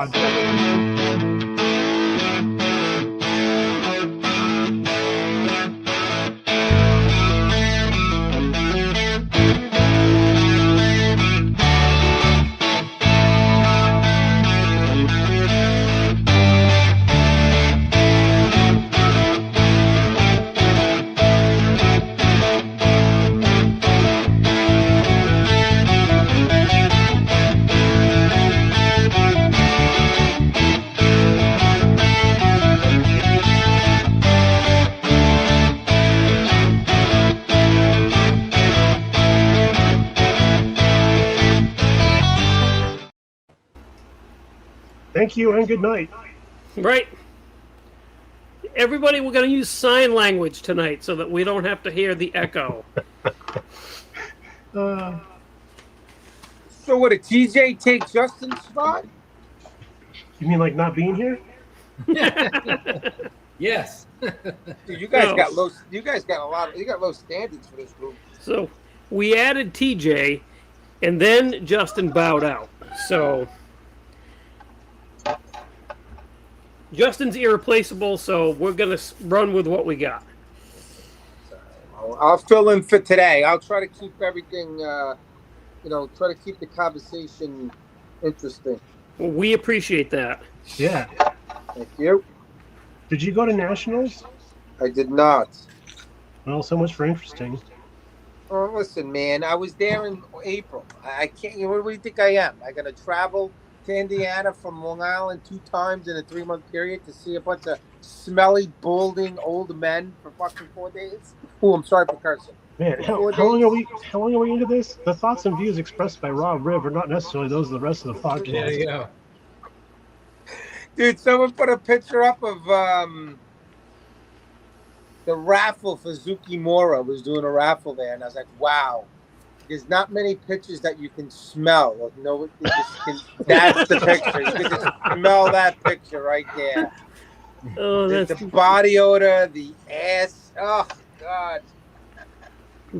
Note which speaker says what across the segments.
Speaker 1: pod. Thank you and good night.
Speaker 2: Right. Everybody, we're going to use sign language tonight so that we don't have to hear the echo.
Speaker 3: So what, did TJ take Justin's spot?
Speaker 1: You mean like not being here?
Speaker 4: Yes.
Speaker 3: Dude, you guys got low. You guys got you got low standards for this group.
Speaker 2: So we added TJ, and then Justin bowed out. So Justin's irreplaceable, so we're going to run with what we got.
Speaker 3: I'll fill in for today. I'll try to keep everything, try to keep the conversation interesting.
Speaker 2: Well, we appreciate that.
Speaker 1: Yeah.
Speaker 3: Thank you.
Speaker 1: Did you go to Nationals?
Speaker 3: I did not.
Speaker 1: Well, so much for interesting.
Speaker 3: Oh, listen, man. I was there in April. I can't. What do you think I am? I got to travel to Indiana from Long Island 2 times in a 3-month period to see a bunch of smelly, balding old men for fucking 4 days? Oh, I'm sorry for cursing.
Speaker 1: Man, how long are we into this? The thoughts and views expressed by Rob Riv are not necessarily those of the rest of the podcast.
Speaker 4: There you go.
Speaker 3: Dude, someone put a picture up of the raffle for Zuki Mora. Was doing a raffle there, and I was like, wow. There's not many pictures that you can smell. That's the picture. You can just smell that picture right there.
Speaker 2: Oh, that's
Speaker 3: the body odor, the ass. Oh, God.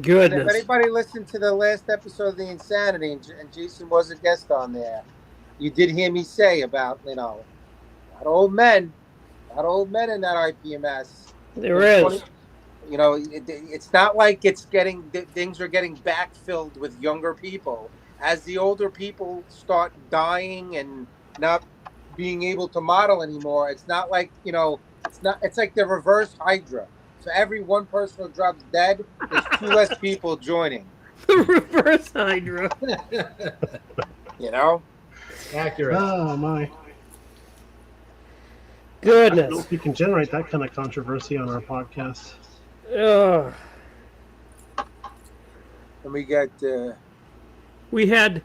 Speaker 2: Goodness.
Speaker 3: If anybody listened to the last episode of The Insanity, and Jason was a guest on there, you did hear me say about, not old men in that IPMS.
Speaker 2: There is.
Speaker 3: It's not like things are getting backfilled with younger people. As the older people start dying and not being able to model anymore, it's not like, it's like the reverse Hydra. So every one person who drops dead, there's 2 less people joining.
Speaker 2: The reverse Hydra.
Speaker 4: Accurate.
Speaker 1: Oh, my.
Speaker 2: Goodness.
Speaker 1: I don't know if we can generate that kind of controversy on our podcast.
Speaker 2: And
Speaker 3: we got...
Speaker 2: we had...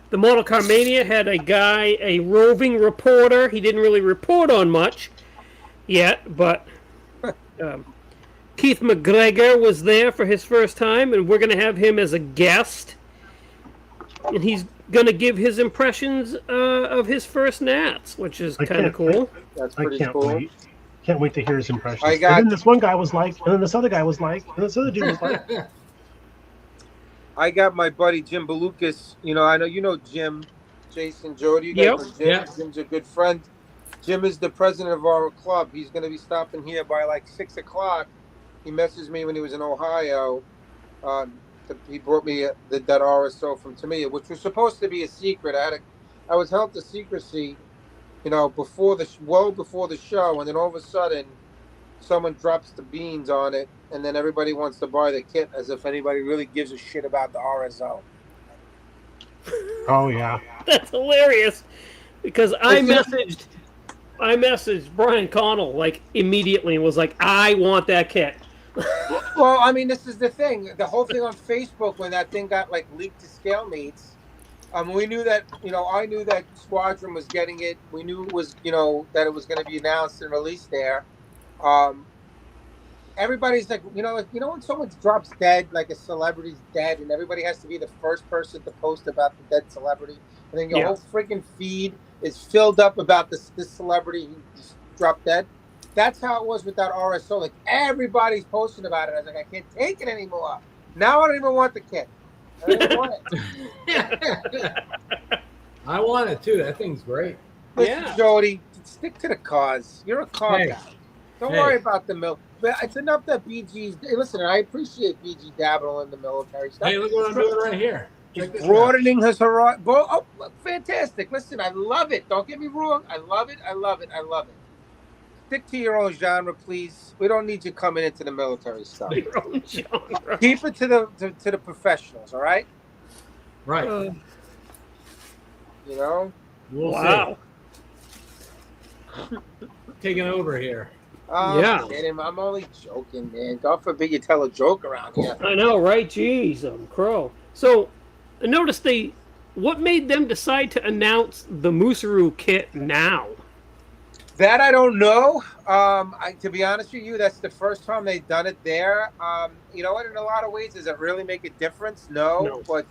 Speaker 2: The Model Car Mania had a roving reporter. He didn't really report on much yet, but Keith McGregor was there for his first time, and we're going to have him as a guest. And he's going to give his impressions of his first Nats, which is kind of cool.
Speaker 3: That's pretty cool.
Speaker 1: Wait. Can't wait to hear his impressions. And then this one guy was like, and then this other guy was like, and this other dude was like.
Speaker 3: I got my buddy Jim Belucas. I know you know Jim, Jason, Jody. You guys know Jim.
Speaker 4: Yep.
Speaker 3: Jim's a good friend. Jim is the president of our club. He's going to be stopping here by like 6 o'clock. He messaged me when he was in Ohio. He brought me that RSO from Tamiya, which was supposed to be a secret. I was held to secrecy, before the show, and then all of a sudden, someone drops the beans on it, and then everybody wants to buy the kit as if anybody really gives a shit about the RSO.
Speaker 1: Oh yeah,
Speaker 2: that's hilarious. Because I messaged Brian Connell like immediately and was like, I want that kit.
Speaker 3: Well, I mean, this is the thing. The whole thing on Facebook when that thing got like leaked to scale mates. We knew that, I knew that Squadron was getting it. We knew it was, that it was going to be announced and released there. Everybody's like, when someone drops dead, like a celebrity's dead, and everybody has to be the first person to post about the dead celebrity, and then your whole freaking feed is filled up about this celebrity who just dropped dead. That's how it was with that RSO. Like, everybody's posting about it. I was like, I can't take it anymore. Now I don't even want the kit. I don't even want it.
Speaker 4: I want it too. That thing's great.
Speaker 3: Listen,
Speaker 2: Yeah.
Speaker 3: Jody, stick to the cause. You're a car
Speaker 4: Hey.
Speaker 3: guy. Don't
Speaker 4: Hey.
Speaker 3: worry about the milk. But it's enough that BG's. Hey, listen, I appreciate BG dabbling in the military stuff.
Speaker 4: Hey, look what I'm doing right here.
Speaker 3: He's
Speaker 4: Check this out.
Speaker 3: broadening his horizon. Oh, look, fantastic. Listen, I love it. Don't get me wrong. I love it. I love it. I love it. Stick to your own genre, please. We don't need you coming into the military stuff.
Speaker 2: Your own genre.
Speaker 3: Keep it to the professionals, all right?
Speaker 4: Right.
Speaker 3: You know?
Speaker 4: We'll
Speaker 2: Wow.
Speaker 4: see. Taking over here.
Speaker 2: Yeah.
Speaker 3: Kidding. I'm only joking, man. God forbid you tell a joke around here.
Speaker 2: I know, right? Jeez, crow. So, I noticed what made them decide to announce the Mooseroo kit now?
Speaker 3: That I don't know. To be honest with you, that's the first time they've done it there. You know what? In a lot of ways, does it really make a difference? No. But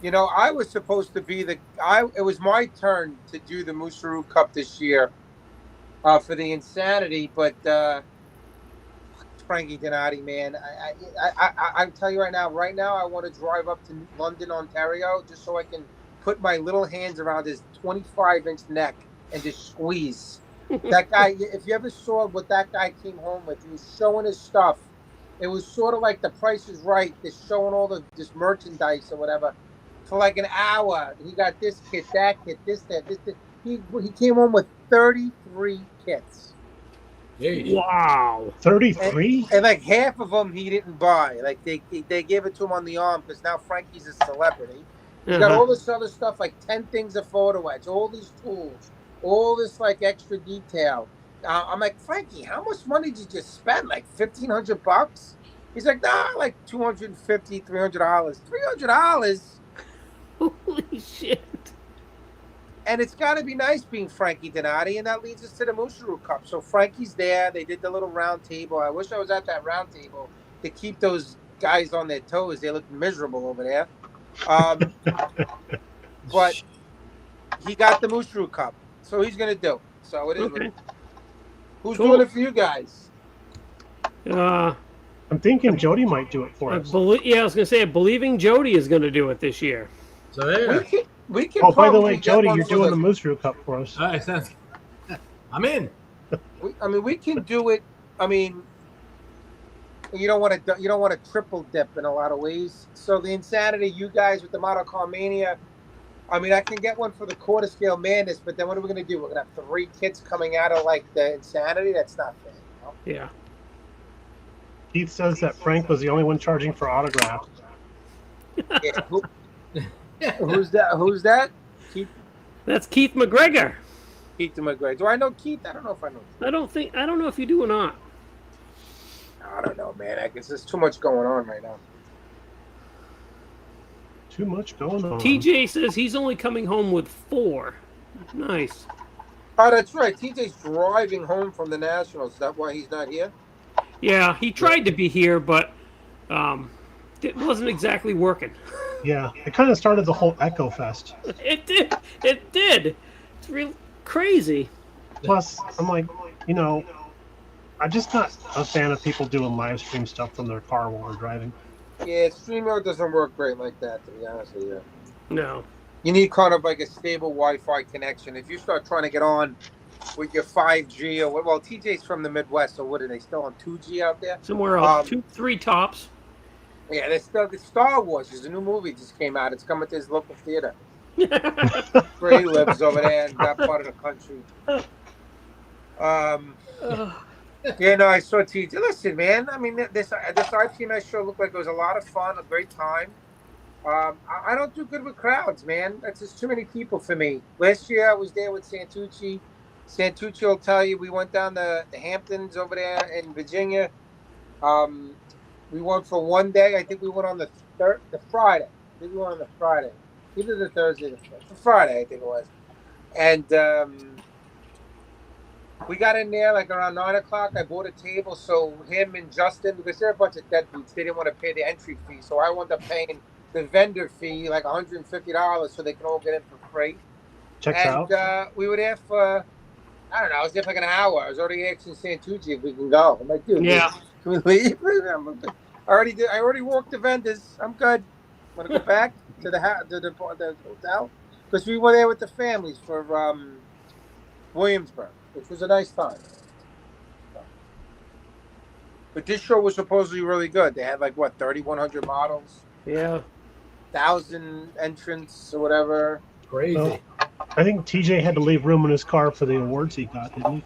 Speaker 3: you know, I was supposed to be it was my turn to do the Mooseroo Cup this year for the Insanity, but Frankie Donati, man, I tell you right now, I want to drive up to London, Ontario, just so I can put my little hands around his 25-inch neck and just squeeze. That guy, if you ever saw what that guy came home with, he was showing his stuff. It was sort of like The Price is Right. They're showing all this merchandise or whatever for like an hour. He got this kit, that kit, this, that, this. He came home with 33 kits.
Speaker 2: Wow.
Speaker 1: 33?
Speaker 3: And like half of them he didn't buy. Like they gave it to him on the arm because now Frankie's a celebrity. He's got all this other stuff, like 10 things of photo etch, all these tools, all this like extra detail. I'm like, Frankie, how much money did you spend? Like $1,500? He's like, nah, like $250, $300. $300?
Speaker 2: Holy shit.
Speaker 3: And it's got to be nice being Frankie Donati, and that leads us to the Mooseroo Cup. So Frankie's there. They did the little round table. I wish I was at that round table to keep those guys on their toes. They look miserable over there. But he got the Mooseroo Cup, so he's going to do it. So it is.
Speaker 2: Okay.
Speaker 3: Who's
Speaker 2: Cool.
Speaker 3: doing it for you guys?
Speaker 1: I'm thinking Jody might do it for us.
Speaker 2: I was going to say, Believing Jody is going to do it this year.
Speaker 4: So there.
Speaker 3: We can
Speaker 1: Oh, by the
Speaker 3: probably
Speaker 1: way,
Speaker 3: get
Speaker 1: Jody,
Speaker 3: one
Speaker 1: you're
Speaker 3: for
Speaker 1: doing the Mooseroo Cup for us.
Speaker 4: All right, sounds. I'm in.
Speaker 3: we can do it. I mean, you don't want to triple dip in a lot of ways. So the Insanity, you guys with the Model Car Mania. I mean, I can get one for the quarter scale madness, but then what are we going to do? We're going to have 3 kits coming out of like the Insanity. That's not fair. You know?
Speaker 2: Yeah.
Speaker 1: Keith says that Frank was the only one charging for autographs.
Speaker 3: Yeah, who's that? Keith.
Speaker 2: That's Keith McGregor.
Speaker 3: Keith McGregor. Do I know Keith? I don't know if I know.
Speaker 2: I don't know if you do or not.
Speaker 3: I don't know, man. I guess there's too much going on right now.
Speaker 1: Too much going on.
Speaker 2: TJ says he's only coming home with 4. Nice.
Speaker 3: Oh, that's right. TJ's driving home from the Nationals. Is that why he's not here?
Speaker 2: Yeah, he tried to be here, but it wasn't exactly working.
Speaker 1: Yeah, it kind of started the whole Echo Fest.
Speaker 2: It did. It did. It's real crazy.
Speaker 1: Plus, I'm like, I'm just not a fan of people doing live stream stuff from their car while they're driving.
Speaker 3: Yeah, StreamYard doesn't work great like that, to be honest with you.
Speaker 2: No.
Speaker 3: You need kind of like a stable Wi-Fi connection. If you start trying to get on with your 5G or well, TJ's from the Midwest, so what are they still on 2G out there?
Speaker 2: Somewhere else. 2, 3 tops.
Speaker 3: Yeah, there's still the Star Wars. There's a new movie just came out. It's coming to his local theater. Where he lives over there in that part of the country. Yeah, no, I saw TJ. Listen, man. I mean, this IPMS show looked like it was a lot of fun, a great time. I don't do good with crowds, man. That's just too many people for me. Last year I was there with Santucci. Santucci will tell you we went down to the Hamptons over there in Virginia. We went for one day. I think we went on the Friday. I think we went on the Friday. Either the Thursday or the Friday, I think it was. And we got in there like around 9 o'clock. I bought a table. So him and Justin, because they're a bunch of deadbeats, they didn't want to pay the entry fee. So I wound up paying the vendor fee, like $150, so they can all get in for free.
Speaker 1: Checks out.
Speaker 3: We were there for, I don't know, I was there for like an hour. I was already asking Santucci if we can go. I'm like, dude,
Speaker 2: Yeah.
Speaker 3: can we leave? I already walked the vendors. I'm good. Want to go back to the hotel? Because because we were there with the families for Williamsburg, which was a nice time. But this show was supposedly really good. They had like what 3,100 models,
Speaker 2: Yeah.
Speaker 3: 1,000 entrants or whatever.
Speaker 4: Crazy.
Speaker 1: Well, I think TJ had to leave room in his car for the awards he got, didn't he?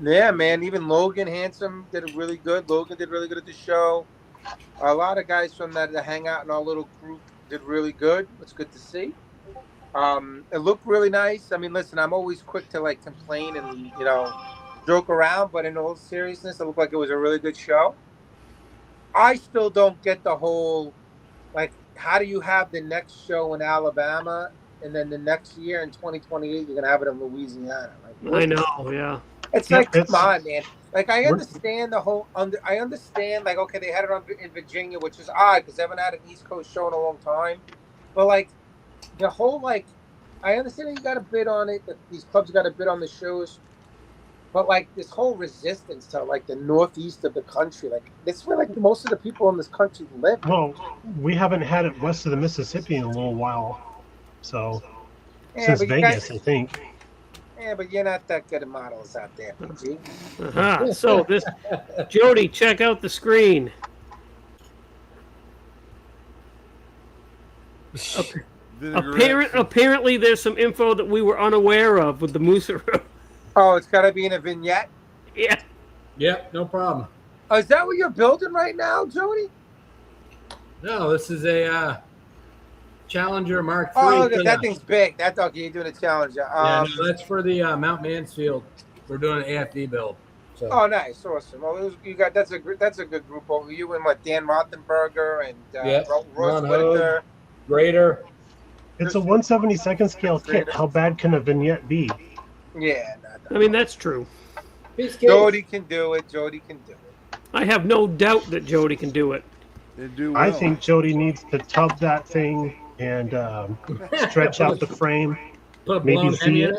Speaker 3: Yeah, man. Even Logan Handsome did really good. Logan did really good at the show. A lot of guys from that hangout in our little group did really good. It's good to see. It looked really nice. I mean, listen, I'm always quick to like complain and joke around, but in all seriousness, it looked like it was a really good show. I still don't get the whole like, how do you have the next show in Alabama and then the next year in 2028 you're gonna have it in Louisiana? Like,
Speaker 2: I know, yeah.
Speaker 3: It's like, come on, man. Like, I understand the whole I understand, like, okay, they had it in Virginia, which is odd because they haven't had an East Coast show in a long time. But, like, the whole, like, I understand that you got to bid on it, that these clubs got to bid on the shows. But, like, this whole resistance to, like, the northeast of the country, like, that's where, like, most of the people in this country live.
Speaker 1: Well, we haven't had it west of the Mississippi in a little while. So, since Vegas, I think.
Speaker 3: Yeah, but you're not that good at models out there, PG.
Speaker 2: Uh-huh. So this, Jody, check out the screen. Apparently, there's some info that we were unaware of with the Moosaroo.
Speaker 3: Oh, it's got to be in a vignette?
Speaker 2: Yeah.
Speaker 4: Yep, no problem.
Speaker 3: Oh, is that what you're building right now, Jody?
Speaker 4: No, this is a Challenger Mark III.
Speaker 3: Oh, look, that thing's big. That's okay. You're doing a Challenger.
Speaker 4: Yeah, no, that's for the Mount Mansfield. We're doing an AFD build. So.
Speaker 3: Oh, nice, awesome. Well, that's a good group over you and what Dan Rothenberger and Ross Whitaker.
Speaker 4: Grader.
Speaker 1: It's a 1/72nd scale kit. How bad can a vignette be?
Speaker 3: Yeah,
Speaker 2: I mean that's true.
Speaker 3: Jody can do it. Jody can do it.
Speaker 2: I have no doubt that Jody can do it.
Speaker 5: Well.
Speaker 1: I think Jody needs to tub that thing and stretch out the frame. Maybe see it.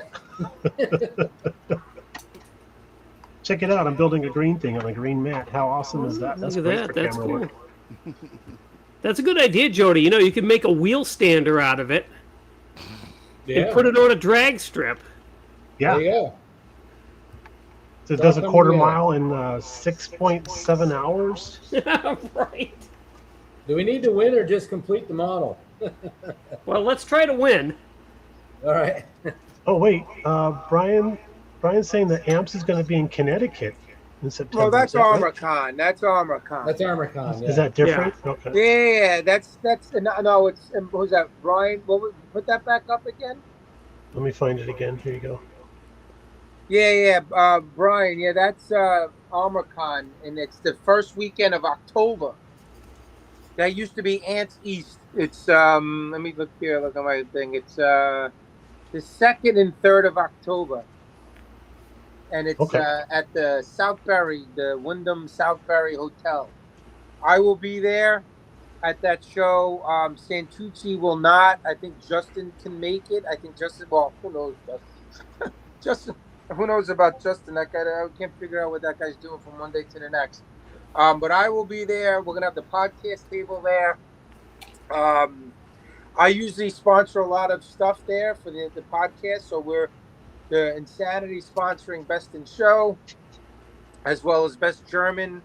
Speaker 1: Check it out. I'm building a green thing on a green mat. How awesome is that? That's great for
Speaker 2: That's
Speaker 1: camera
Speaker 2: cool.
Speaker 1: work.
Speaker 2: That's a good idea, Jody. You can make a wheel stander out of it and put it on a drag strip.
Speaker 1: Yeah.
Speaker 4: There you go.
Speaker 1: So it does a quarter mile in 6.7 hours.
Speaker 2: Right.
Speaker 4: Do we need to win or just complete the model?
Speaker 2: Well, let's try to win.
Speaker 4: All right.
Speaker 1: Oh, wait. Brian's saying that AMPS is going to be in Connecticut in September.
Speaker 3: Well, that's
Speaker 1: ArmorCon.
Speaker 3: ArmorCon. That's ArmorCon.
Speaker 4: That's ArmorCon. Yeah.
Speaker 1: Is that different?
Speaker 2: Yeah.
Speaker 1: Okay.
Speaker 3: Yeah, that's no. It's who's that? Brian. Put that back up again.
Speaker 1: Let me find it again. Here you go.
Speaker 3: Yeah. Brian. Yeah, that's ArmorCon, and it's the first weekend of October. That used to be Ants East. It's let me look here. Look at my thing. It's the 2nd and 3rd of October, and it's at the Southbury, the Wyndham Southbury Hotel. I will be there at that show. Santucci will not. I think Justin can make it. I think Justin. Well, who knows Justin? Justin. Who knows about Justin? That guy. I can't figure out what that guy's doing from one day to the next. But I will be there. We're gonna have the podcast table there. I usually sponsor a lot of stuff there for the podcast. So we're the Insanity sponsoring Best in Show, as well as Best German.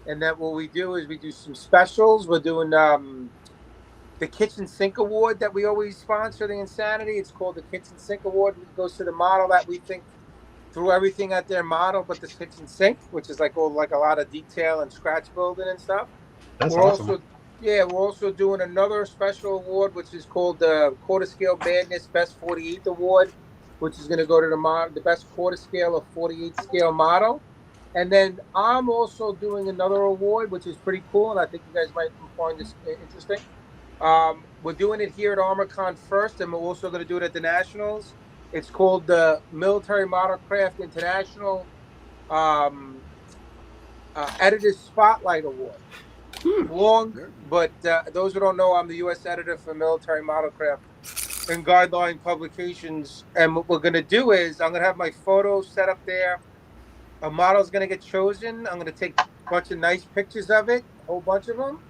Speaker 3: And then what we do is we do some specials. We're doing the Kitchen Sink Award that we always sponsor, the Insanity. It's called the Kitchen Sink Award. It goes to the model that we think threw everything at their model but the kitchen sink, which is like a lot of detail and scratch building and stuff.
Speaker 1: That's awesome.
Speaker 3: We're also doing another special award, which is called the Quarter Scale Madness Best 48th Award, which is going to go to the best quarter scale of 48 scale model. And then I'm also doing another award, which is pretty cool, and I think you guys might find this interesting. We're doing it here at ArmorCon first, and we're also going to do it at the Nationals. It's called the Military Modelcraft International Editor's Spotlight Award. Long, but those who don't know, I'm the U.S. editor for Military Modelcraft and Guideline Publications. And what we're going to do is I'm going to have my photos set up there. A model's going to get chosen. I'm going to take a bunch of nice pictures of it, a whole bunch of them.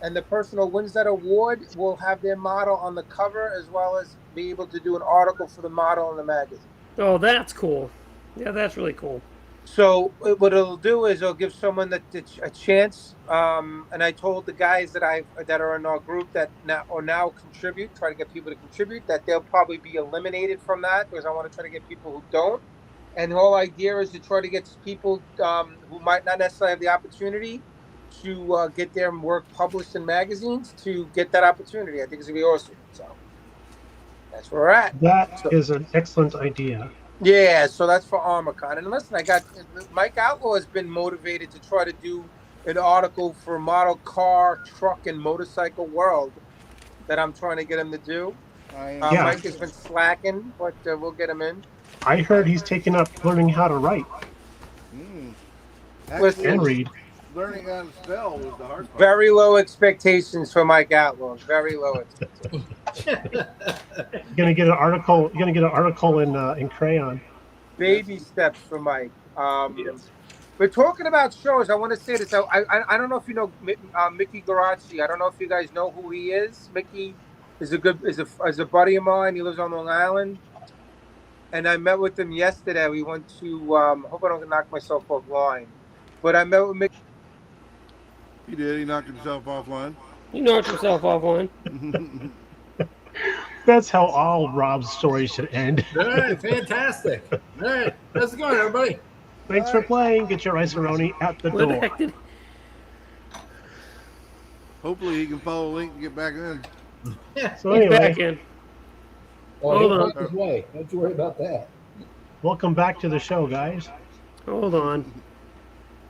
Speaker 3: And the person who wins that award will have their model on the cover as well as be able to do an article for the model in the magazine.
Speaker 2: Oh, that's cool. Yeah, that's really cool.
Speaker 3: So what it'll do is it'll give someone a chance. And I told the guys that are in our group that now contribute, try to get people to contribute, that they'll probably be eliminated from that because I want to try to get people who don't. And the whole idea is to try to get people who might not necessarily have the opportunity to get their work published in magazines to get that opportunity. I think it's gonna be awesome. So that's where we're at.
Speaker 1: That is an excellent idea.
Speaker 3: Yeah, so that's for ArmorCon. And listen, Mike Outlaw has been motivated to try to do an article for model car, truck, and motorcycle world that I'm trying to get him to do.
Speaker 1: Yeah.
Speaker 3: Mike has been slacking, but we'll get him in.
Speaker 1: I heard he's taken up learning how to write and read.
Speaker 5: Learning how to spell was the hard part.
Speaker 3: Very low expectations for Mike Outlaw. Very low expectations.
Speaker 1: You're gonna get an article. You're gonna get an article in crayon.
Speaker 3: Baby steps for Mike. We're talking about shows. I want to say this. I don't know if you know Mickey Garacci. I don't know if you guys know who he is. Mickey is a buddy of mine. He lives on Long Island, and I met with him yesterday. We went to. Hope I don't knock myself offline, but I met with Mickey.
Speaker 5: He did. He knocked himself offline.
Speaker 2: You knocked yourself offline.
Speaker 1: That's how all Rob's stories should end.
Speaker 4: All right, fantastic. All right, let's go, everybody.
Speaker 1: Thanks for playing. Get your Ice-A-Roni at the
Speaker 2: Where the
Speaker 1: door.
Speaker 2: heck did...
Speaker 5: Hopefully he can follow Link and get back in.
Speaker 4: Yeah.
Speaker 1: So
Speaker 2: He's back
Speaker 1: anyway,
Speaker 2: in.
Speaker 6: Hold
Speaker 2: on.
Speaker 6: His way. Don't you worry about that.
Speaker 1: welcome back to the show, guys.
Speaker 2: Hold on.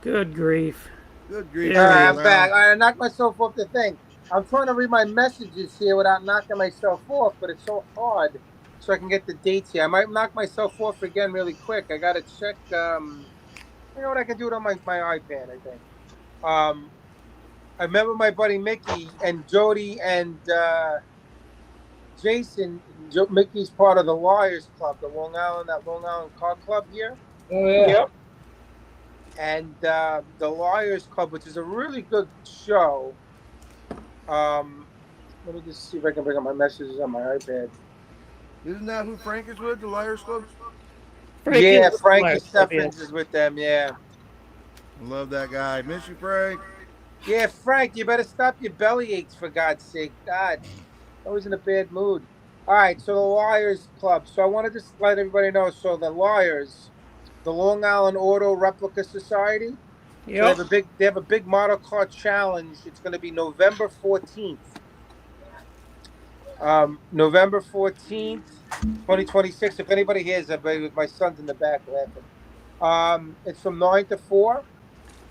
Speaker 2: Good grief.
Speaker 5: Good grief.
Speaker 2: Yeah.
Speaker 3: I'm back. I knocked myself off the thing. I'm trying to read my messages here without knocking myself off, but it's so hard so I can get the dates here. I might knock myself off again really quick. I got to check. You know what? I can do it on my iPad, I think. I remember my buddy Mickey and Jody and Jason. Mickey's part of the Liars Club, that Long Island Car Club here.
Speaker 6: Oh, yeah.
Speaker 3: Yep. And the Liars Club, which is a really good show. Let me just see if I can bring up my messages on my iPad.
Speaker 5: Isn't that who Frank is with, the Liars Club?
Speaker 2: Frank
Speaker 3: Yeah,
Speaker 2: is-
Speaker 3: Frankie Steffens is with them, yeah.
Speaker 5: Love that guy. Miss you, Frank.
Speaker 3: Yeah, Frank, you better stop your belly aches, for God's sake. God, always in a bad mood. All right, so the Liars Club. So I want to just let everybody know. So the Liars, the Long Island Auto Replica Society. So
Speaker 2: Yep.
Speaker 3: they have a big model car challenge. It's going to be November 14th. November 14th, 2026. If anybody hears that, my son's in the back laughing. It's from 9 to 4,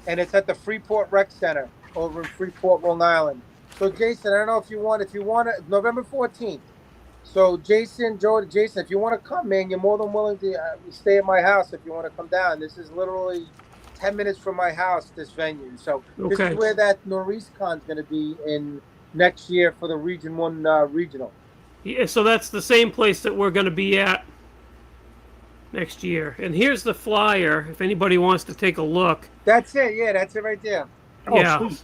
Speaker 3: and it's at the Freeport Rec Center over in Freeport, Long Island. So, Jason, I don't know if you want to, November 14th. So, Jason, if you want to come, man, you're more than willing to stay at my house if you want to come down. This is literally 10 minutes from my house, this venue. So, this
Speaker 2: Okay.
Speaker 3: is where that Northeast Con's going to be in next year for the Region 1 regional.
Speaker 2: Yeah, so that's the same place that we're going to be at next year. And here's the flyer, if anybody wants to take a look.
Speaker 3: That's it. Yeah, that's it right there.
Speaker 2: Yeah.
Speaker 1: Sweet.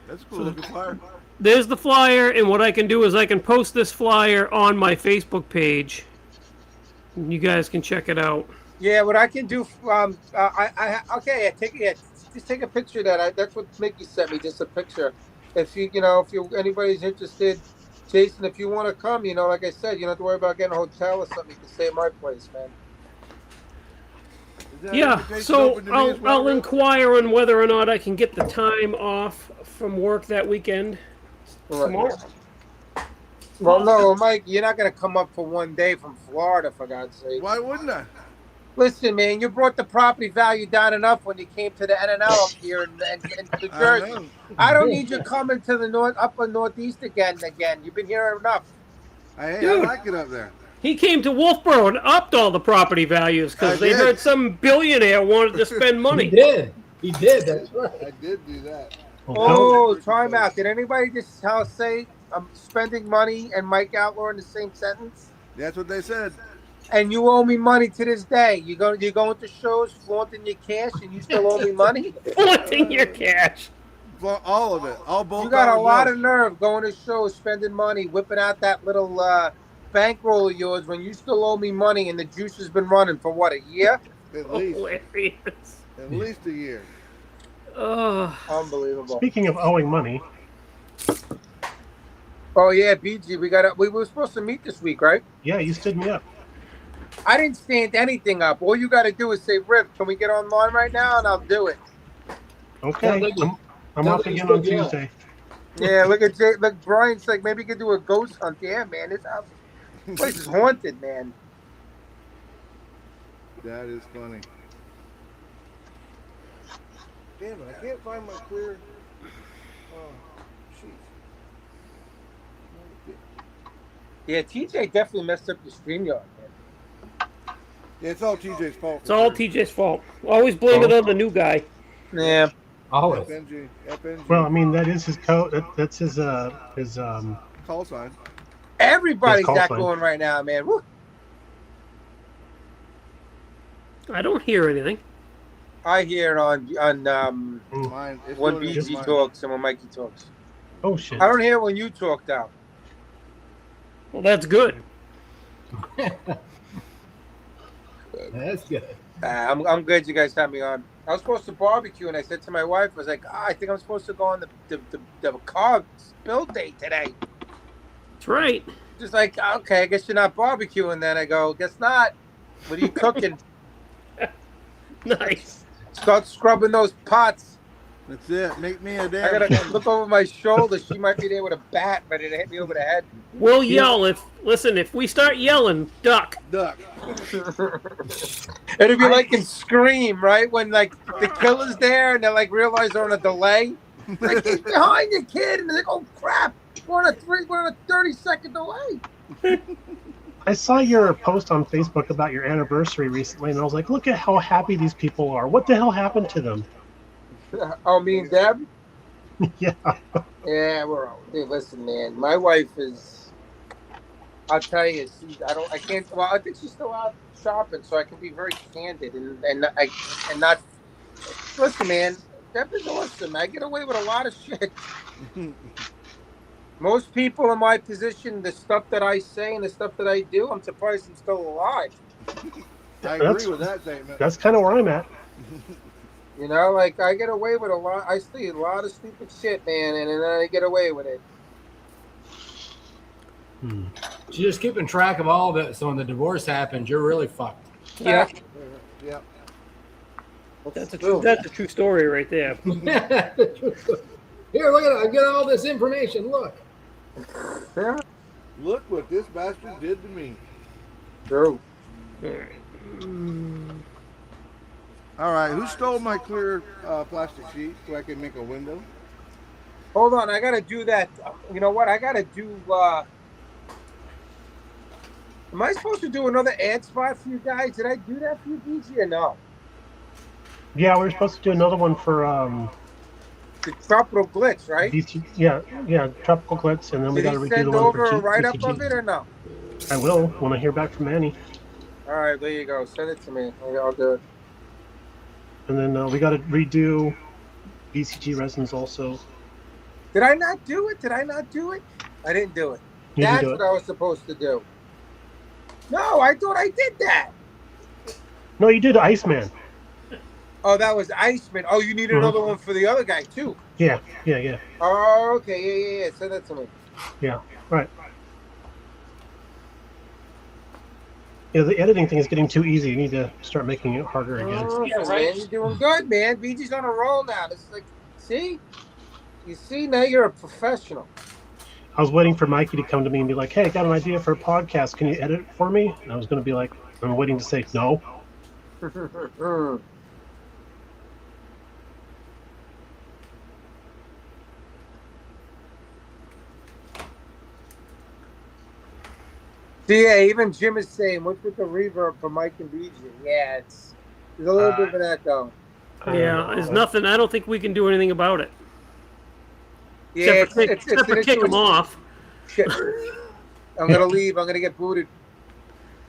Speaker 5: That's a cool looking flyer.
Speaker 2: There's the flyer, and what I can do is I can post this flyer on my Facebook page. You guys can check it out.
Speaker 3: Yeah, what I can do, just take a picture of that. That's what Mickey sent me, just a picture. If anybody's interested, Jason, if you want to come, like I said, you don't have to worry about getting a hotel or something. You can stay at my place, man.
Speaker 5: Is that
Speaker 2: Yeah,
Speaker 5: invitation
Speaker 2: so
Speaker 5: open to me as well,
Speaker 2: I'll
Speaker 5: Rick?
Speaker 2: inquire on whether or not I can get the time off from work that weekend tomorrow.
Speaker 3: Well, no, Mike, you're not going to come up for one day from Florida, for God's sake.
Speaker 5: Why wouldn't I?
Speaker 3: Listen, man, you brought the property value down enough when you came to the NNL up here in New Jersey.
Speaker 5: know.
Speaker 3: I don't need you coming to the upper Northeast again. You've been here enough.
Speaker 5: I
Speaker 2: Dude.
Speaker 5: like it up there.
Speaker 2: He came to Wolfboro and upped all the property values because
Speaker 5: I
Speaker 2: they
Speaker 5: did.
Speaker 2: heard some billionaire wanted to spend
Speaker 6: He
Speaker 2: money.
Speaker 6: did. He did. That's right.
Speaker 5: I did do that.
Speaker 3: Oh, time out. Did anybody just say I'm spending money and Mike Outlaw in the same sentence?
Speaker 5: That's what they said.
Speaker 3: And you owe me money to this day. You're going to shows flaunting your cash and you still owe me money?
Speaker 2: Flaunting your cash.
Speaker 5: For all of it. All both.
Speaker 3: You got a
Speaker 5: dollars
Speaker 3: lot
Speaker 5: bills.
Speaker 3: of nerve going to shows, spending money, whipping out that little bankroll of yours when you still owe me money and the juice has been running for what, a year?
Speaker 5: At least.
Speaker 2: Hilarious.
Speaker 5: At least a year.
Speaker 2: Oh,
Speaker 3: Unbelievable.
Speaker 1: Speaking of owing money,
Speaker 3: Oh yeah, BG, we were supposed to meet this week, right?
Speaker 1: yeah, you stood me up.
Speaker 3: I didn't stand anything up. All you got to do is say, "Riv, can we get online right now?" And I'll do it.
Speaker 1: Okay, I'm off again on Tuesday.
Speaker 3: Yeah, look at Jay. Look, Brian's like, maybe you could do a ghost hunt. Yeah, man, this place is haunted, man.
Speaker 5: That is funny. Damn it, I can't find my clear. Oh, jeez.
Speaker 3: Yeah, TJ definitely messed up the StreamYard, man.
Speaker 5: Yeah, it's all TJ's fault.
Speaker 2: it's all TJ's fault. Always blame it on the new guy.
Speaker 3: Yeah.
Speaker 6: Always.
Speaker 5: FNG.
Speaker 1: Well, I mean, that is his code. That's his
Speaker 5: Call sign.
Speaker 3: Everybody's
Speaker 1: Yes,
Speaker 3: that
Speaker 1: call
Speaker 3: going right now, man. Woo.
Speaker 2: I don't hear anything.
Speaker 3: I hear it on
Speaker 5: Mine. It's
Speaker 3: when
Speaker 5: doing it
Speaker 3: BG
Speaker 5: mine.
Speaker 3: talks and when Mikey talks.
Speaker 1: Oh shit.
Speaker 3: I don't hear it when you talk, though.
Speaker 2: Well, that's good.
Speaker 6: That's good.
Speaker 3: I'm good you guys had me on. I was supposed to barbecue, and I said to my wife, I was like, I think I'm supposed to go on the car build date today.
Speaker 2: That's right.
Speaker 3: Just like, okay, I guess you're not barbecuing then. I go, guess not. What are you cooking?
Speaker 2: Nice.
Speaker 3: Start scrubbing those pots.
Speaker 5: That's it. Make me a
Speaker 3: I
Speaker 5: damn.
Speaker 3: gotta look over my shoulder. She might be there with a bat, ready to hit me over the head.
Speaker 2: We'll yell if we start yelling, duck.
Speaker 5: duck.
Speaker 3: It'd be like in Scream, right? When like the killer's there and they like realize they're on a delay. Like, get behind you, kid, and they're like, oh crap, we're on a 30-second delay.
Speaker 1: I saw your post on Facebook about your anniversary recently, and I was like, look at how happy these people are. What the hell happened to them?
Speaker 3: Oh, me and Deb?
Speaker 1: Yeah.
Speaker 3: Yeah, we're all. Dude, listen, man. My wife is. I'll tell you, I can't. Well, I think she's still out shopping, so I can be very candid and not. Listen, man. Deb is awesome. I get away with a lot of shit. Most people in my position, the stuff that I say and the stuff that I do, I'm surprised I'm still alive.
Speaker 5: I agree with that statement.
Speaker 1: That's kind of where I'm at.
Speaker 3: You know, like I get away with a lot. I see a lot of stupid shit, man, and then I get away with it.
Speaker 4: She's just keeping track of all of it. So when the divorce happens, you're really fucked.
Speaker 2: Yeah,
Speaker 5: Yeah.
Speaker 2: that's a true story right there.
Speaker 6: Here, look at it. I've got all this information. Look.
Speaker 3: Yeah,
Speaker 5: Look what this bastard did to me.
Speaker 3: true.
Speaker 5: All right, who stole my clear plastic sheet so I can make a window?
Speaker 3: Hold on, I gotta do that. You know what? I gotta do. Am I supposed to do another ad spot for you guys? Did I do that for you, BG, or no?
Speaker 1: Yeah, we were supposed to do another one for
Speaker 3: The Tropical Glitch, right?
Speaker 1: BT, yeah, Tropical Glitz, and then we
Speaker 3: Did
Speaker 1: got to
Speaker 3: he
Speaker 1: redo
Speaker 3: send
Speaker 1: the one
Speaker 3: over
Speaker 1: for
Speaker 3: a write-up
Speaker 1: BTG.
Speaker 3: of it or no?
Speaker 1: I will when I hear back from Annie.
Speaker 3: All right, there you go. Send it to me. I'll do it.
Speaker 1: And then we got to redo BCG Resins also.
Speaker 3: Did I not do it? I didn't do it.
Speaker 1: You
Speaker 3: That's
Speaker 1: can do
Speaker 3: what
Speaker 1: it.
Speaker 3: I was supposed to do. No, I thought I did that.
Speaker 1: No, you did Iceman.
Speaker 3: Oh, that was Iceman. Oh, you need another one for the other guy, too.
Speaker 1: Yeah.
Speaker 3: Oh, okay. Yeah. Send that to me.
Speaker 1: Yeah, right. Yeah, the editing thing is getting too easy. You need to start making it harder again.
Speaker 3: Oh,
Speaker 2: Yeah,
Speaker 3: man,
Speaker 2: right.
Speaker 3: you're doing good, man. BG's on a roll now. This is like, see? You see, now you're a professional.
Speaker 1: I was waiting for Mikey to come to me and be like, hey, I got an idea for a podcast. Can you edit it for me? And I was going to be like, I'm waiting to say no.
Speaker 3: See, yeah, even Jim is saying, what's with the reverb for Mike and BG? Yeah, there's a little bit of an echo.
Speaker 2: Yeah, there's nothing. I don't think we can do anything about it.
Speaker 3: Yeah,
Speaker 2: Except for kick them off.
Speaker 3: Shit. I'm going to leave. I'm going to get booted.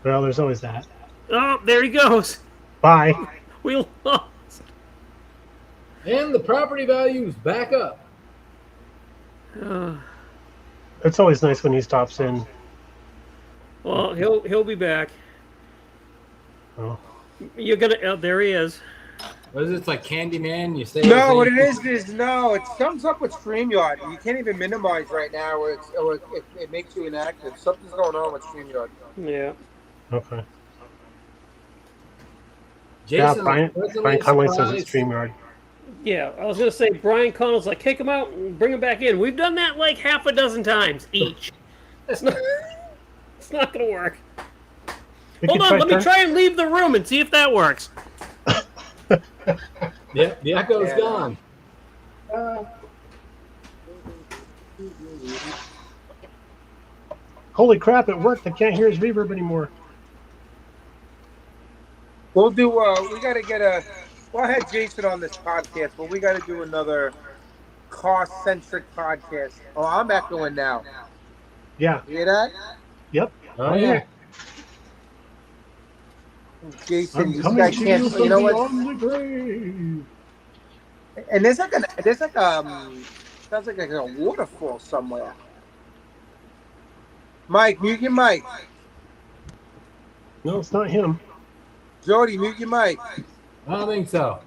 Speaker 1: Well, there's always that.
Speaker 2: Oh, there he goes.
Speaker 1: Bye.
Speaker 2: We lost.
Speaker 6: And the property values back up.
Speaker 1: It's always nice when he stops in.
Speaker 2: Well, he'll be back.
Speaker 1: Oh.
Speaker 2: You're gonna. Oh, there he is.
Speaker 4: What is it? It's like Candyman. You say
Speaker 3: No, what it is no, it sums up with StreamYard. You can't even minimize right now, or it makes you inactive. Something's going on with StreamYard.
Speaker 2: Yeah.
Speaker 1: Okay.
Speaker 4: Jason,
Speaker 1: Yeah, Brian Conley says it's StreamYard.
Speaker 2: Yeah, I was gonna say Brian Connell's like kick him out and bring him back in. We've done that like half a dozen times each. It's not. It's not gonna work. Hold on, let me try and leave the room and see if that works.
Speaker 4: Yeah, the echo's gone.
Speaker 1: Holy crap! It worked. I can't hear his reverb anymore.
Speaker 3: We'll do. We got to get a. Well, I had Jason on this podcast, but we got to do another car-centric podcast. Oh, I'm echoing now.
Speaker 1: Yeah.
Speaker 3: You hear that?
Speaker 1: Yep.
Speaker 4: Oh yeah.
Speaker 3: Jason,
Speaker 1: I'm
Speaker 3: this
Speaker 1: coming
Speaker 3: guy
Speaker 1: to
Speaker 3: can't.
Speaker 1: you from
Speaker 3: You know what?
Speaker 1: beyond the grave.
Speaker 3: And there's like sounds like a waterfall somewhere. Mike, mute your mic.
Speaker 1: No, it's not him.
Speaker 3: Jody, mute your mic.
Speaker 4: I don't think so.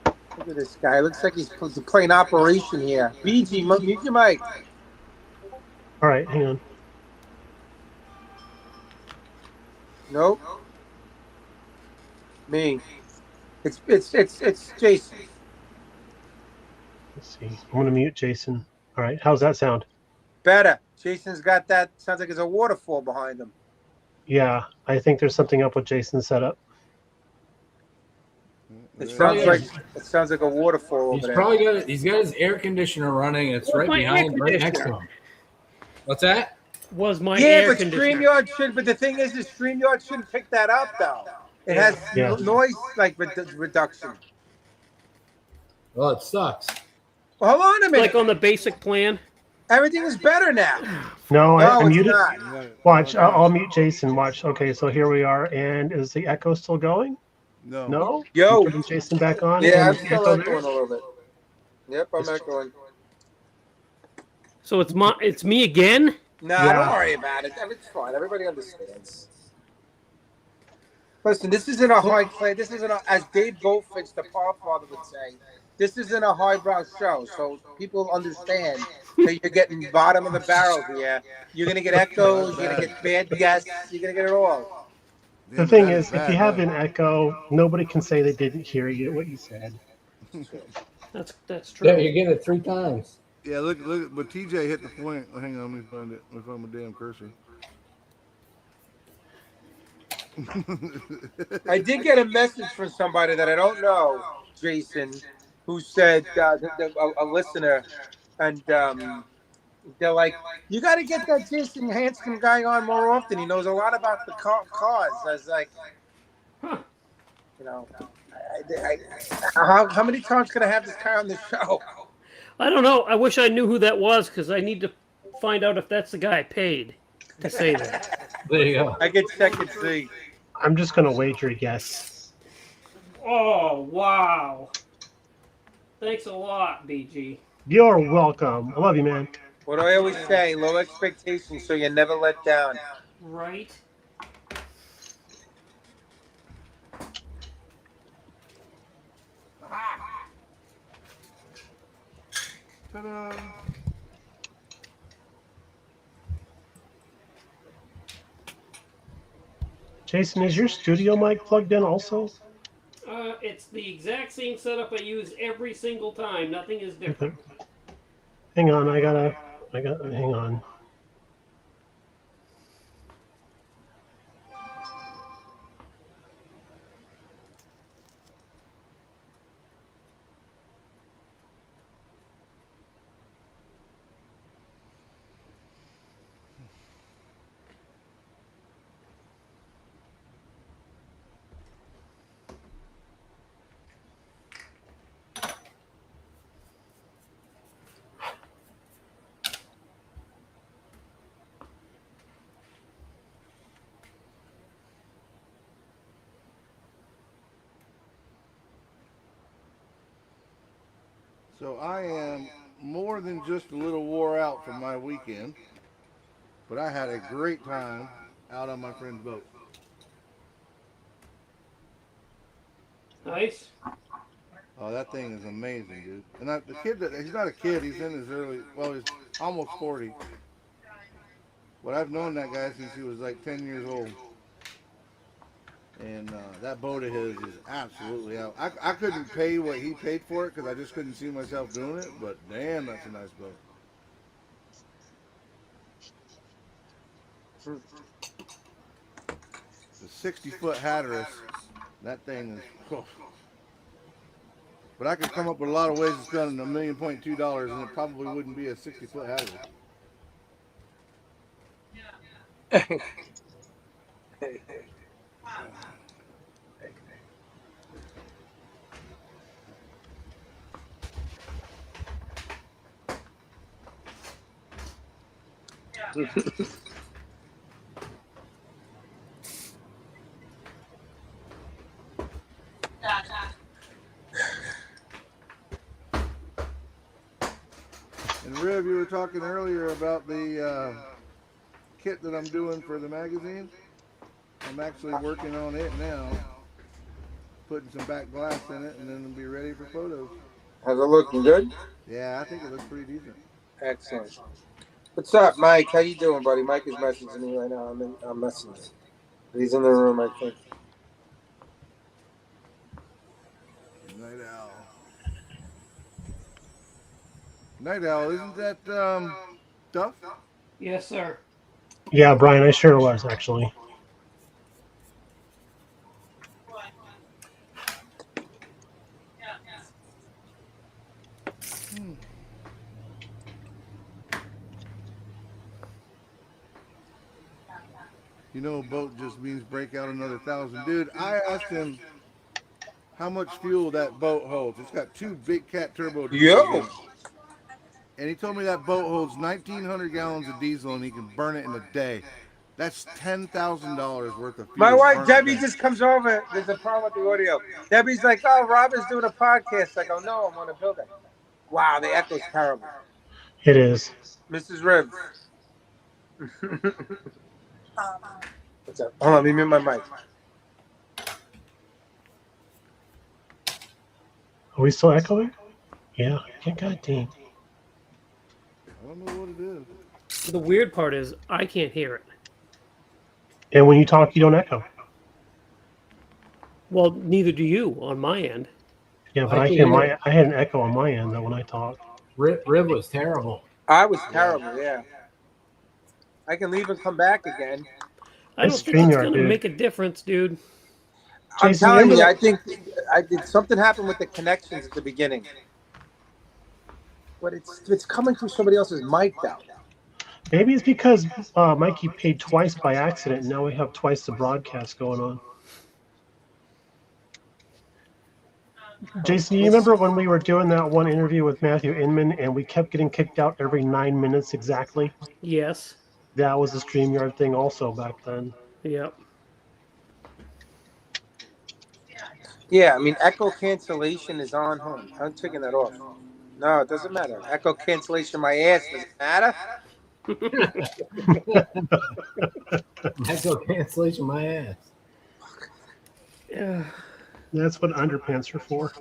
Speaker 3: Look at this guy. Looks like he's playing Operation here. BG, mute your mic.
Speaker 1: All right, hang on.
Speaker 3: Nope. Me. It's Jason.
Speaker 1: Let's see. I'm gonna mute Jason. All right, how's that sound?
Speaker 3: Better. Jason's got that. Sounds like there's a waterfall behind him.
Speaker 1: Yeah, I think there's something up with Jason's setup.
Speaker 3: It sounds like a waterfall over there.
Speaker 4: He's got his air conditioner running. It's right behind, right next to him. What's that?
Speaker 2: Was my
Speaker 3: Yeah,
Speaker 2: air
Speaker 3: but
Speaker 2: conditioner.
Speaker 3: StreamYard should. But the thing is, StreamYard shouldn't pick that up though. It has noise reduction.
Speaker 4: Well, it sucks.
Speaker 3: Well, hold on a minute.
Speaker 2: Like on the basic plan.
Speaker 3: Everything is better now.
Speaker 1: No, I
Speaker 3: it's
Speaker 1: muted.
Speaker 3: not.
Speaker 1: Watch, I'll mute Jason. Watch. Okay, so here we are. And is the echo still going?
Speaker 5: No.
Speaker 1: No?
Speaker 3: Yo.
Speaker 1: Turning Jason back on?
Speaker 3: Yeah, I'm
Speaker 1: And
Speaker 3: still
Speaker 1: echo
Speaker 3: echoing
Speaker 1: there?
Speaker 3: a little bit. Yep, I'm echoing.
Speaker 2: So it's me again.
Speaker 3: Nah,
Speaker 1: Yeah.
Speaker 3: don't worry about it. It's fine. Everybody understands. Listen, this isn't a high clay. This isn't as Dave Goldfinch, the Podfather, would say. This isn't a highbrow show, so people understand that you're getting bottom of the barrel here. You're gonna get echoes. You're gonna get bad guests. You're gonna get it all.
Speaker 1: The thing is, if you have an echo, nobody can say they didn't hear you what you said.
Speaker 2: That's true.
Speaker 4: Yeah, you get it 3 times.
Speaker 5: Yeah, look, but TJ hit the point. Hang on, let me find it. Let me find my damn cursor.
Speaker 3: I did get a message from somebody that I don't know, Jason, who said a listener, and they're like, "You got to get that Jason Hanscom guy on more often. He knows a lot about the cars." I was like,
Speaker 2: Huh.
Speaker 3: you know, how many times can I have this guy on the show?
Speaker 2: I don't know. I wish I knew who that was because I need to find out if that's the guy I paid to say that.
Speaker 4: There you go.
Speaker 3: I get check and see.
Speaker 1: I'm just going to wager a guess.
Speaker 2: Oh wow! Thanks a lot, BG.
Speaker 1: You're welcome. I love you, man.
Speaker 3: What do I always say? Low expectations, so you're never let down.
Speaker 2: Right.
Speaker 5: Ta-da.
Speaker 1: Jason, is your studio mic plugged in also?
Speaker 2: It's the exact same setup I use every single time. Nothing is different.
Speaker 1: Hang on, hang on.
Speaker 5: So I am more than just a little wore out from my weekend. But I had a great time out on my friend's boat.
Speaker 2: Nice.
Speaker 5: Oh, that thing is amazing, dude. And the kid he's not a kid. He's in his he's almost 40. But I've known that guy since he was like 10 years old. And that boat of his is absolutely out. I couldn't pay what he paid for it because I just couldn't see myself doing it. But damn, that's a nice boat. The 60-foot Hatteras, that thing is. Oh. But I could come up with a lot of ways to spend $1.2 million, and it probably wouldn't be a 60-foot Hatteras. And Riv, you were talking earlier about the kit that I'm doing for the magazine. I'm actually working on it now, putting some back glass in it, and then it'll be ready for photos.
Speaker 3: How's it looking? Good?
Speaker 5: Yeah, I think it looks pretty decent.
Speaker 3: Excellent. What's up, Mike? How you doing, buddy? Mike is messaging me right now. I'm messaging. He's in the room, I think.
Speaker 5: Night Owl. Night Owl, isn't that Duff?
Speaker 2: Yes, sir.
Speaker 1: Yeah, Brian, I sure was actually.
Speaker 5: You know, a boat just means break out another 1,000. Dude, I asked him how much fuel that boat holds. It's got 2 big cat turbo diesels in it. And he told me that boat holds 1,900 gallons of diesel and he can burn it in a day. That's $10,000 worth of fuel.
Speaker 3: My wife, Debbie, just comes over. There's a problem with the audio. Debbie's like, oh, Robert's doing a podcast. I go, no, I'm on a building. Wow, the echo's terrible.
Speaker 1: It is.
Speaker 3: Mrs. Riv. What's up? Hold on, let me mute my mic.
Speaker 1: Are we still echoing? Yeah. God dang.
Speaker 5: I don't know what it is.
Speaker 2: The weird part is I can't hear it.
Speaker 1: And when you talk, you don't echo.
Speaker 2: Well, neither do you on my end.
Speaker 1: Yeah, but I had an echo on my end though when I talked.
Speaker 6: Rib was terrible.
Speaker 3: I was terrible, yeah. I can leave and come back again.
Speaker 2: I don't think it's going to make a difference, dude.
Speaker 3: I'm telling you, I think something happened with the connections at the beginning. But it's coming through somebody else's mic though.
Speaker 1: Maybe it's because Mikey paid twice by accident, and now we have twice the broadcast going on. Jason, you remember when we were doing that one interview with Matthew Inman, and we kept getting kicked out every 9 minutes exactly?
Speaker 2: Yes.
Speaker 1: That was a StreamYard thing also back then.
Speaker 2: Yep.
Speaker 3: Yeah, I mean, echo cancellation is on home. I'm taking that off. No, it doesn't matter. Echo cancellation, my ass doesn't matter.
Speaker 6: Echo cancellation, my ass.
Speaker 2: Yeah.
Speaker 1: That's what underpants are for.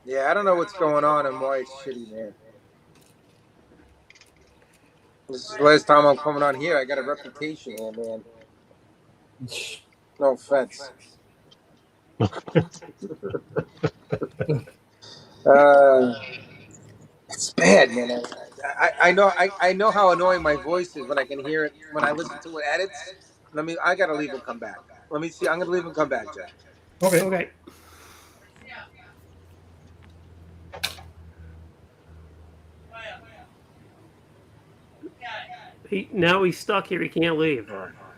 Speaker 3: Yeah, I don't know what's going on and why it's shitty, man. This is the last time I'm coming on here. I got a reputation here, man. No offense. It's bad, man. I know how annoying my voice is when I can hear it when I listen to it edits. I gotta leave and come back. Let me see. I'm gonna leave and come back, Jack.
Speaker 2: Okay. Now he's stuck here. He can't leave.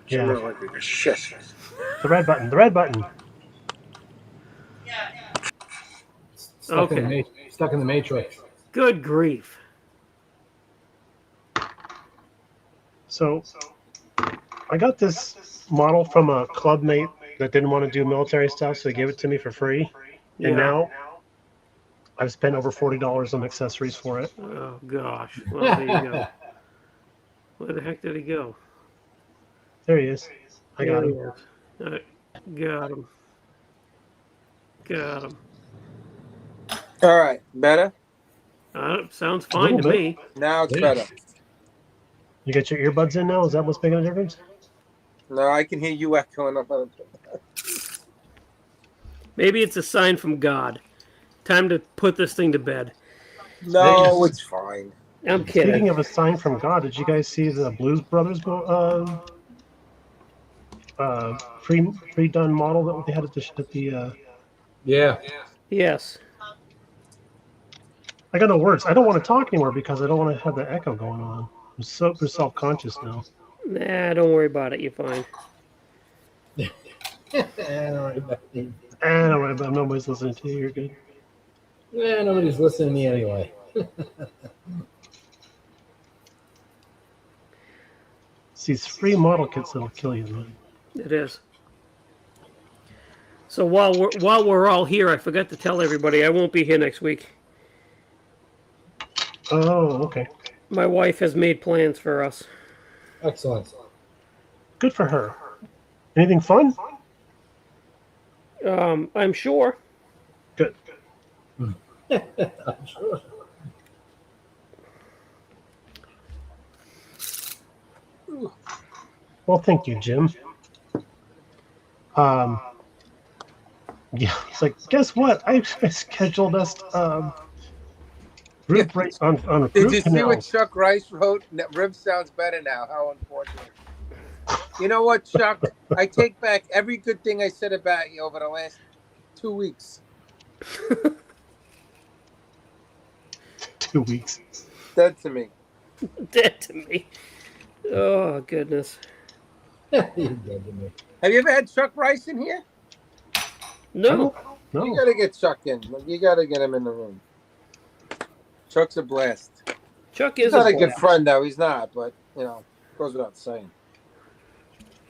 Speaker 1: Yeah.
Speaker 3: Shit.
Speaker 1: The red button. The red button.
Speaker 6: Stuck in the Matrix.
Speaker 2: Good grief.
Speaker 1: So, I got this model from a club mate that didn't want to do military stuff, so he gave it to me for free. And now, I've spent over $40 on accessories for it.
Speaker 2: Oh gosh. Well, there you go. Where the heck did he go?
Speaker 1: There he is. I got
Speaker 2: There
Speaker 1: him.
Speaker 2: he is. All right. Got him. Got him.
Speaker 3: All right, better?
Speaker 2: Sounds fine to
Speaker 1: bit.
Speaker 2: me.
Speaker 3: Now it's better.
Speaker 1: You got your earbuds in now? Is that what's making a difference?
Speaker 3: No, I can hear you echoing up.
Speaker 2: Maybe it's a sign from God. Time to put this thing to bed.
Speaker 3: No, it's fine.
Speaker 2: I'm kidding.
Speaker 1: Speaking of a sign from God, did you guys see the Blues Brothers pre-done model that they had at the
Speaker 4: Yeah.
Speaker 2: Yes.
Speaker 1: I got no words. I don't want to talk anymore because I don't want to have the echo going on. I'm super self-conscious now.
Speaker 2: Nah, don't worry about it. You're fine.
Speaker 6: I don't worry about it.
Speaker 1: Don't worry about it. Nobody's listening to you. You're good.
Speaker 6: Yeah, nobody's listening to me anyway.
Speaker 1: It's these free model kits that'll kill you, man.
Speaker 2: It is. So while we're all here, I forgot to tell everybody I won't be here next week.
Speaker 1: Oh, okay.
Speaker 2: My wife has made plans for us.
Speaker 6: Excellent.
Speaker 1: Good for her. Anything fun?
Speaker 2: I'm sure.
Speaker 1: Good.
Speaker 6: I'm sure.
Speaker 1: Well, thank you, Jim. Yeah, it's like, guess what? I scheduled us group right on a
Speaker 3: Did
Speaker 1: group
Speaker 3: you see
Speaker 1: canal.
Speaker 3: what Chuck Rice wrote? Rib sounds better now. How unfortunate. You know what, Chuck? I take back every good thing I said about you over the last 2 weeks.
Speaker 1: 2 weeks.
Speaker 3: Dead to me.
Speaker 2: Dead to me. Oh goodness.
Speaker 6: You're dead to me.
Speaker 3: Have you ever had Chuck Rice in here?
Speaker 2: No.
Speaker 1: No.
Speaker 3: You gotta get Chuck in. You gotta get him in the room. Chuck's a blast.
Speaker 2: Chuck
Speaker 3: He's
Speaker 2: is
Speaker 3: not
Speaker 2: a
Speaker 3: a good
Speaker 2: blast.
Speaker 3: friend, though. He's not, but you know, goes without saying.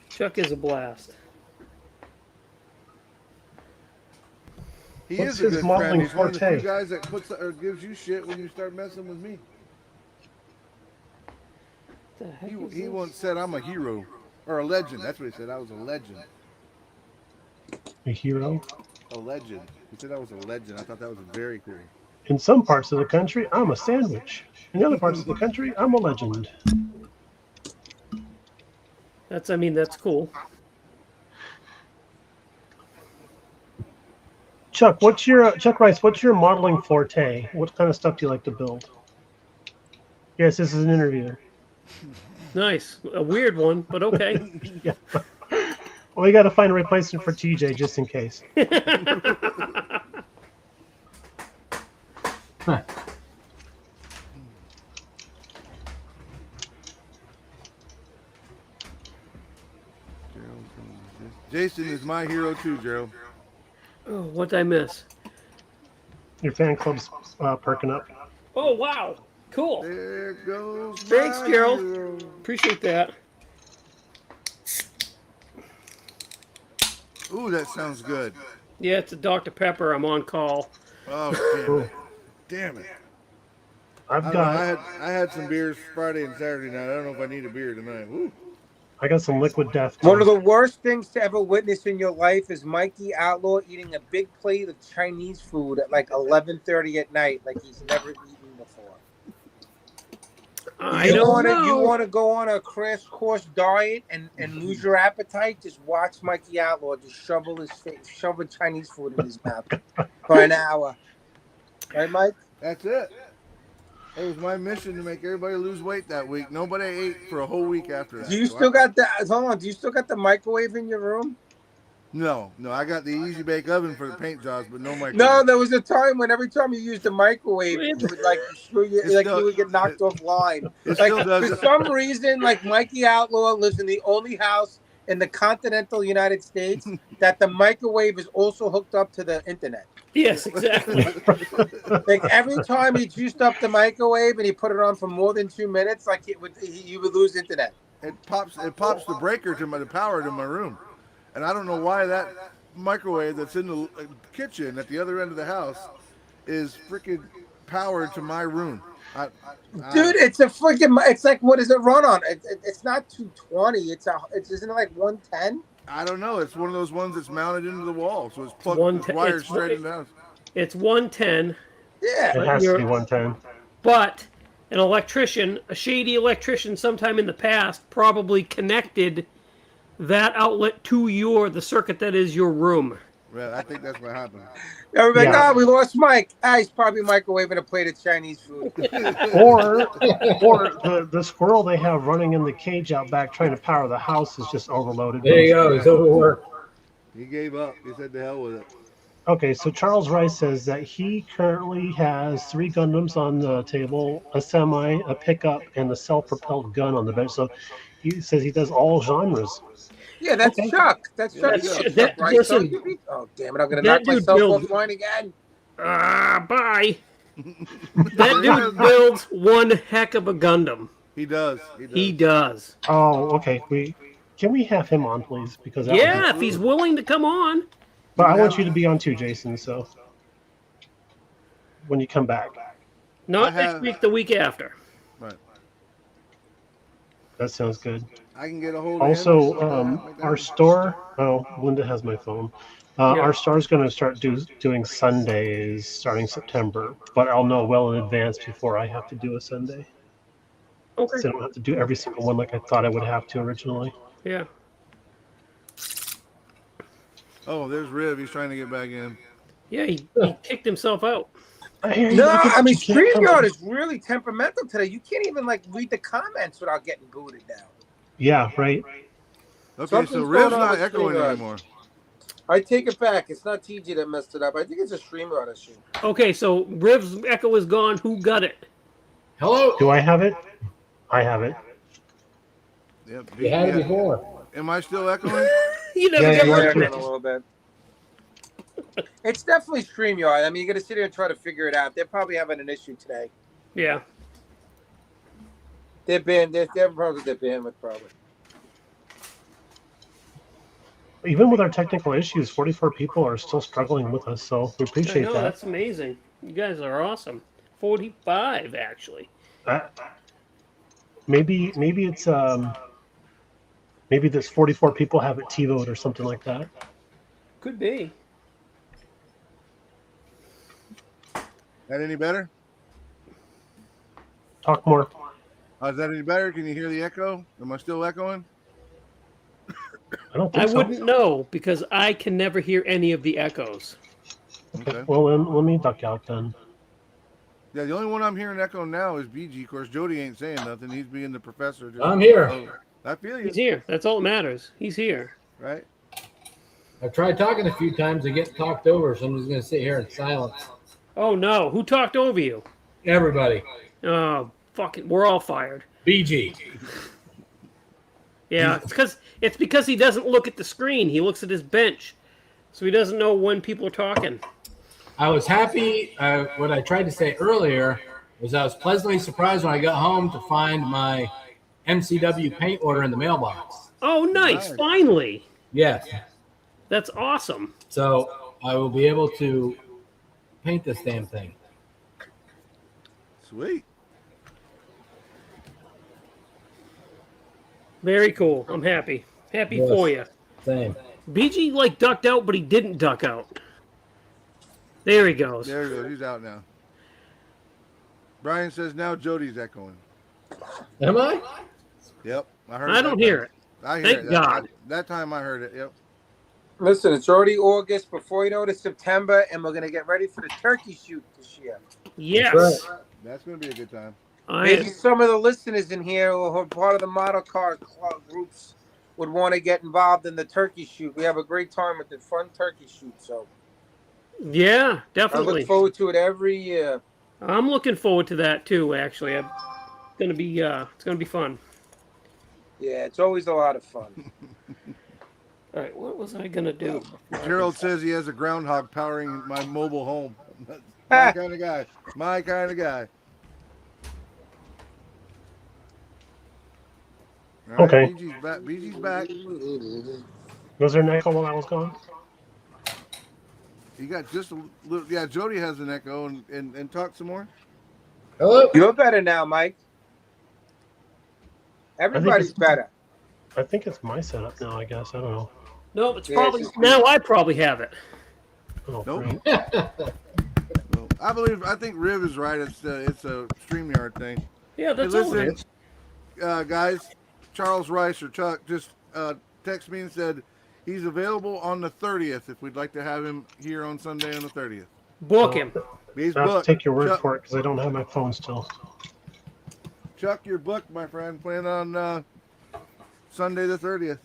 Speaker 2: Chuck is a blast.
Speaker 5: He
Speaker 1: What's
Speaker 5: is a
Speaker 1: his
Speaker 5: good
Speaker 1: modeling
Speaker 5: friend. He's one of the
Speaker 1: forte?
Speaker 5: few guys that puts or gives you shit when you start messing with me.
Speaker 2: The heck is
Speaker 5: He
Speaker 2: this?
Speaker 5: once said I'm a hero or a legend. That's what he said. I was a legend.
Speaker 1: A hero.
Speaker 5: A legend. He said I was a legend. I thought that was very cool.
Speaker 1: In some parts of the country, I'm a sandwich. In the other parts of the country, I'm a legend.
Speaker 2: That's cool.
Speaker 1: Chuck, Chuck Rice? What's your modeling forte? What kind of stuff do you like to build? Yes, this is an interview.
Speaker 2: Nice. A weird one, but okay.
Speaker 1: Yeah. Well, we got to find a replacement for TJ just in case.
Speaker 5: Jason is my hero too, Gerald.
Speaker 2: Oh, what'd I miss?
Speaker 1: Your fan club's perking up.
Speaker 2: Oh, wow. Cool.
Speaker 5: There goes
Speaker 2: Thanks,
Speaker 5: my
Speaker 2: Gerald.
Speaker 5: hero.
Speaker 2: Appreciate that.
Speaker 5: Ooh, that sounds good.
Speaker 2: Yeah, it's a Dr. Pepper. I'm on call.
Speaker 5: Oh, damn it.
Speaker 1: I've
Speaker 5: I
Speaker 1: got
Speaker 5: had some beers Friday and Saturday night. I don't know if I need a beer tonight. Woo.
Speaker 1: I got some liquid death.
Speaker 3: One of the worst things to ever witness in your life is Mikey Outlaw eating a big plate of Chinese food at like 11:30 at night, like he's never eaten before.
Speaker 2: I don't know.
Speaker 3: You want to go on a crash course diet and lose your appetite? Just watch Mikey Outlaw just shove Chinese food in his mouth for an hour. Right, Mike?
Speaker 5: That's it. It was my mission to make everybody lose weight that week. Nobody ate for a whole week after that.
Speaker 3: Do you still got the hold on? Do you still got the microwave in your room?
Speaker 5: No, I got the easy bake oven for the paint jobs, but no microwave.
Speaker 3: No, there was a time when every time you used the microwave, it would like screw you, like you would get knocked offline.
Speaker 5: It
Speaker 3: Like
Speaker 5: still does.
Speaker 3: for some reason, like Mikey Outlaw lives in the only house in the continental United States that the microwave is also hooked up to the internet.
Speaker 2: Yes, exactly.
Speaker 3: Like every time he juiced up the microwave and he put it on for more than 2 minutes, like you would lose internet.
Speaker 5: It pops the breaker to the power to my room, and I don't know why that microwave that's in the kitchen at the other end of the house is freaking power to my room.
Speaker 3: Dude, it's a freaking. It's like, what does it run on? It's not 220. Isn't it like 110?
Speaker 5: I don't know. It's one of those ones that's mounted into the wall, so it's plugged. It's wired straight in the house.
Speaker 2: It's 110.
Speaker 3: Yeah,
Speaker 1: it has to be 110.
Speaker 2: But an electrician, a shady electrician, sometime in the past, probably connected that outlet to the circuit that is your room.
Speaker 5: Yeah, I think that's what happened.
Speaker 3: Everybody, we lost Mike. He's probably microwaving a plate of Chinese food.
Speaker 1: or the squirrel they have running in the cage out back trying to power the house is just overloaded.
Speaker 6: There you go. He's overworked.
Speaker 5: He gave up. He said, "To hell with it."
Speaker 1: Okay, so Charles Rice says that he currently has 3 Gundams on the table, a semi, a pickup, and a self-propelled gun on the bench. So he says he does all genres.
Speaker 3: Yeah, that's Chuck. That's Chuck. Right?
Speaker 2: Listen,
Speaker 3: oh, damn it. I'm going to knock myself offline again.
Speaker 2: Bye. That dude builds one heck of a Gundam.
Speaker 5: He does.
Speaker 2: He does.
Speaker 1: Oh, okay. Can we have him on, please? Because
Speaker 2: if he's willing to come on.
Speaker 1: But I want you to be on too, Jason. So when you come back,
Speaker 2: not next week, the week after.
Speaker 5: Right.
Speaker 1: That sounds good.
Speaker 5: I can get a hold.
Speaker 1: Also, our store. Oh, Linda has my phone. Our store's going to start doing Sundays starting September, but I'll know well in advance before I have to do a Sunday.
Speaker 2: Okay.
Speaker 1: So I don't have to do every single one like I thought I would have to originally.
Speaker 2: Yeah.
Speaker 5: Oh, there's Riv. He's trying to get back in.
Speaker 2: Yeah, he kicked himself out.
Speaker 3: StreamYard is really temperamental today. You can't even read the comments without getting booted down.
Speaker 1: Yeah, right.
Speaker 5: Okay, so Riv's not echoing anymore.
Speaker 3: I take it back. It's not TG that messed it up. I think it's a StreamYard issue.
Speaker 2: Okay, so Riv's echo is gone. Who got it?
Speaker 6: Hello.
Speaker 1: Do I have it? I have it.
Speaker 5: Yep.
Speaker 6: You had it before.
Speaker 5: Am I still echoing?
Speaker 2: You never get
Speaker 3: a little bit. It's definitely StreamYard. I mean, you got to sit here and try to figure it out. They're probably having an issue today.
Speaker 2: Yeah.
Speaker 3: They're having problems with their bandwidth, probably.
Speaker 1: Even with our technical issues, 44 people are still struggling with us, so we appreciate that.
Speaker 2: That's amazing. You guys are awesome. 45, actually.
Speaker 1: Maybe it's maybe this 44 people have it TiVoed or something like that.
Speaker 2: Could be.
Speaker 5: That any better?
Speaker 1: Talk more.
Speaker 5: Is that any better? Can you hear the echo? Am I still echoing?
Speaker 1: I don't think so.
Speaker 2: I wouldn't know because I can never hear any of the echoes.
Speaker 5: Okay.
Speaker 1: Well, then let me duck out then.
Speaker 5: Yeah, the only one I'm hearing echo now is BG. Of course, Jody ain't saying nothing. He's being the professor.
Speaker 6: I'm here.
Speaker 5: I feel you.
Speaker 2: He's here. That's all that matters. He's here.
Speaker 5: Right?
Speaker 6: I've tried talking a few times to get talked over, so I'm just going to sit here in silence.
Speaker 2: Oh, no. Who talked over you?
Speaker 6: Everybody.
Speaker 2: Oh, fuck it. We're all fired.
Speaker 6: BG.
Speaker 2: Yeah, it's because he doesn't look at the screen. He looks at his bench. So he doesn't know when people are talking.
Speaker 6: I was happy. What I tried to say earlier was I was pleasantly surprised when I got home to find my MCW paint order in the mailbox.
Speaker 2: Oh, nice. Finally.
Speaker 6: Yes.
Speaker 2: That's awesome.
Speaker 6: So I will be able to paint this damn thing.
Speaker 5: Sweet.
Speaker 2: Very cool. I'm happy. Happy for you.
Speaker 6: Same.
Speaker 2: BG ducked out, but he didn't duck out. There he goes.
Speaker 5: There he goes. He's out now. Brian says now Jody's echoing.
Speaker 6: Am I?
Speaker 5: Yep.
Speaker 2: I don't hear it.
Speaker 5: I hear
Speaker 2: Thank
Speaker 5: it.
Speaker 2: God.
Speaker 5: That time I heard it. Yep.
Speaker 3: Listen, it's already August. Before you know it, it's September, and we're going to get ready for the turkey shoot this year.
Speaker 2: Yes.
Speaker 6: That's right.
Speaker 5: That's going to be a good time.
Speaker 3: Maybe some of the listeners in here who are part of the model car club groups would want to get involved in the turkey shoot. We have a great time with the fun turkey shoot. So,
Speaker 2: yeah, definitely.
Speaker 3: I look forward to it every year.
Speaker 2: I'm looking forward to that too. Actually, it's gonna be fun.
Speaker 3: Yeah, it's always a lot of fun.
Speaker 2: All right, what was I gonna do?
Speaker 5: Gerald says he has a groundhog powering my mobile home. My kind of guy. My kind of guy. All right,
Speaker 1: Okay.
Speaker 5: BG's back.
Speaker 1: Was there an echo while I was gone?
Speaker 5: You got just a little. Yeah, Jody has an echo, and talk some more.
Speaker 6: Hello.
Speaker 3: You're better now, Mike. Everybody's better.
Speaker 1: I think it's my setup now. I guess I don't know.
Speaker 2: No, it's
Speaker 3: Yeah,
Speaker 2: probably
Speaker 3: it's just-
Speaker 2: now. I probably have it.
Speaker 1: Oh,
Speaker 5: Nope.
Speaker 1: great.
Speaker 5: Well, I think Riv is right. It's a StreamYard thing.
Speaker 2: Yeah, that's
Speaker 5: Hey,
Speaker 2: all it
Speaker 5: listen,
Speaker 2: is.
Speaker 5: guys, Charles Rice or Chuck just texted me and said he's available on the 30th if we'd like to have him here on Sunday on the 30th.
Speaker 2: Book him.
Speaker 5: He's
Speaker 1: I have to
Speaker 5: booked.
Speaker 1: take your word
Speaker 5: Chuck,
Speaker 1: for it because I don't have my phone still.
Speaker 5: Chuck, you're booked, my friend. Plan on Sunday the 30th.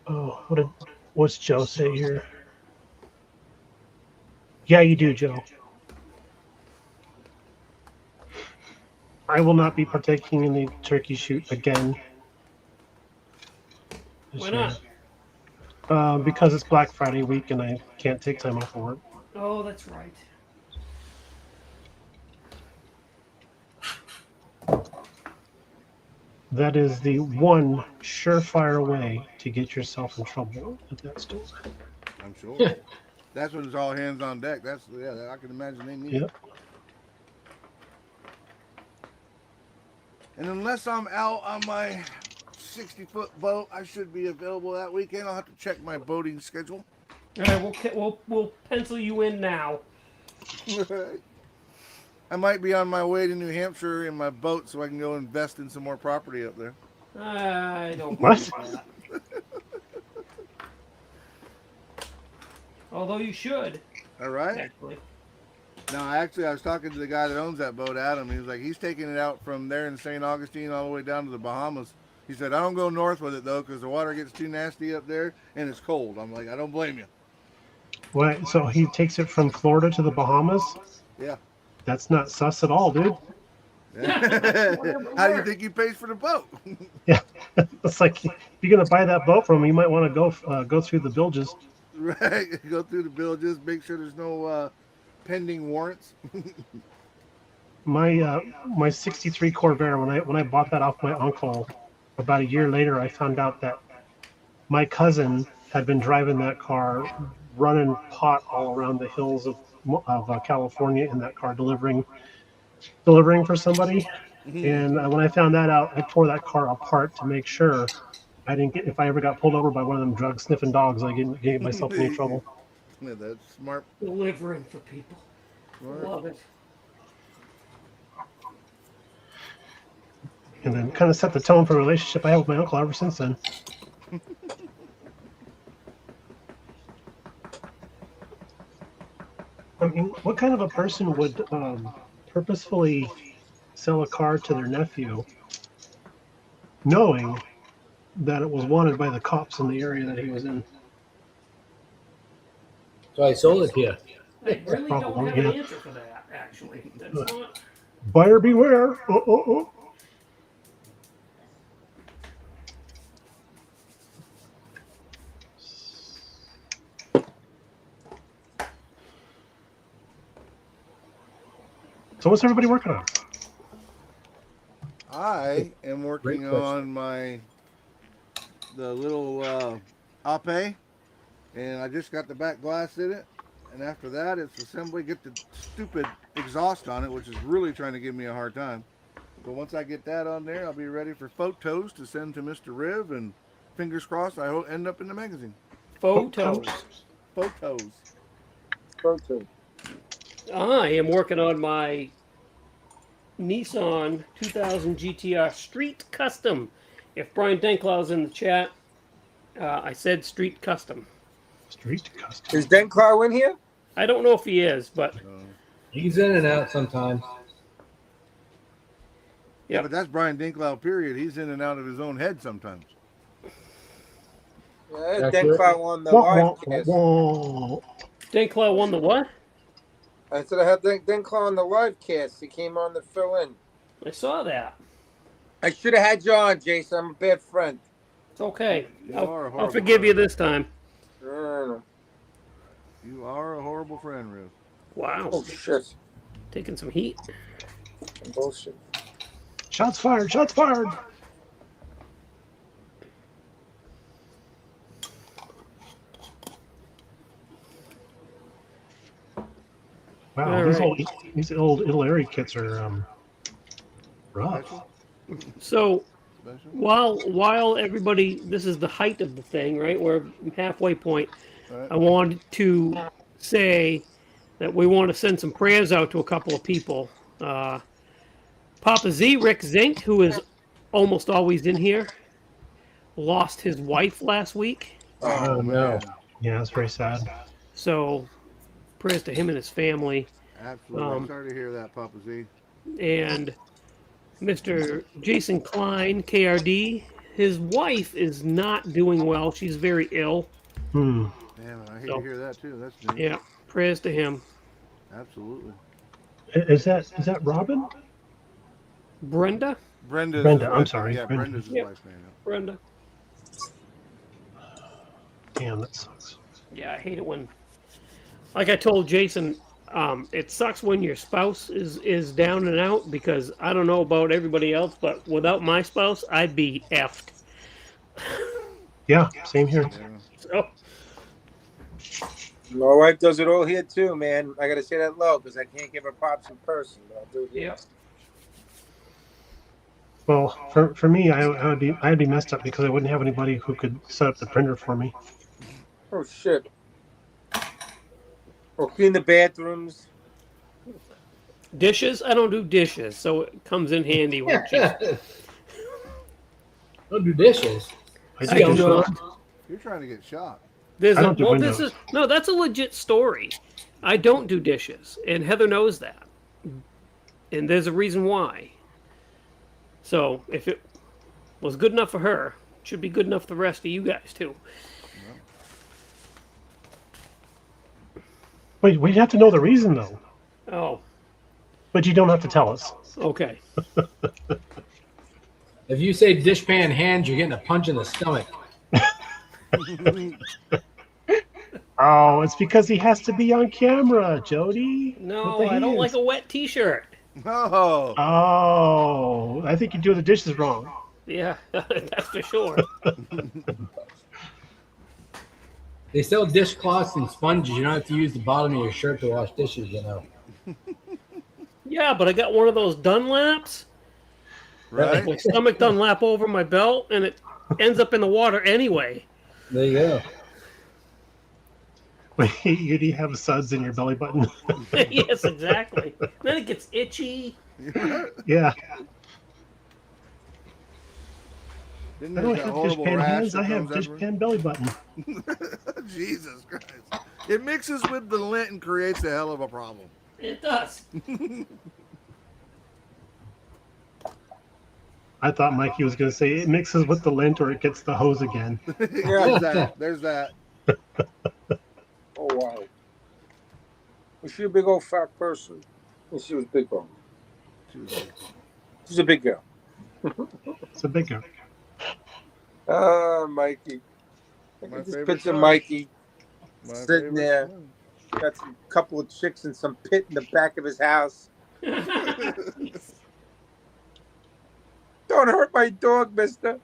Speaker 1: Oh, what's Joe say here? Yeah, you do, Joe. I will not be partaking in the turkey shoot again.
Speaker 2: Why not?
Speaker 1: Because it's Black Friday week and I can't take time off of work.
Speaker 2: Oh, that's right.
Speaker 1: That is the one surefire way to get yourself in trouble at that store.
Speaker 5: I'm sure. That's when it's all hands on deck. I can imagine they need it.
Speaker 1: Yep.
Speaker 5: And unless I'm out on my 60-foot boat, I should be available that weekend. I'll have to check my boating schedule.
Speaker 2: All right, we'll pencil you in now.
Speaker 5: I might be on my way to New Hampshire in my boat so I can go invest in some more property up there.
Speaker 2: I don't
Speaker 1: What?
Speaker 2: believe that. Although you should,
Speaker 5: All right.
Speaker 2: actually.
Speaker 5: No, I was talking to the guy that owns that boat, Adam. He was like, he's taking it out from there in St. Augustine all the way down to the Bahamas. He said, I don't go north with it, though, because the water gets too nasty up there and it's cold. I'm like, I don't blame you.
Speaker 1: What? So he takes it from Florida to the Bahamas?
Speaker 5: Yeah.
Speaker 1: That's not sus at all, dude.
Speaker 5: How do you think he pays for the boat?
Speaker 1: Yeah, it's like if you're gonna buy that boat from him, you might want to go through the bilges.
Speaker 5: Right. Go through the bill, just make sure there's no pending warrants.
Speaker 1: My '63 Corvair, when I bought that off my uncle, about a year later, I found out that my cousin had been driving that car, running pot all around the hills of California in that car, delivering for somebody. And when I found that out, I tore that car apart to make sure I didn't get, if I ever got pulled over by one of them drug sniffing dogs, I didn't get myself in any trouble.
Speaker 5: Yeah, that's smart.
Speaker 2: Delivering for people.
Speaker 5: Smart.
Speaker 2: Love it.
Speaker 1: And then kind of set the tone for a relationship I have with my uncle ever since then. I mean, what kind of a person would purposefully sell a car to their nephew, knowing that it was wanted by the cops in the area that he was in?
Speaker 6: So I sold it to you.
Speaker 2: I really don't
Speaker 1: Probably,
Speaker 2: have an
Speaker 1: yeah.
Speaker 2: answer for that, actually. That's not...
Speaker 1: Buyer beware. So what's everybody working on?
Speaker 5: I am working
Speaker 6: Great question.
Speaker 5: on the little Ape, and I just got the back glass in it. And after that, it's assembly, get the stupid exhaust on it, which is really trying to give me a hard time. But once I get that on there, I'll be ready for photos to send to Mr. Riv, and fingers crossed, I hope end up in the magazine.
Speaker 2: Photos.
Speaker 5: Photos.
Speaker 3: Photo.
Speaker 2: I am working on my Nissan 2000 GTR Street Custom. If Brian Denklau's in the chat, I said Street Custom.
Speaker 1: Street custom.
Speaker 3: Is Denclaw in here?
Speaker 2: I don't know if he is, but
Speaker 6: He's in and out sometimes.
Speaker 5: Yeah,
Speaker 2: Yep.
Speaker 5: but that's Brian Dinklau, period. He's in and out of his own head sometimes.
Speaker 3: Yeah,
Speaker 6: That's
Speaker 3: Denclaw on the
Speaker 1: Wah,
Speaker 3: live
Speaker 1: wah,
Speaker 3: cast.
Speaker 1: wah.
Speaker 2: Denklau won the what?
Speaker 3: I said I had Denclaw on the live cast. He came on to fill in.
Speaker 2: I saw that.
Speaker 3: I should have had you on, Jason. I'm a bad friend.
Speaker 2: It's okay.
Speaker 5: You are a
Speaker 2: I'll
Speaker 5: horrible
Speaker 2: forgive you
Speaker 5: friend.
Speaker 2: this time.
Speaker 3: Oh,
Speaker 5: You are a horrible friend, Riv.
Speaker 2: Wow.
Speaker 3: shit.
Speaker 2: Taking some heat.
Speaker 3: Bullshit.
Speaker 1: Shots fired! Shots fired!
Speaker 2: right.
Speaker 1: These old Italy kits are rough.
Speaker 5: Special?
Speaker 2: So
Speaker 5: Special?
Speaker 2: while everybody, this is the height of the thing, right? We're halfway point.
Speaker 5: All right.
Speaker 2: I wanted to say that we want to send some prayers out to a couple of people. Papa Z, Rick Zink, who is almost always in here, lost his wife last week.
Speaker 5: Oh,
Speaker 6: no.
Speaker 5: man.
Speaker 1: Yeah, that's very sad.
Speaker 2: So prayers to him and his family.
Speaker 5: Absolutely. I'm sorry to hear that, Papa Z.
Speaker 2: And Mr. Jason Klein, KRD, his wife is not doing well. She's very ill.
Speaker 1: Hmm.
Speaker 5: Damn, I hate to hear that too. That's neat.
Speaker 2: Yeah, prayers to him.
Speaker 5: Absolutely.
Speaker 1: Is that Robin?
Speaker 2: Brenda?
Speaker 5: Brenda,
Speaker 1: I'm sorry.
Speaker 5: Yeah,
Speaker 1: Brenda.
Speaker 5: Brenda's his
Speaker 2: Yep.
Speaker 5: wife, man.
Speaker 2: Brenda.
Speaker 1: Damn, that sucks.
Speaker 2: Yeah, I hate it when, like I told Jason, it sucks when your spouse is down and out, because I don't know about everybody else, but without my spouse, I'd be effed.
Speaker 1: Yeah, same here.
Speaker 2: So,
Speaker 3: My wife does it all here too, man. I gotta say that low because I can't give her props in person, but I'll do it here.
Speaker 2: yeah.
Speaker 1: Well, for me, I'd be messed up because I wouldn't have anybody who could set up the printer for me.
Speaker 3: Oh shit. Or clean the bathrooms.
Speaker 2: Dishes? I don't do dishes, so it comes in handy when she's
Speaker 6: Don't do dishes.
Speaker 1: I
Speaker 2: I
Speaker 1: do
Speaker 2: don't
Speaker 1: dishes.
Speaker 2: know.
Speaker 5: You're trying to get shot.
Speaker 2: There's
Speaker 1: I
Speaker 2: a,
Speaker 1: don't do
Speaker 2: well,
Speaker 1: windows.
Speaker 2: this is no, that's a legit story. I don't do dishes, and Heather knows that, and there's a reason why. So if it was good enough for her, it should be good enough for the rest of you guys too.
Speaker 1: Wait, we'd have to know the reason though.
Speaker 2: Oh,
Speaker 1: But you don't have to tell us.
Speaker 2: okay.
Speaker 6: If you say dishpan hands, you're getting a punch in the stomach.
Speaker 1: Oh, it's because he has to be on camera, Jody.
Speaker 2: No,
Speaker 1: With the
Speaker 2: I don't
Speaker 1: hands.
Speaker 2: like a wet T-shirt.
Speaker 5: Oh,
Speaker 1: Oh, I think you do the dishes wrong.
Speaker 2: Yeah, that's for sure.
Speaker 6: They sell dishcloths and sponges. You don't have to use the bottom of your shirt to wash dishes, you know.
Speaker 2: Yeah, but I got one of those Dunlaps.
Speaker 5: right?
Speaker 2: My stomach Dunlap over my belt, and it ends up in the water anyway.
Speaker 6: There you go.
Speaker 1: Wait, you do have suds in your belly button?
Speaker 2: Yes, exactly. Then it gets itchy.
Speaker 1: Yeah.
Speaker 5: Didn't
Speaker 1: I
Speaker 5: there's
Speaker 1: don't
Speaker 5: that
Speaker 1: have
Speaker 5: horrible
Speaker 1: dishpan
Speaker 5: rash
Speaker 1: hands.
Speaker 5: that
Speaker 1: I have
Speaker 5: comes everywhere?
Speaker 1: dishpan belly button.
Speaker 5: Jesus Christ. It mixes with the lint and creates a hell of a problem.
Speaker 2: It does.
Speaker 1: I thought Mikey was going to say it mixes with the lint or it gets the hose again.
Speaker 5: There's that. There's that.
Speaker 3: Oh wow. Was she a big old fat person? Well, she was big bone. She's a big girl.
Speaker 1: It's a big girl.
Speaker 3: Ah, Mikey. Look
Speaker 5: My
Speaker 3: at this
Speaker 5: favorite
Speaker 3: picture of
Speaker 5: son.
Speaker 3: Mikey
Speaker 5: My
Speaker 3: sitting
Speaker 5: favorite
Speaker 3: there.
Speaker 5: one.
Speaker 3: Got some couple of chicks in some pit in the back of his house. Don't hurt my dog, mister.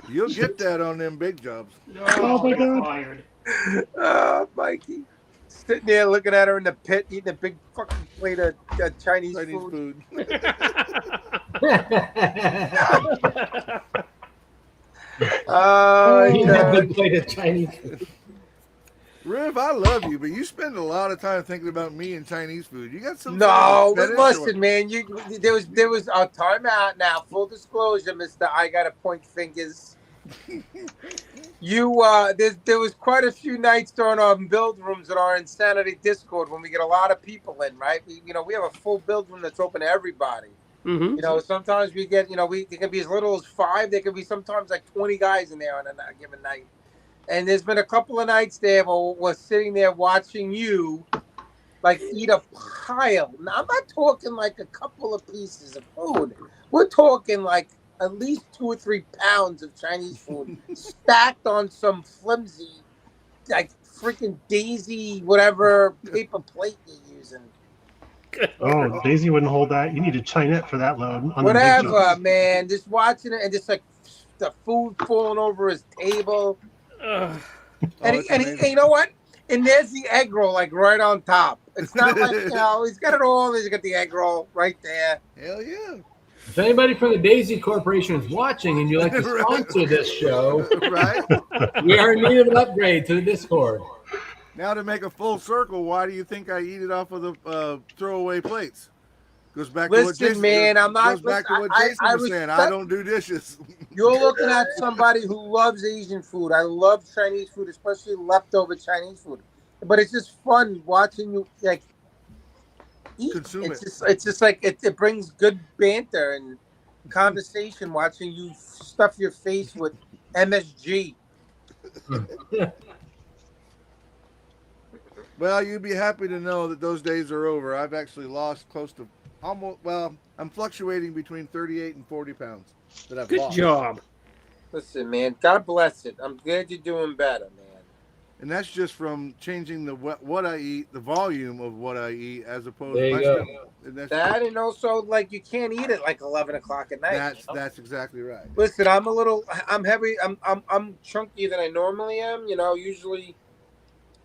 Speaker 5: You'll get that on them big jobs.
Speaker 1: Oh my God.
Speaker 2: Fired.
Speaker 3: Ah, Mikey. Sitting there looking at her in the pit, eating a big fucking plate of Chinese
Speaker 5: Chinese
Speaker 3: food.
Speaker 5: food.
Speaker 3: Oh,
Speaker 6: You have
Speaker 3: yeah.
Speaker 6: been played a Chinese food.
Speaker 5: Riv, I love you, but you spend a lot of time thinking about me and Chinese food. You got some
Speaker 3: No,
Speaker 5: sort of
Speaker 3: but
Speaker 5: fetish or
Speaker 3: listen, man. There was a time out now. Full disclosure, Mister. I gotta point fingers. There was quite a few nights during our build rooms in our Insanity Discord when we get a lot of people in, right? We have a full build room that's open to everybody.
Speaker 2: Mm-hmm.
Speaker 3: Sometimes we get, it can be as little as 5. There can be sometimes like 20 guys in there on a given night. And there's been a couple of nights there where we're sitting there watching you, like, eat a pile. Now, I'm not talking like a couple of pieces of food. We're talking like at least 2 or 3 pounds of Chinese food stacked on some flimsy, like, freaking Daisy, whatever paper plate you're using.
Speaker 1: Oh, Daisy wouldn't hold that. You need a Chinette for that load. On the big
Speaker 3: Whatever,
Speaker 1: jobs.
Speaker 3: man. Just watching it and just like the food falling over his table.
Speaker 2: Ugh.
Speaker 3: And
Speaker 5: it's
Speaker 3: he,
Speaker 5: amazing.
Speaker 3: you know what? And there's the egg roll, like right on top. It's not like, he's got it all. He's got the egg roll right there.
Speaker 5: Hell yeah.
Speaker 6: If anybody from the Daisy Corporation is watching and you'd like to sponsor this show,
Speaker 5: Right?
Speaker 6: we are in need of an upgrade to the Discord.
Speaker 5: Now to make a full circle, why do you think I eat it off of the throwaway plates? Goes back to what Jason, goes back to what Jason was saying. I don't do dishes.
Speaker 3: You're looking at somebody who loves Asian food. I love Chinese food, especially leftover Chinese food. But it's just fun watching you like eat.
Speaker 5: Consume it.
Speaker 3: It's just like it brings good banter and conversation watching you stuff your face with MSG.
Speaker 5: Well, you'd be happy to know that those days are over. I've actually lost close to I'm fluctuating between 38 and 40 pounds that I've lost.
Speaker 2: Good job.
Speaker 3: Listen, man, God bless it. I'm glad you're doing better, man.
Speaker 5: And that's just from changing what I eat, the volume of what I eat, as opposed
Speaker 6: There
Speaker 5: to
Speaker 6: you go.
Speaker 3: That and also like you can't eat it like 11 o'clock at night.
Speaker 5: That's exactly right.
Speaker 3: Listen, I'm heavy. I'm chunkier than I normally am. Usually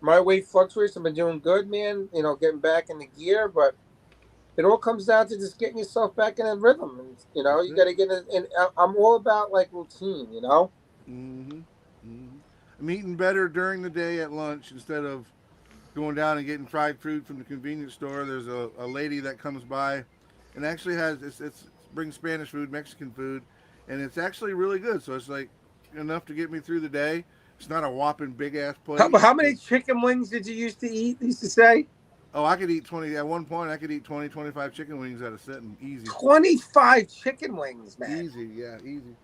Speaker 3: my weight fluctuates. I've been doing good, man. Getting back in the gear, but it all comes down to just getting yourself back in a rhythm. And, you got to get it. And I'm all about like routine.
Speaker 5: Mm-hmm. Mm-hmm. I'm eating better during the day at lunch instead of going down and getting fried food from the convenience store. There's a lady that comes by and actually brings Spanish food, Mexican food, and it's actually really good. So it's like enough to get me through the day. It's not a whopping big ass plate.
Speaker 3: How many chicken wings did you used to say?
Speaker 5: Oh, I could eat 20. At one point, I could eat 20, 25 chicken wings at a sitting. Easy.
Speaker 3: 25 chicken wings, man.
Speaker 5: Easy, yeah, easy.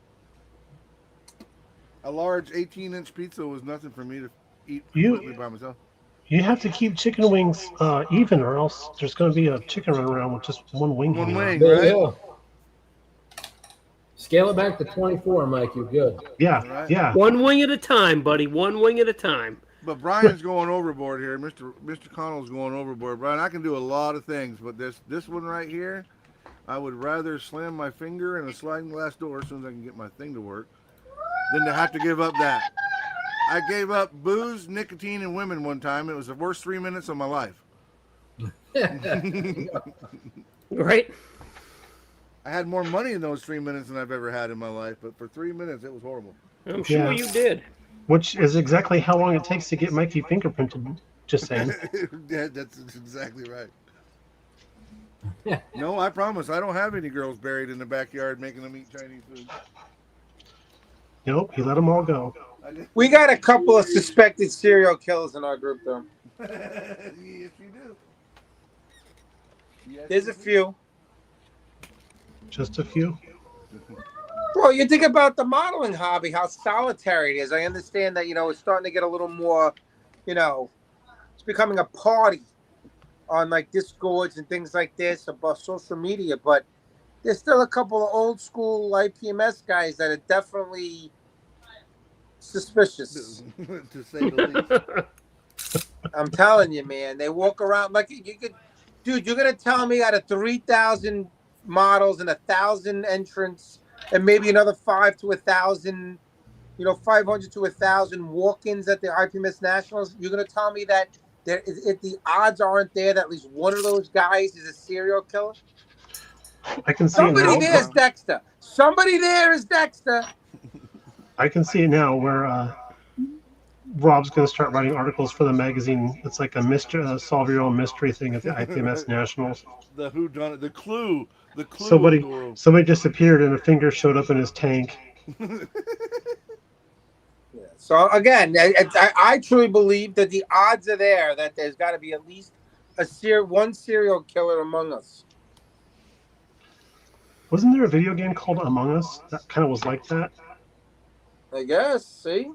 Speaker 5: A large 18-inch pizza was nothing for me to eat completely by myself.
Speaker 1: You have to keep chicken wings even, or else there's going to be a chicken run around with just one wing.
Speaker 5: One wing,
Speaker 6: There
Speaker 5: right?
Speaker 6: you go. Scale it back to 24, Mike. You're good.
Speaker 1: Yeah,
Speaker 5: Right.
Speaker 1: yeah.
Speaker 2: One wing at a time, buddy. One wing at a time.
Speaker 5: But Brian's going overboard here. Mr. Connell's going overboard. Brian, I can do a lot of things, but this one right here, I would rather slam my finger in a sliding glass door as soon as I can get my thing to work than to have to give up that. I gave up booze, nicotine, and women one time. It was the worst 3 minutes of my life.
Speaker 2: Right?
Speaker 5: I had more money in those 3 minutes than I've ever had in my life, but for 3 minutes, it was horrible.
Speaker 2: I'm sure
Speaker 1: Yeah.
Speaker 2: you did.
Speaker 1: Which is exactly how long it takes to get Mikey fingerprinted. Just saying.
Speaker 5: Yeah, that's exactly right. No, I promise. I don't have any girls buried in the backyard making them eat Chinese food.
Speaker 1: Nope, he let them all go.
Speaker 3: We got a couple of suspected serial killers in our group, though.
Speaker 5: Yes, you do. Yes,
Speaker 3: There's
Speaker 5: you
Speaker 3: a
Speaker 5: do.
Speaker 3: few.
Speaker 1: Just a few.
Speaker 3: Well, you think about the modeling hobby, how solitary it is. I understand that, it's starting to get a little more, it's becoming a party on like Discords and things like this about social media. But there's still a couple of old school IPMS guys that are definitely suspicious.
Speaker 5: To say the least.
Speaker 3: I'm telling you, man. They walk around like you could, dude. You're gonna tell me out of 3,000 models and 1,000 entrants, and maybe another 5 to 1,000, 500 to 1,000 walk-ins at the IPMS Nationals. You're gonna tell me that if the odds aren't there that at least one of those guys is a serial killer?
Speaker 1: I can see
Speaker 3: Somebody
Speaker 1: it now.
Speaker 3: there is Dexter. Somebody there is Dexter.
Speaker 1: I can see it now where Rob's going to start writing articles for the magazine. It's like a mystery, solve your own mystery thing at the IPMS Nationals.
Speaker 5: The whodunit, the clue of the world.
Speaker 1: Somebody disappeared and a finger showed up in his tank.
Speaker 3: So again, I truly believe that the odds are there that there's got to be at least one serial killer among us.
Speaker 1: Wasn't there a video game called Among Us that kind of was like that?
Speaker 3: I guess. See.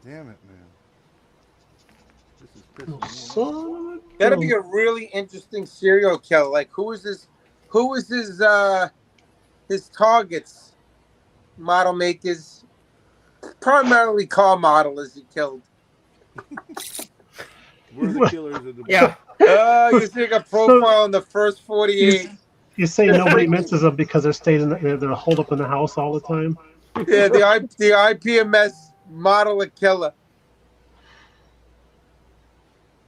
Speaker 5: Damn it, man. This is pissing me off.
Speaker 1: Son of a
Speaker 3: That'd be a really interesting serial killer. Like, who is his targets? Model makers, primarily car modelers he killed.
Speaker 5: We're the killers of the
Speaker 2: Yeah.
Speaker 3: You see a profile in the first 48.
Speaker 1: You say nobody misses them because they're staying they're holed up in the house all the time?
Speaker 3: Yeah, the IPMS model a killer.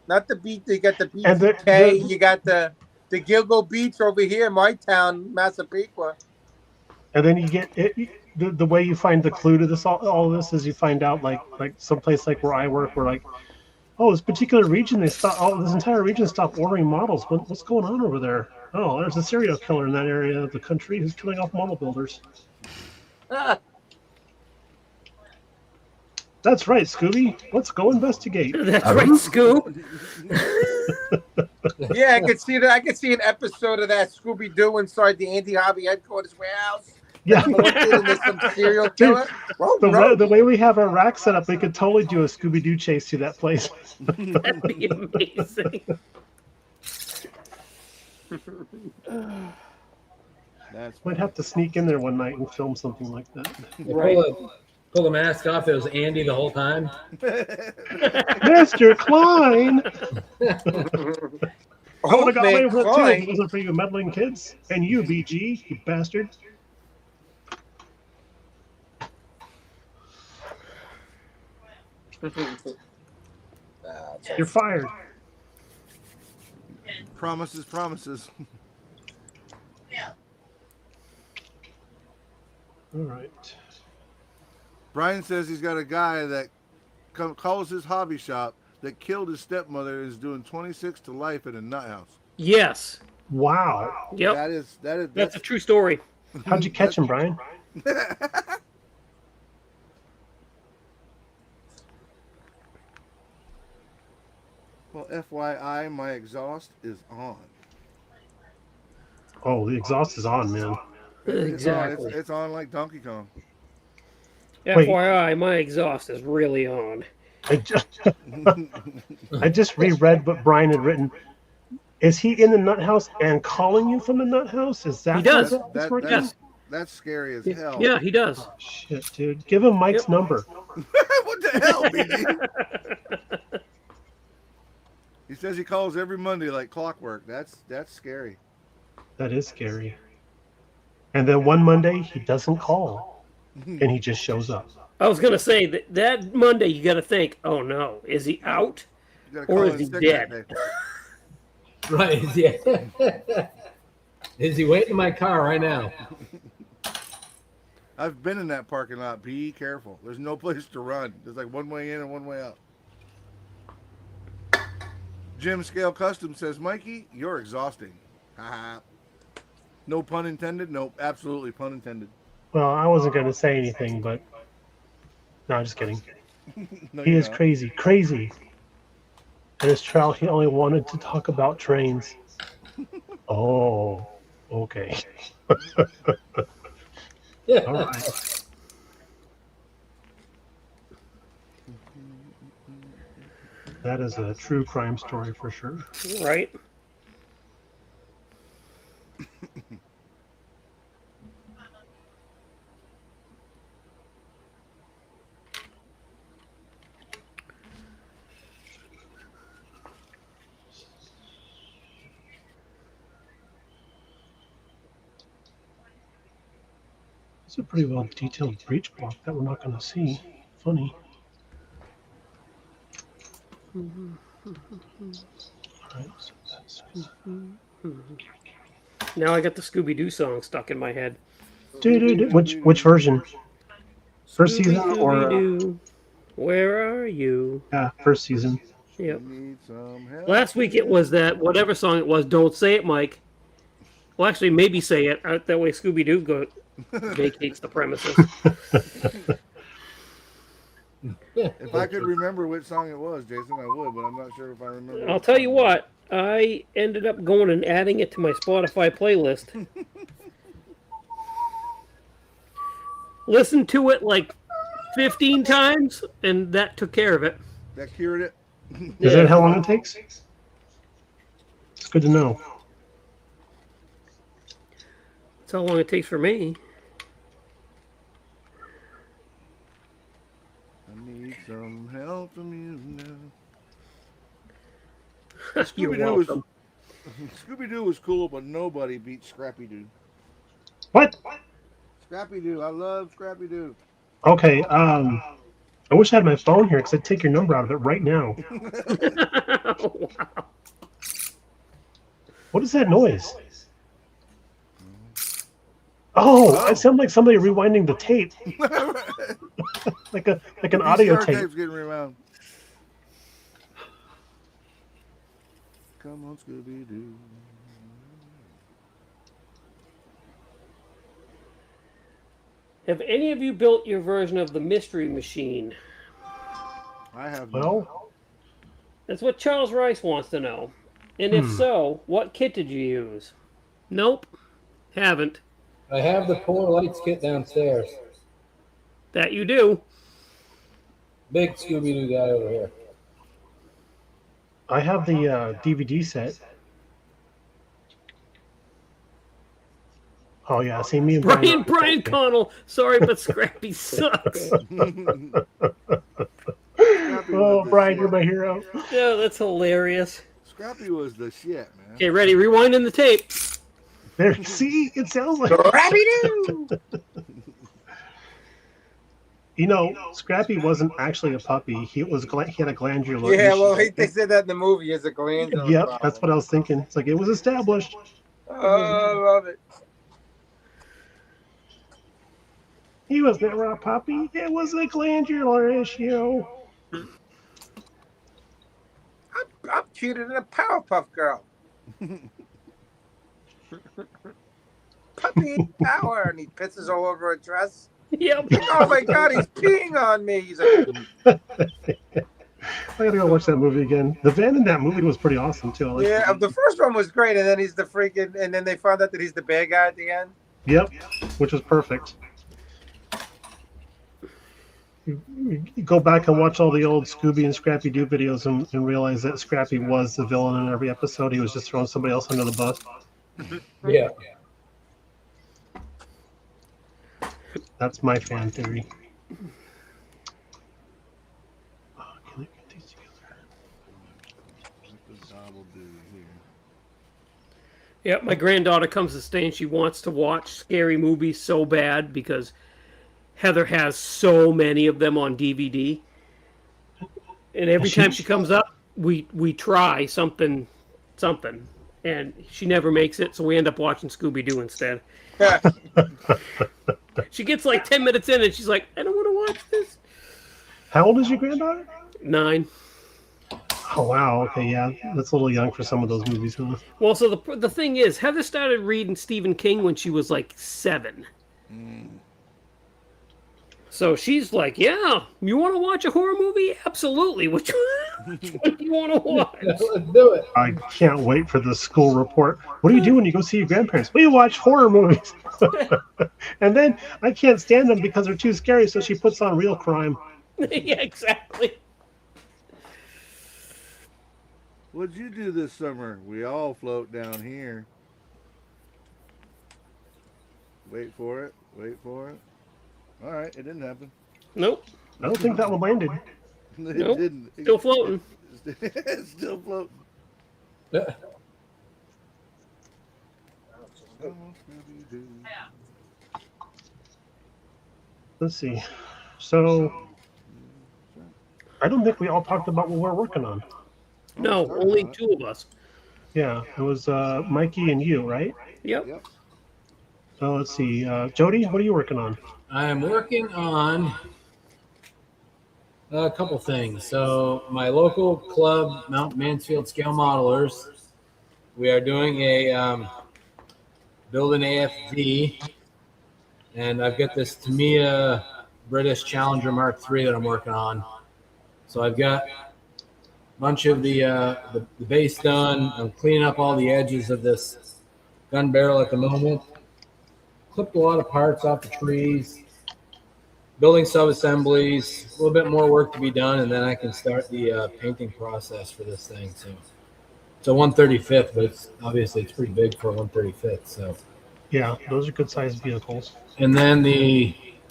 Speaker 3: Not the beach. You got the BTK. You got the Gilgo Beach over here in my town, Massapequa.
Speaker 1: And then you get it. The way you find the clue to this all this is you find out like someplace like where I work, where like, oh, this particular region this entire region stopped ordering models. What's going on over there? Oh, there's a serial killer in that area of the country who's killing off model builders. That's right, Scooby. Let's go investigate.
Speaker 2: That's right, Scoob.
Speaker 3: Yeah, I could see that. I could see an episode of that Scooby Doo inside the anti-hobby headquarters warehouse.
Speaker 1: Yeah.
Speaker 3: And there's some serial killer.
Speaker 1: The way we have our rack set up, we could totally do a Scooby Doo chase to that place.
Speaker 2: That'd be amazing.
Speaker 1: Might have to sneak in there one night and film something like that.
Speaker 2: Right.
Speaker 6: Pull the mask off. It was Andy the whole time.
Speaker 1: Mr. Klein! I would have got away with it too if it wasn't for you meddling kids. And you, BG, you bastard. You're fired.
Speaker 5: Promises.
Speaker 1: All right.
Speaker 5: Brian says he's got a guy that calls his hobby shop that killed his stepmother and is doing 26 to life in a nut house.
Speaker 2: Yes.
Speaker 1: Wow.
Speaker 2: Yep.
Speaker 5: That's
Speaker 2: a true story.
Speaker 1: How'd you catch him, Brian?
Speaker 5: Well, FYI, my exhaust is on.
Speaker 1: Oh, the exhaust is on, man.
Speaker 2: Exactly.
Speaker 5: It's on like Donkey Kong.
Speaker 2: FYI, my exhaust is really on.
Speaker 1: I just reread what Brian had written. Is he in the nut house and calling you from the nut house? Is that
Speaker 2: he does?
Speaker 5: That's scary as hell.
Speaker 2: Yeah, he does.
Speaker 1: Oh, shit, dude. Give him Mike's number.
Speaker 5: What the hell, BG? He says he calls every Monday like clockwork. That's scary.
Speaker 1: That is scary. And then one Monday he doesn't call, and he just shows up.
Speaker 2: I was gonna say that Monday you got to think, oh no, is he out or is he dead?
Speaker 6: Right? Yeah. Is he waiting in my car right now?
Speaker 5: I've been in that parking lot. Be careful. There's no place to run. There's like one way in and one way out. Jim Scale Custom says, Mikey, you're exhausting. No pun intended? Nope, absolutely pun intended.
Speaker 1: Well, I wasn't going to say anything, but... No, just kidding.
Speaker 5: No,
Speaker 1: he is
Speaker 5: not.
Speaker 1: crazy. In his trial, he only wanted to talk about trains. Oh, okay. All right. That is a true crime story for sure.
Speaker 2: Right.
Speaker 1: It's a pretty well detailed breech block that we're not going to see. Funny. Alright, so that's...
Speaker 2: Now I got the Scooby-Doo song stuck in my head.
Speaker 1: Which version? First season or?
Speaker 2: Scooby-Doo, where are you?
Speaker 1: Yeah, first season.
Speaker 2: Yep.
Speaker 5: Need some help.
Speaker 2: Last week it was that whatever song it was. Don't say it, Mike. Well, actually, maybe say it. That way, Scooby-Doo vacates the premises.
Speaker 5: If I could remember which song it was, Jason, I would, but I'm not sure if I remember.
Speaker 2: I'll tell you what. I ended up going and adding it to my Spotify playlist. Listened to it like 15 times, and that took care of it.
Speaker 5: That cured it.
Speaker 1: Is that how long it takes? It's good to know.
Speaker 2: That's how long it takes for me.
Speaker 5: I need some help from you now.
Speaker 2: You're welcome.
Speaker 5: Scooby-Doo was cool, but nobody beat Scrappy-Doo.
Speaker 1: What?
Speaker 5: Scrappy Doo. I love Scrappy Doo.
Speaker 1: Okay. I wish I had my phone here because I'd take your number out of it right now.
Speaker 2: Wow.
Speaker 1: What is that noise? Oh, it sounds like somebody rewinding the tape, like an audio
Speaker 5: VCR
Speaker 1: tape.
Speaker 5: tape's getting rewound. Come on, Scooby Doo.
Speaker 2: Have any of you built your version of the Mystery Machine?
Speaker 5: I have
Speaker 1: Well,
Speaker 2: That's what Charles Rice wants to know. And if so, what kit did you use? Nope. Haven't.
Speaker 6: I have the Polar Lights kit downstairs.
Speaker 2: That you do.
Speaker 6: Big Scooby-Doo guy over here.
Speaker 1: I have the DVD set. Oh yeah, see me and
Speaker 2: Brian Connell. Sorry, but Scrappy sucks.
Speaker 1: Oh, Brian, you're my hero.
Speaker 2: Yeah, that's hilarious.
Speaker 5: Scrappy was the shit, man.
Speaker 2: Okay, ready? Rewinding the tape.
Speaker 1: There, see, it sounds like
Speaker 3: Scrappy-Doo!
Speaker 1: You know, Scrappy wasn't actually a puppy. He had a glandular.
Speaker 3: Yeah,
Speaker 1: issue.
Speaker 3: well, they said that in the movie as a glandular
Speaker 1: Yep,
Speaker 3: problem.
Speaker 1: that's what I was thinking. It's like it was established.
Speaker 3: Oh, I love it.
Speaker 1: He was never a puppy. It was a glandular issue.
Speaker 3: I'm cuter than a Powerpuff Girl. Puppy in power, and he pisses all over her dress.
Speaker 2: Yep.
Speaker 3: Oh my God, he's peeing on me. He's like,
Speaker 1: I gotta go watch that movie again. The van in that movie was pretty awesome too. I liked
Speaker 3: yeah,
Speaker 1: it.
Speaker 3: the first one was great, and then he's the freaking, and then they found out that he's the bad guy at the end.
Speaker 1: Yep, which was perfect. You go back and watch all the old Scooby and Scrappy Doo videos and realize that Scrappy was the villain in every episode. He was just throwing somebody else under the bus.
Speaker 6: Yeah.
Speaker 1: That's my fan theory. Oh, can I get these together?
Speaker 2: Yep, my granddaughter comes to stay and she wants to watch scary movies so bad because Heather has so many of them on DVD. And every time she comes up, we try something, and she never makes it, so we end up watching Scooby-Doo instead. She gets like 10 minutes in and she's like, I don't want to watch this.
Speaker 1: How old is your granddaughter?
Speaker 2: 9.
Speaker 1: Oh wow. Okay, yeah, that's a little young for some of those movies, huh?
Speaker 2: Well, so the thing is, Heather started reading Stephen King when she was like 7. So she's like, yeah, you want to watch a horror movie? Absolutely. Which one do you want to watch?
Speaker 6: Let's do it.
Speaker 1: I can't wait for the school report. What do you do when you go see your grandparents? We watch horror movies. And then I can't stand them because they're too scary, so she puts on real crime.
Speaker 2: Yeah, exactly.
Speaker 5: What'd you do this summer? We all float down here. Wait for it. Wait for it. All right, it didn't happen.
Speaker 2: Nope.
Speaker 1: I don't think that one landed.
Speaker 5: It
Speaker 2: Nope.
Speaker 5: didn't.
Speaker 2: Still floating.
Speaker 5: It's still floating.
Speaker 6: Yeah.
Speaker 1: Let's see. So I don't think we all talked about what we're working on.
Speaker 2: No, only 2 of us.
Speaker 1: Yeah, it was Mikey and you, right?
Speaker 2: Yep.
Speaker 5: Yep.
Speaker 1: So let's see. Jody, what are you working on?
Speaker 6: I'm working on a couple things. So my local club, Mount Mansfield Scale Modelers, we are doing a build an AFD, and I've got this Tamiya British Challenger Mark III that I'm working on. So I've got a bunch of the base done. I'm cleaning up all the edges of this gun barrel at the moment. Clipped a lot of parts off the trees, building sub-assemblies, a little bit more work to be done, and then I can start the painting process for this thing. So it's a 135th, but it's pretty big for a 135th. So
Speaker 1: Yeah, those are good sized vehicles.
Speaker 6: and then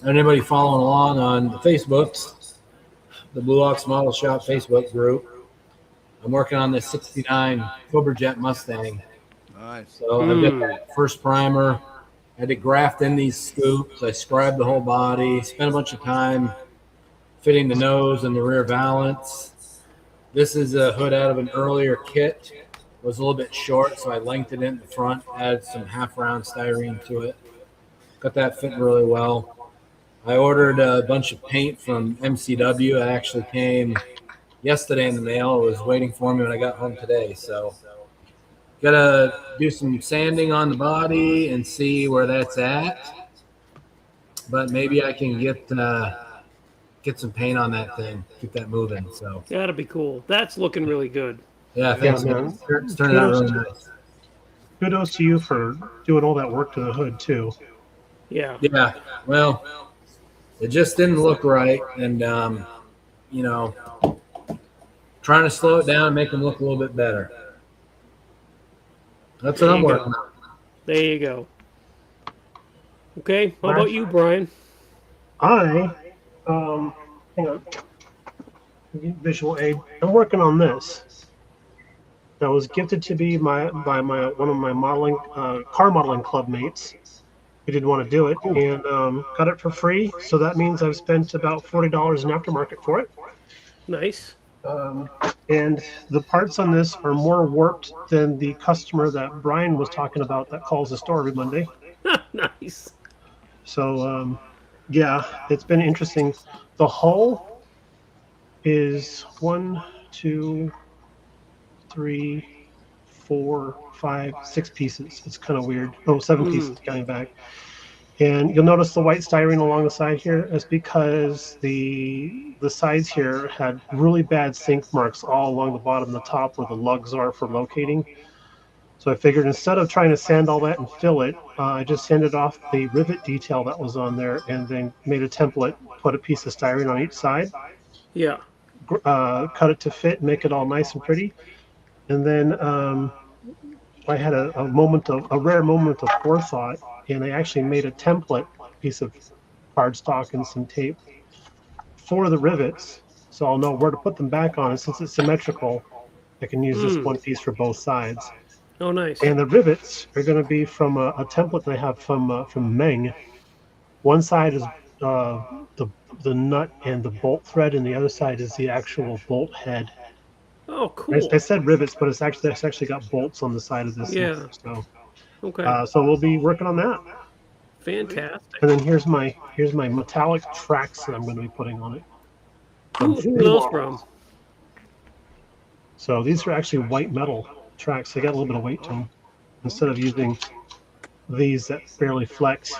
Speaker 6: anybody following along on the Facebooks, the Blue Ox Model Shop Facebook group, I'm working on this 69 Cobra Jet Mustang.
Speaker 5: Nice.
Speaker 6: So I've got that first primer. I had to graft in these scoops. I scribed the whole body, spent a bunch of time fitting the nose and the rear valance. This is a hood out of an earlier kit. It was a little bit short, so I lengthened it in the front, added some half-round styrene to it. Got that fitting really well. I ordered a bunch of paint from MCW. It actually came yesterday in the mail. It was waiting for me when I got home today. So gotta do some sanding on the body and see where that's at. But maybe I can get some paint on that thing, get that moving. So
Speaker 2: That'd be cool. That's looking really good.
Speaker 6: yeah, thanks,
Speaker 1: Yeah,
Speaker 6: man.
Speaker 1: man.
Speaker 6: It's turning out really nice.
Speaker 1: Kudos to you for doing all that work to the hood too.
Speaker 2: Yeah.
Speaker 6: Yeah, well, it just didn't look right, and trying to slow it down and make them look a little bit better. That's what
Speaker 2: There
Speaker 6: I'm
Speaker 2: you
Speaker 6: working
Speaker 2: go.
Speaker 6: on.
Speaker 2: There you go. Okay. How about you, Brian?
Speaker 1: Hang on, visual aid. I'm working on this. That was gifted to me by one of my modeling car modeling club mates. He didn't want to do it, and got it for free. So that means I've spent about $40 in aftermarket for it.
Speaker 2: Nice.
Speaker 1: And the parts on this are more warped than the customer that Brian was talking about that calls the store every Monday.
Speaker 2: Nice.
Speaker 1: So yeah, it's been interesting. The hull is 1, 2, 3, 4, 5, 6 pieces. It's kind of weird. Oh, 7 pieces coming back. And you'll notice the white styrene along the side here is because the sides here had really bad sink marks all along the bottom and the top where the lugs are for locating. So I figured instead of trying to sand all that and fill it, I just sanded off the rivet detail that was on there and then made a template, put a piece of styrene on each side,
Speaker 2: Yeah.
Speaker 1: cut it to fit, make it all nice and pretty. And then I had a rare moment of forethought, and I actually made a template piece of cardstock and some tape for the rivets, so I'll know where to put them back on. And since it's symmetrical, I can use this one piece for both sides.
Speaker 2: Oh, nice.
Speaker 1: And the rivets are going to be from a template I have from Meng. One side is the nut and the bolt thread, and the other side is the actual bolt head.
Speaker 2: Oh, cool.
Speaker 1: I said rivets, but it's actually got bolts on the side of this.
Speaker 2: Yeah.
Speaker 1: So,
Speaker 2: Okay.
Speaker 1: so we'll be working on that.
Speaker 2: Fantastic.
Speaker 1: And then here's my metallic tracks that I'm going to be putting on it.
Speaker 2: Who are those from?
Speaker 1: So these are actually white metal tracks. They got a little bit of weight to them. Instead of using these that barely flex,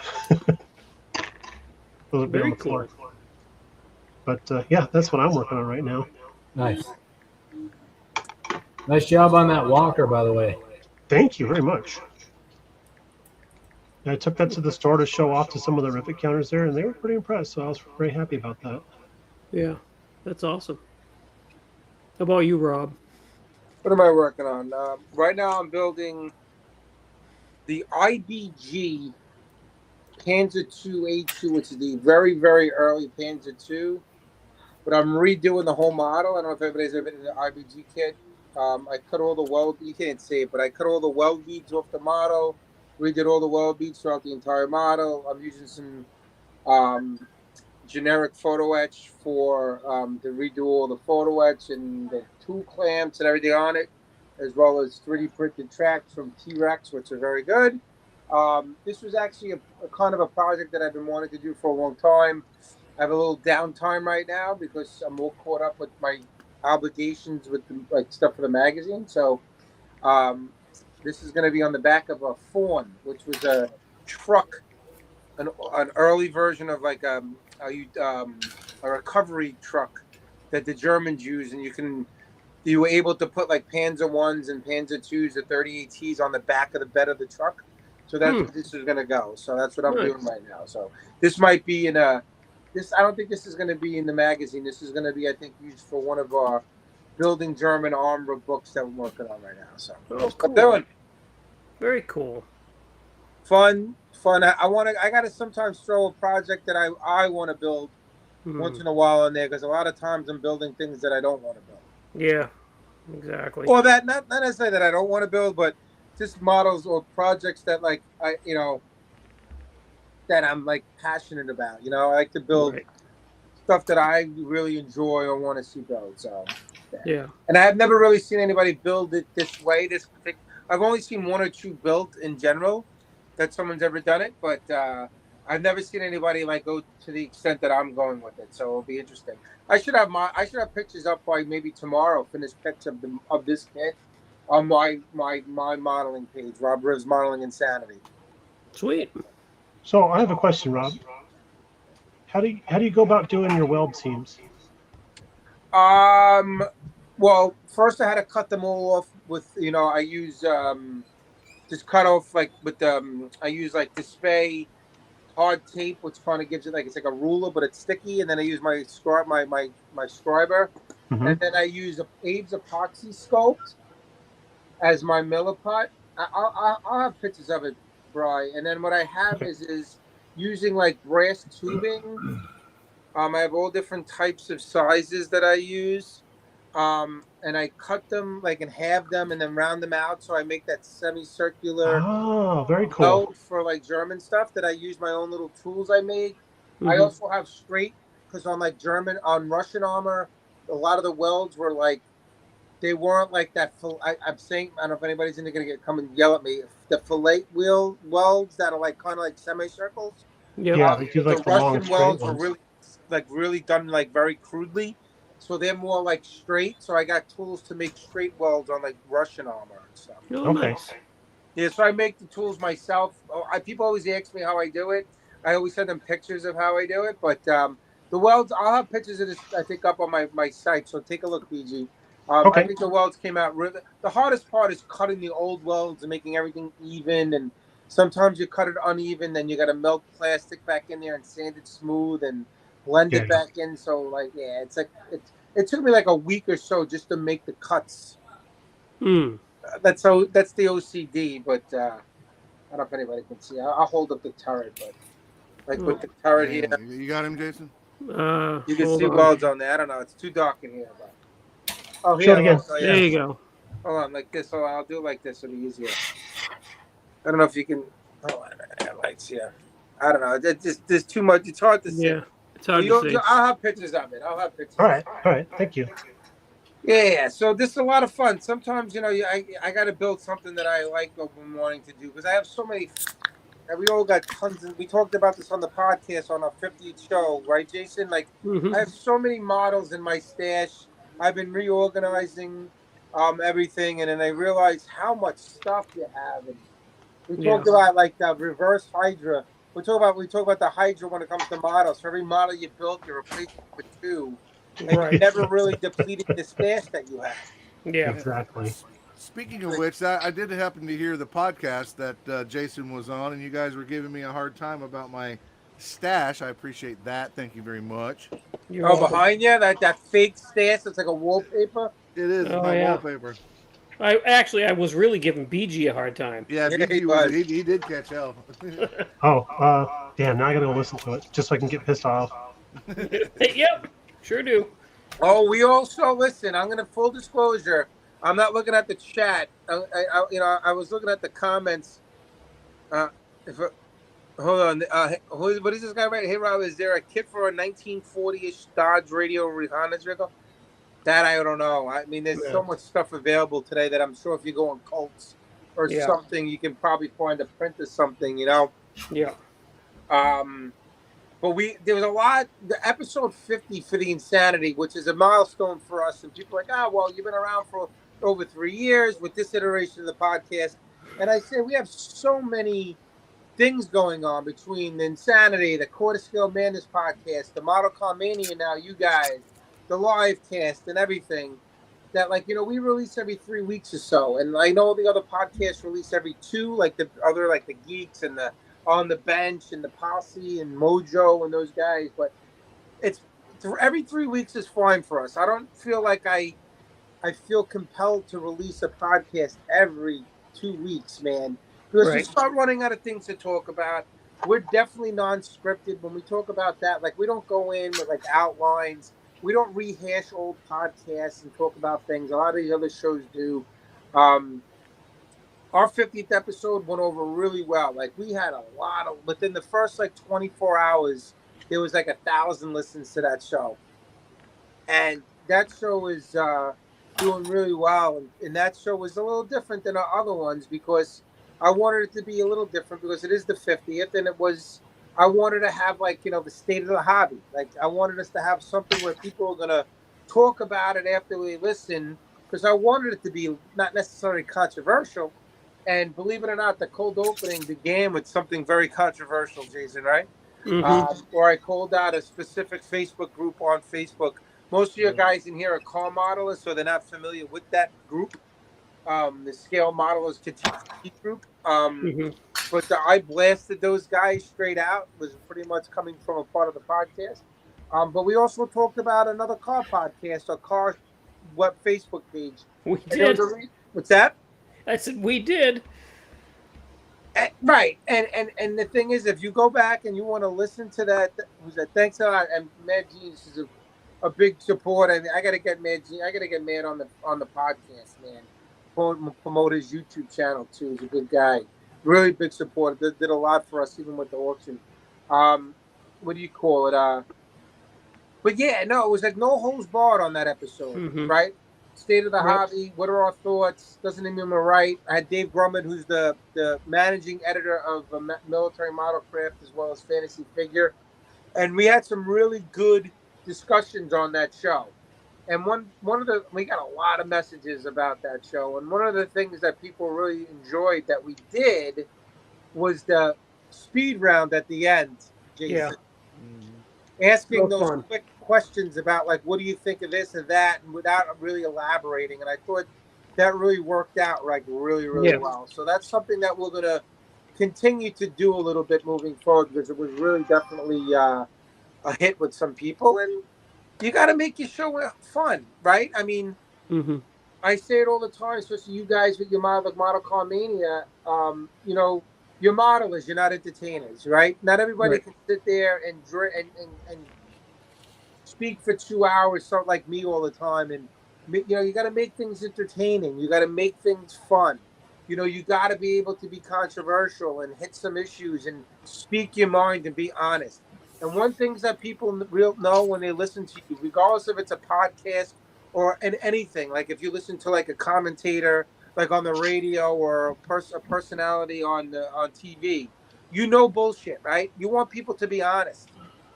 Speaker 1: those are
Speaker 2: Very
Speaker 1: on the floor. But yeah, that's what I'm working on right now.
Speaker 6: Nice. Nice job on that walker, by the way.
Speaker 1: Thank you very much. I took that to the store to show off to some of the rivet counters there, and they were pretty impressed. So I was very happy about that.
Speaker 2: Yeah, that's awesome. How about you, Rob?
Speaker 3: What am I working on? Right now I'm building the IBG Panzer II A2, which is the very, very early Panzer II. But I'm redoing the whole model. I don't know if everybody's ever been in the IBG kit. I cut all the weld, you can't see it, but I cut all the weld beads off the model, redid all the weld beads throughout the entire model. I'm using some generic photo etch to redo all the photo etch and the tool clamps and everything on it, as well as 3D printed tracks from T-Rex, which are very good. This was actually a kind of a project that I've been wanting to do for a long time. I have a little downtime right now because I'm all caught up with my obligations with stuff for the magazine. So this is going to be on the back of a Fawn, which was a truck, an early version of a recovery truck that the Germans use, and you were able to put Panzer I's and Panzer II's or 38T's on the back of the bed of the truck. So that's what this is going to go. So that's what I'm doing right now. So this might be I don't think this is going to be in the magazine. This is going to be, I think, used for one of our Building German Armor books that we're working on right now. So that's what I'm doing.
Speaker 2: Very cool.
Speaker 3: Fun. I got to sometimes throw a project that I want to build once in a while in there, because a lot of times I'm building things that I don't want to build.
Speaker 2: Yeah, exactly.
Speaker 3: Or that not necessarily that I don't want to build, but just models or projects that that I'm like passionate about. You know, I like to build stuff that I really enjoy or want to see built. So
Speaker 2: Yeah.
Speaker 3: And I have never really seen anybody build it this way. I've only seen one or two built in general that someone's ever done it, but I've never seen anybody like go to the extent that I'm going with it. So it'll be interesting. I should have pictures up by maybe tomorrow. Finished pics of this kit on my modeling page, Rob Riv's Modeling Insanity.
Speaker 2: Sweet.
Speaker 1: So I have a question, Rob. How do you go about doing your weld seams?
Speaker 3: Well, first I had to cut them all off with I use just cut off like with I use like Display hard tape, which kind of gives it like it's like a ruler, but it's sticky. And then I use my scriber,
Speaker 1: Mm-hmm.
Speaker 3: and then I use Abe's epoxy sculpt as my milliput. I'll have pictures of it, Bri. And then what I have is using like brass tubing. I have all different types of sizes that I use. And I cut them like and halve them and then round them out so I make that semicircular
Speaker 1: very cool.
Speaker 3: weld for like German stuff that I use my own little tools I make. I also have straight because on Russian armor, a lot of the welds were like they weren't like that. I'm saying I don't know if anybody's going to come and yell at me. The fillet wheel welds that are like kind of like semicircles.
Speaker 1: Yeah, they do like
Speaker 3: the
Speaker 1: long
Speaker 3: Russian welds
Speaker 1: ones.
Speaker 3: were really done like very crudely. So they're more like straight. So I got tools to make straight welds on like Russian armor and stuff.
Speaker 2: Oh, nice.
Speaker 3: Yeah, so I make the tools myself. People always ask me how I do it. I always send them pictures of how I do it. But the welds, I'll have pictures of this, I think, up on my site. So take a look, BG.
Speaker 1: Okay.
Speaker 3: I think the welds came out really. The hardest part is cutting the old welds and making everything even. And sometimes you cut it uneven, then you got to melt plastic back in there and sand it smooth and blend it back in. So like, yeah, it's like it took me like a week or so just to make the cuts. That's the OCD, but I don't know if anybody can see. I'll hold up the turret, but like with the turret here,
Speaker 5: you got him, Jason.
Speaker 3: You can see welds on there. I don't know, it's too dark in here. But
Speaker 1: here again.
Speaker 2: There you go.
Speaker 3: Hold on, like this. So I'll do it like this. It'll be easier. I don't know if you can. Oh, I got lights here. I don't know. There's too much. It's hard to see.
Speaker 2: Yeah, it's hard to see.
Speaker 3: I'll have pictures of it. All
Speaker 1: right. Thank you.
Speaker 3: Yeah, so this is a lot of fun. Sometimes, I got to build something that I like or been wanting to do because I have so many. We all got tons of. We talked about this on the podcast on our 50th show, right, Jason? Like, I have so many models in my stash. I've been reorganizing everything, and then I realized how much stuff you have. And we talked about like the reverse Hydra. We talk about the Hydra when it comes to models. For every model you built, you replace it with two. And you never really depleted the stash that you have.
Speaker 2: Yeah,
Speaker 1: exactly.
Speaker 5: Speaking of which, I did happen to hear the podcast that Jason was on, and you guys were giving me a hard time about my stash. I appreciate that. Thank you very much.
Speaker 3: Behind you, that fake stash that's like a wallpaper?
Speaker 5: It is my wallpaper.
Speaker 2: I was really giving BG a hard time.
Speaker 5: Yeah, BG he did catch hell.
Speaker 1: Damn, now I gotta go listen to it just so I can get pissed off.
Speaker 2: Yep, sure do.
Speaker 3: Oh, we also listen. I'm gonna full disclosure. I'm not looking at the chat. I was looking at the comments. Hold on. What is this guy right? Hey, Rob, is there a kit for a 1940-ish Dodge radio reconnaissance vehicle? That I don't know. I mean, there's so much stuff available today that I'm sure if you go on Cults or something, you can probably find a print of something. Yeah. But there was a lot. The episode 50 for the Insanity, which is a milestone for us, and people are like, well, you've been around for over 3 years with this iteration of the podcast. And I say we have so many things going on between the Insanity, the Quarter Scale Madness podcast, the Model Car Mania now, you guys, the live cast and everything that we release every 3 weeks or so. And I know the other podcasts release every 2, like the other, like the Geeks and the On the Bench and the Posse and Mojo and those guys. But it's every 3 weeks is fine for us. I don't feel like I feel compelled to release a podcast every 2 weeks, man. Because we start running out of things to talk about. We're definitely non-scripted. When we talk about that, we don't go in with outlines. We don't rehash old podcasts and talk about things. A lot of these other shows do. our 50th episode went over really well. Like we had a lot of within the first like 24 hours, there was like 1,000 listens to that show, and that show is doing really well. And that show was a little different than our other ones because I wanted it to be a little different because it is the 50th, and it was. I wanted to have like the state of the hobby. Like I wanted us to have something where people are gonna talk about it after we listen because I wanted it to be not necessarily controversial. And believe it or not, the cold opening began with something very controversial, Jason, right? Where I called out a specific Facebook group on Facebook. Most of your guys in here are car modelers, so they're not familiar with that group, the Scale Modelers TTT group. But I blasted those guys straight out. It was pretty much coming from a part of the podcast. But we also talked about another car podcast, a car web Facebook page.
Speaker 2: We did.
Speaker 3: What's that?
Speaker 2: I said we did.
Speaker 3: Right, and the thing is, if you go back and you want to listen to that, was that thanks a lot. And Mad Genius is a big supporter. I got to get Mad. I got to get Mad on the podcast, man. Promote his YouTube channel too. He's a good guy, really big supporter. Did a lot for us, even with the auction. What do you call it? But yeah, no, it was like no holds barred on that episode, right? State of the hobby. What are our thoughts? Doesn't even right. I had Dave Grummond, who's the managing editor of Military Model Craft as well as Fantasy Figure, and we had some really good discussions on that show. And we got a lot of messages about that show. And one of the things that people really enjoyed that we did was the speed round at the end, Jason. Yeah. Asking those quick questions about like, what do you think of this and that, and without really elaborating. And I thought that really worked out like really well. So that's something that we're going to continue to do a little bit moving forward because it was really definitely a hit with some people. And you got to make your show fun, right? I mean, I say it all the time, especially you guys with your Model Car Mania. You're modelers, you're not entertainers, right? Not everybody can sit there and speak for 2 hours, something like me all the time. And you got to make things entertaining. You got to make things fun. You got to be able to be controversial and hit some issues and speak your mind and be honest. And one thing that people know when they listen to you, regardless if it's a podcast or anything, like if you listen to like a commentator, like on the radio or a personality on TV, bullshit, right? You want people to be honest.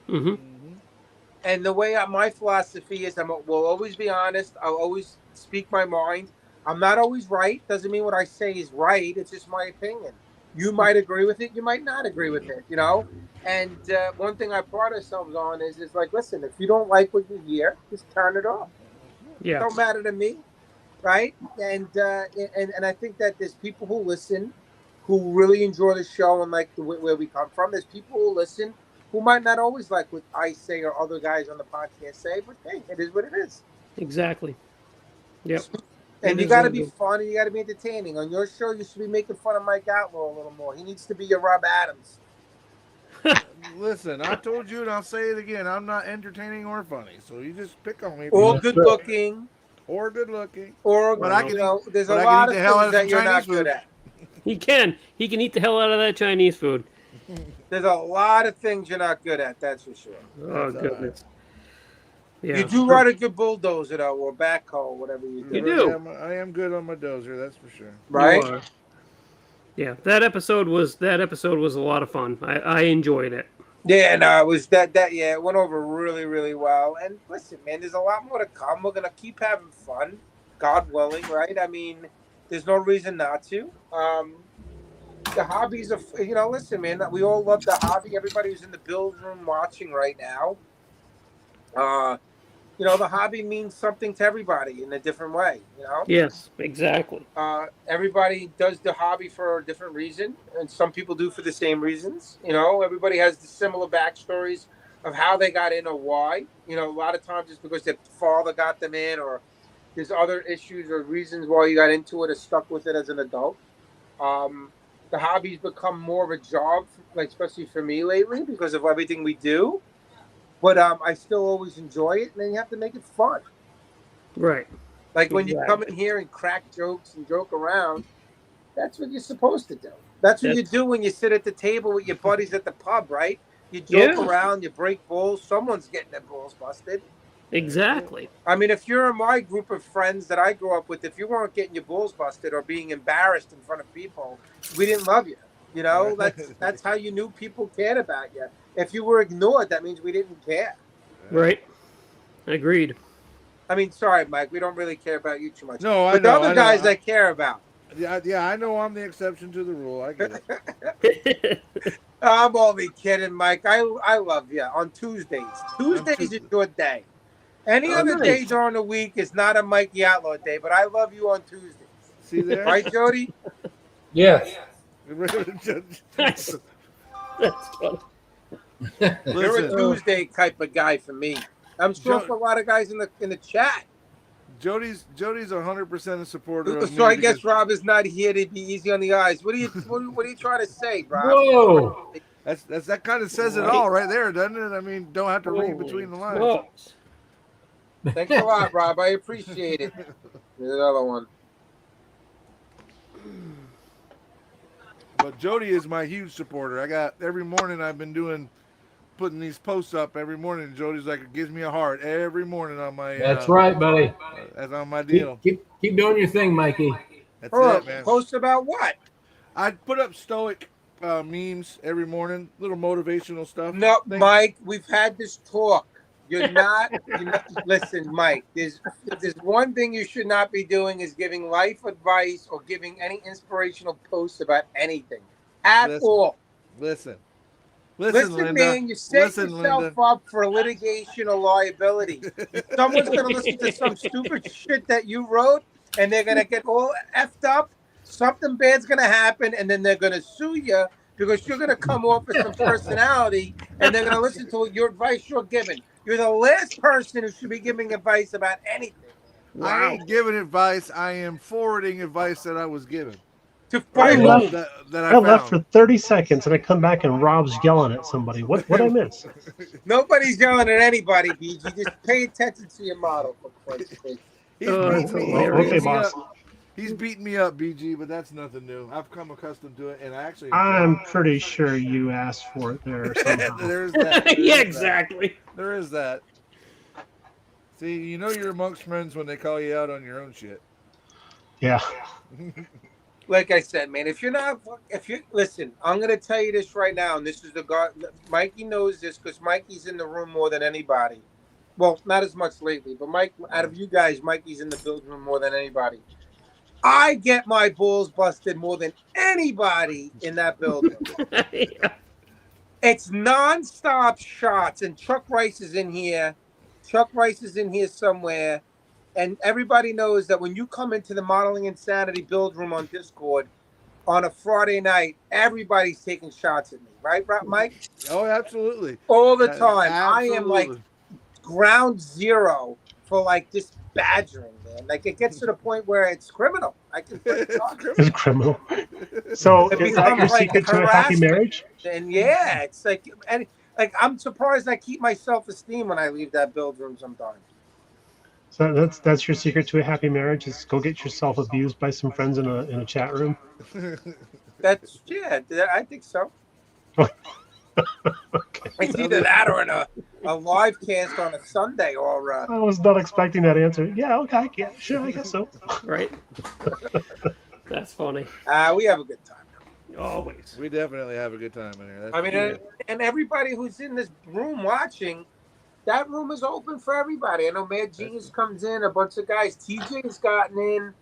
Speaker 3: And the way my philosophy is, will always be honest. I'll always speak my mind. I'm not always right. Doesn't mean what I say is right. It's just my opinion. You might agree with it. You might not agree with it, And one thing I pride ourselves on is like, listen, if you don't like what you hear, just turn it off. Yeah. It don't matter to me, right? And I think that there's people who listen who really enjoy the show and like where we come from. There's people who listen who might not always like what I say or other guys on the podcast say, but hey, it is what it is.
Speaker 2: Exactly. Yep.
Speaker 3: And you got to be fun and you got to be entertaining. On your show, you should be making fun of Mike Outlaw a little more. He needs to be your Rob Adams.
Speaker 5: Listen, I told you and I'll say it again. I'm not entertaining or funny, so you just pick on me.
Speaker 3: Or good looking.
Speaker 5: Or good looking.
Speaker 3: Or, there's a lot of things that you're not good at.
Speaker 2: He can eat the hell out of that Chinese food.
Speaker 3: There's a lot of things you're not good at, that's for sure.
Speaker 2: Oh, goodness. Yeah.
Speaker 3: You do ride a good bulldozer, though, or backhoe, whatever you do.
Speaker 2: You do.
Speaker 5: I am good on my dozer, that's for sure.
Speaker 3: Right?
Speaker 2: Yeah, that episode was a lot of fun. I enjoyed it.
Speaker 3: Yeah, no, it was it went over really, really well. And listen, man, there's a lot more to come. We're gonna keep having fun, God willing, right? I mean, there's no reason not to. The hobbies of listen, man, we all love the hobby. Everybody who's in the build room watching right now. The hobby means something to everybody in a different way,
Speaker 2: Yes, exactly.
Speaker 3: Everybody does the hobby for a different reason, and some people do for the same reasons. Everybody has the similar backstories of how they got in or why. A lot of times it's because their father got them in, or there's other issues or reasons why you got into it or stuck with it as an adult. The hobby's become more of a job, like especially for me lately, because of everything we do. But I still always enjoy it, and then you have to make it fun.
Speaker 2: Right.
Speaker 3: Like when you come in here and crack jokes and joke around, That's what you're supposed to do. That's what you do when you sit at the table with your buddies at the pub, right? You joke around, you break balls. Someone's getting their balls busted.
Speaker 2: Exactly.
Speaker 3: I mean, if you're in my group of friends that I grew up with, if you weren't getting your balls busted or being embarrassed in front of people, we didn't love you. You know, that's how you knew people cared about you. If you were ignored, that means we didn't care.
Speaker 2: Right. Agreed.
Speaker 3: I mean, sorry, Mike, we don't really care about you too much.
Speaker 5: No, I
Speaker 3: but
Speaker 5: know.
Speaker 3: the other guys I care about.
Speaker 5: Yeah, I know I'm the exception to the rule. I get it.
Speaker 3: I'm only kidding, Mike. I love you on Tuesdays. Tuesdays is your day. Any other day during the week is not a Mikey Outlaw day, but I love you on Tuesdays.
Speaker 5: See there?
Speaker 3: Right, Jody?
Speaker 6: Yes.
Speaker 2: That's funny.
Speaker 3: You're a Tuesday type of guy for me. I'm sure for a lot of guys in the chat.
Speaker 5: Jody's 100% a supporter of me.
Speaker 3: So I guess Rob is not here to be easy on the eyes. What are you trying to say, Rob?
Speaker 6: Whoa.
Speaker 5: That kind of says it all right there, doesn't it? I mean, don't have to read between the lines.
Speaker 2: Whoa.
Speaker 3: Thanks a lot, Rob. I appreciate it. There's another one.
Speaker 5: But Jody is my huge supporter. I got every morning I've been putting these posts up every morning. Jody's like, it gives me a heart every morning on my.
Speaker 6: That's right, buddy.
Speaker 5: That's on my deal.
Speaker 6: Keep doing your thing, Mikey.
Speaker 5: That's it, man.
Speaker 3: Post about what?
Speaker 5: I put up stoic memes every morning, little motivational stuff.
Speaker 3: No, Mike, we've had this talk. You're not listen, Mike, there's one thing you should not be doing is giving life advice or giving any inspirational posts about anything at all.
Speaker 5: Listen,
Speaker 3: Linda, man, you set yourself up for litigation or liability. Someone's going to listen to some stupid shit that you wrote, and they're going to get all effed up. Something bad's going to happen, and then they're going to sue you because you're going to come off with some personality, and they're going to listen to your advice you're giving. You're the last person who should be giving advice about anything.
Speaker 5: Wow. I ain't giving advice. I am forwarding advice that I was given.
Speaker 1: I left for 30 seconds, and I come back, and Rob's yelling at somebody. What I miss?
Speaker 3: Nobody's yelling at anybody, BG. Just pay attention to your model, for Christ's sake.
Speaker 1: Okay, boss.
Speaker 5: He's beating me up, BG, but that's nothing new. I've come accustomed to it, and
Speaker 1: I'm pretty sure you asked for it there somehow.
Speaker 5: There's that.
Speaker 2: Yeah, exactly.
Speaker 5: There is that. See, you know you're amongst friends when they call you out on your own shit.
Speaker 1: Yeah.
Speaker 3: Like I said, man, if you listen, I'm gonna tell you this right now, and this is the guy. Mikey knows this because Mikey's in the room more than anybody. Well, not as much lately, but Mike, out of you guys, Mikey's in the building room more than anybody. I get my balls busted more than anybody in that building.
Speaker 2: Yeah.
Speaker 3: It's nonstop shots, and Chuck Rice is in here. Chuck Rice is in here somewhere. And everybody knows that when you come into the Modeling Insanity build room on Discord on a Friday night, everybody's taking shots at me. Right, Mike?
Speaker 5: Oh, absolutely.
Speaker 3: All the time.
Speaker 5: Absolutely.
Speaker 3: I am like ground zero for like this badgering, man. Like it gets to the point where it's criminal. I can
Speaker 1: it's criminal. So is that your secret to a happy marriage?
Speaker 3: And yeah, it's like, and like I'm surprised I keep my self-esteem when I leave that build room sometimes.
Speaker 1: So that's your secret to a happy marriage is go get yourself abused by some friends in a chat room.
Speaker 3: That's I think so. Okay. It's either that or in a live cast on a Sunday or.
Speaker 1: I was not expecting that answer. Yeah, okay, yeah, sure, I guess so.
Speaker 2: Right. That's funny.
Speaker 3: We have a good time.
Speaker 2: Always.
Speaker 5: We definitely have a good time in here.
Speaker 3: And everybody who's in this room watching. That room is open for everybody. I know Mad Genius comes in, a bunch of guys. TJ has gotten in.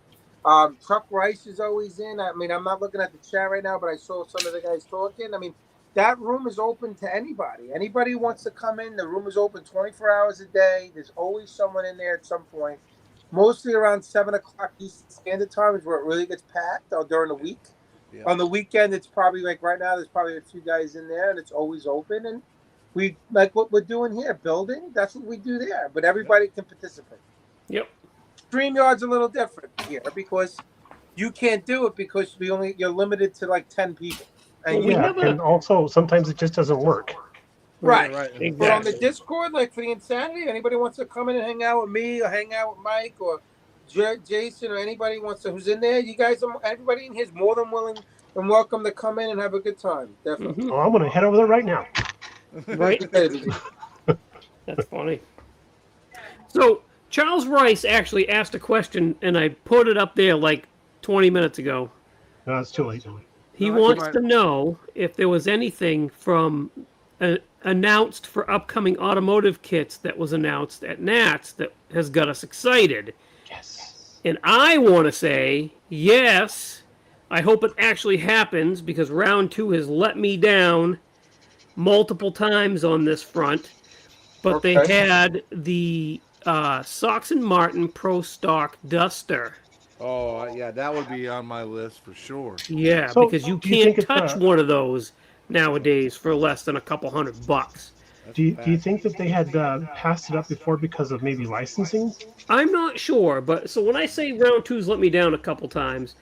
Speaker 3: Chuck Rice is always in. I mean, I'm not looking at the chat right now, but I saw some of the guys talking. I mean, that room is open to anybody. Anybody who wants to come in, the room is open 24 hours a day. There's always someone in there at some point. Mostly around 7 o'clock Eastern Standard Time is where it really gets packed during the week. Yeah. On the weekend, it's probably like right now, there's probably a few guys in there, and it's always open. And we like what we're doing here, building. That's what we do there. But everybody can participate.
Speaker 2: Yep.
Speaker 3: StreamYard's a little different here because you can't do it because you're limited to like 10 people. And
Speaker 1: and also sometimes it just doesn't work.
Speaker 3: Right.
Speaker 2: Exactly.
Speaker 3: But on the Discord, like for the Insanity, anybody wants to come in and hang out with me or hang out with Mike or Jason or anybody wants to, who's in there, you guys, everybody in here is more than willing and welcome to come in and have a good time. Definitely.
Speaker 2: Mhm.
Speaker 1: Oh, I'm gonna head over there right now.
Speaker 2: Right? That's funny. So Charles Rice actually asked a question, and I put it up there like 20 minutes ago.
Speaker 1: No, it's too late.
Speaker 2: He
Speaker 5: No,
Speaker 2: wants
Speaker 5: that's
Speaker 2: to know if there was anything from announced for upcoming automotive kits that was announced at Nats that has got us excited.
Speaker 1: Yes.
Speaker 2: And I want to say yes. I hope it actually happens because round 2 has let me down multiple times on this front. But they
Speaker 3: Okay.
Speaker 2: had the Sox and Martin Pro Stock Duster.
Speaker 5: Oh, yeah, that would be on my list for sure.
Speaker 2: Yeah,
Speaker 1: So,
Speaker 2: because you
Speaker 1: do you think
Speaker 2: can't
Speaker 1: it's
Speaker 2: touch one of those nowadays for less than a couple $100.
Speaker 5: That's
Speaker 1: Do you
Speaker 5: fact.
Speaker 1: think that they had passed it up before because of maybe licensing?
Speaker 2: I'm not sure, but so when I say round 2's let me down a couple times,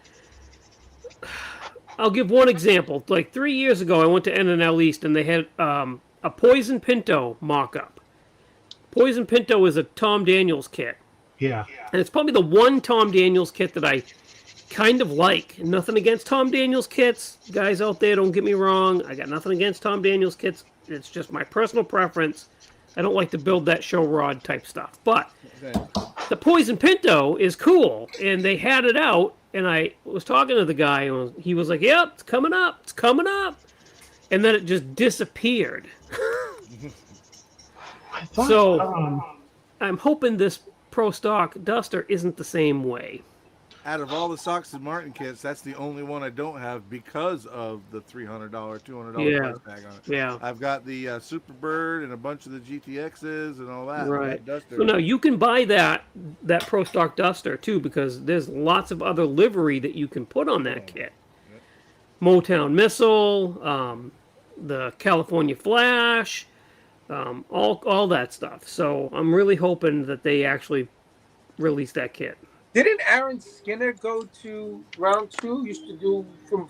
Speaker 2: I'll give one example. Like 3 years ago, I went to NNL East and they had a Poison Pinto mock-up. Poison Pinto is a Tom Daniels kit.
Speaker 1: Yeah.
Speaker 2: And it's probably the one Tom Daniels kit that I kind of like. Nothing against Tom Daniels kits. Guys out there, don't get me wrong. I got nothing against Tom Daniels kits. It's just my personal preference. I don't like to build that show rod type stuff. But the Poison Pinto is cool. And they had it out. And I was talking to the guy. And he was like, yep, it's coming up. It's coming up. And then it just disappeared.
Speaker 1: I thought,
Speaker 2: So I'm hoping this Pro Stock Duster isn't the same way.
Speaker 5: Out of all the Sox and Martin kits, that's the only one I don't have because of the $300, $200
Speaker 2: Yeah.
Speaker 5: price tag on it.
Speaker 2: Yeah.
Speaker 5: I've got the Superbird and a bunch of the GTXs and all that.
Speaker 2: Right.
Speaker 5: That Duster.
Speaker 2: So now you can buy that Pro Stock Duster too because there's lots of other livery that you can put on that kit. Motown Missile, the California Flash, all that stuff. So I'm really hoping that they actually release that kit.
Speaker 3: Didn't Aaron Skinner go to round 2? Used to do from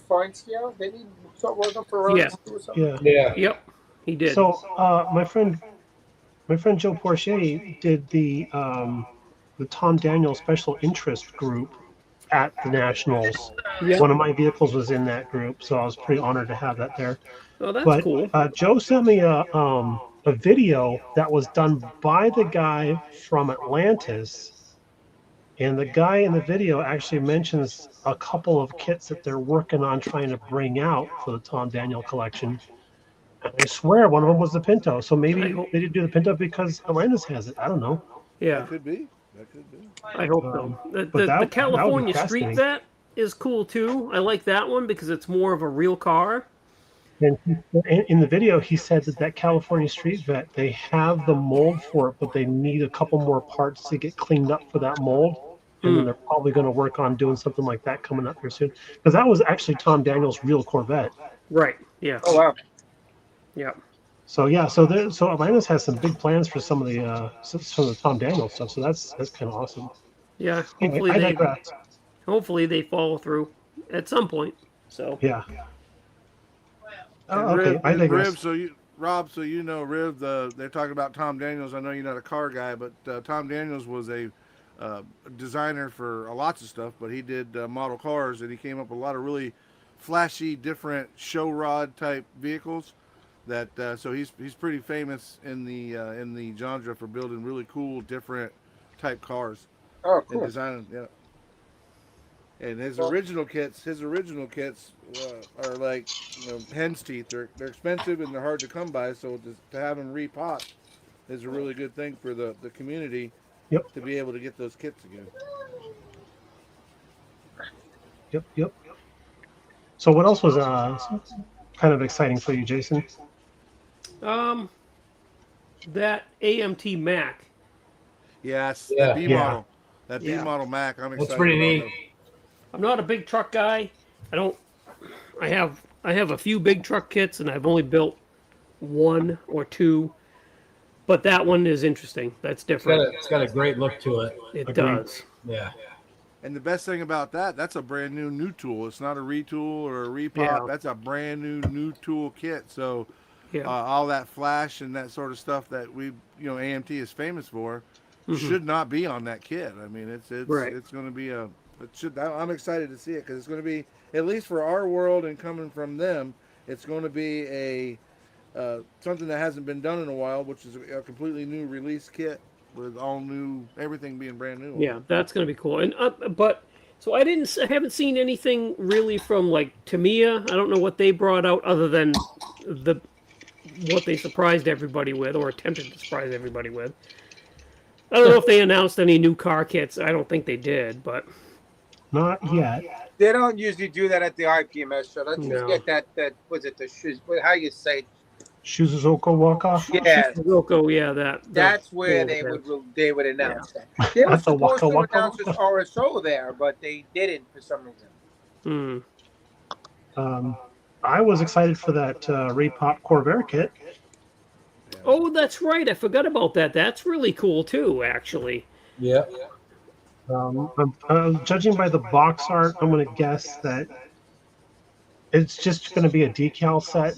Speaker 3: Fine Scale? Didn't he start working for round
Speaker 2: Yeah.
Speaker 3: 2 or something?
Speaker 1: yeah.
Speaker 6: Yeah.
Speaker 2: Yep, he did.
Speaker 1: So my friend Joe Porcher did the Tom Daniels Special Interest Group at the Nationals.
Speaker 2: Yeah.
Speaker 1: One of my vehicles was in that group, so I was pretty honored to have that there.
Speaker 2: Oh, that's
Speaker 1: But
Speaker 2: cool.
Speaker 1: Joe sent me a video that was done by the guy from Atlantis. And the guy in the video actually mentions a couple of kits that they're working on trying to bring out for the Tom Daniel collection. And I swear one of them was the Pinto. So maybe
Speaker 2: I hope-
Speaker 1: they did do the Pinto because Atlantis has it. I don't know.
Speaker 2: Yeah,
Speaker 5: That could be. That could be.
Speaker 2: I hope so. The
Speaker 1: but that would be
Speaker 2: California Street
Speaker 1: fascinating.
Speaker 2: Vet is cool too. I like that one because it's more of a real car.
Speaker 1: And in the video, he said that California Street Vet, they have the mold for it, but they need a couple more parts to get cleaned up for that mold. And then they're probably going to work on doing something like that coming up here soon. Because that was actually Tom Daniels' real Corvette.
Speaker 2: Right. Yeah.
Speaker 3: Oh, wow.
Speaker 2: Yeah.
Speaker 1: So yeah, so Atlantis has some big plans for some of the Tom Daniels stuff. So that's kind of awesome.
Speaker 2: Yeah.
Speaker 1: Anyway, I digress.
Speaker 2: Hopefully they follow through at some point. So
Speaker 1: Yeah.
Speaker 5: And
Speaker 1: Okay,
Speaker 5: Rib,
Speaker 1: I digress.
Speaker 5: Rib, so you, Rob, so you know, Rib, they're talking about Tom Daniels. I know you're not a car guy, but Tom Daniels was a designer for lots of stuff, but he did model cars, and he came up with a lot of really flashy, different show rod type vehicles. That so he's pretty famous in the genre for building really cool, different type cars
Speaker 3: Oh,
Speaker 5: and
Speaker 3: cool.
Speaker 5: designing. Yeah. And his original kits are like, hen's teeth. They're expensive and they're hard to come by. So to have them repot is a really good thing for the community.
Speaker 1: Yep.
Speaker 5: To be able to get those kits again.
Speaker 1: Yep. So what else was kind of exciting for you, Jason?
Speaker 2: that AMT Mac.
Speaker 5: Yes,
Speaker 6: Yeah.
Speaker 5: that B
Speaker 1: Yeah.
Speaker 5: model, that B
Speaker 2: Yeah.
Speaker 5: model Mac. I'm excited.
Speaker 6: That's pretty
Speaker 5: about
Speaker 6: neat.
Speaker 2: I'm not a big truck guy. I have a few big truck kits and I've only built one or two. But that one is interesting. That's different.
Speaker 6: It's got a great look to it.
Speaker 2: It
Speaker 1: Agreed.
Speaker 2: does.
Speaker 6: Yeah.
Speaker 5: And the best thing about that's a brand new tool. It's not a retool or a repop.
Speaker 2: Yeah.
Speaker 5: That's a brand new tool kit. So
Speaker 2: Yeah.
Speaker 5: all that flash and that sort of stuff that AMT is famous for, should not be on that kit. I mean, it's
Speaker 2: Right.
Speaker 5: it's going to be a. I'm excited to see it because it's going to be, at least for our world and coming from them, it's going to be a something that hasn't been done in a while, which is a completely new release kit with all new, everything being brand new.
Speaker 2: Yeah, that's gonna be cool. And but so I haven't seen anything really from like Tamiya. I don't know what they brought out other than the what they surprised everybody with or attempted to surprise everybody with. I don't know if they announced any new car kits. I don't think they did, but
Speaker 1: Not yet.
Speaker 3: They don't usually do that at the IPMS show. Let's just
Speaker 2: No.
Speaker 3: get that was it the shoes? How you say?
Speaker 1: Shuzuoka walk-off?
Speaker 3: Yeah,
Speaker 2: Wilco, yeah,
Speaker 3: that's where they would announce that. They were
Speaker 1: That's a
Speaker 3: supposed
Speaker 1: waka
Speaker 3: to
Speaker 1: waka
Speaker 3: announce this RSO there, but they didn't for some reason.
Speaker 1: I was excited for that Repop Corvair kit.
Speaker 2: Oh, that's right. I forgot about that. That's really cool too, actually.
Speaker 6: Yeah.
Speaker 1: Judging by the box art, I'm going to guess that it's just going to be a decal set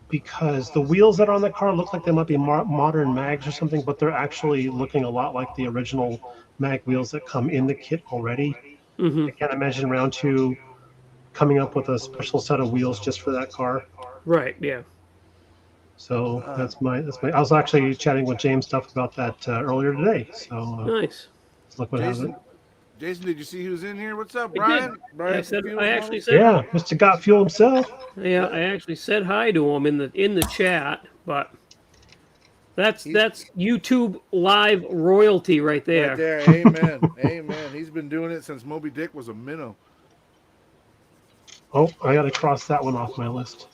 Speaker 1: because the wheels that are on the car look like they might be modern mags or something, but they're actually looking a lot like the original mag wheels that come in the kit already. I can't imagine round two coming up with a special set of wheels just for that car.
Speaker 2: Right. Yeah.
Speaker 1: So that's my. I was actually chatting with James Duff about that earlier today. So
Speaker 2: Nice.
Speaker 1: look what happened.
Speaker 5: Jason, did you see who's in here? What's up,
Speaker 2: I
Speaker 5: Brian?
Speaker 2: did.
Speaker 5: Brian,
Speaker 2: I actually said.
Speaker 1: Yeah, Mr. Got Fuel himself.
Speaker 2: Yeah, I actually said hi to him in the chat, but that's YouTube live royalty right there.
Speaker 5: Right there, amen, amen. He's been doing it since Moby Dick was a minnow.
Speaker 1: Oh, I got to cross that one off my list.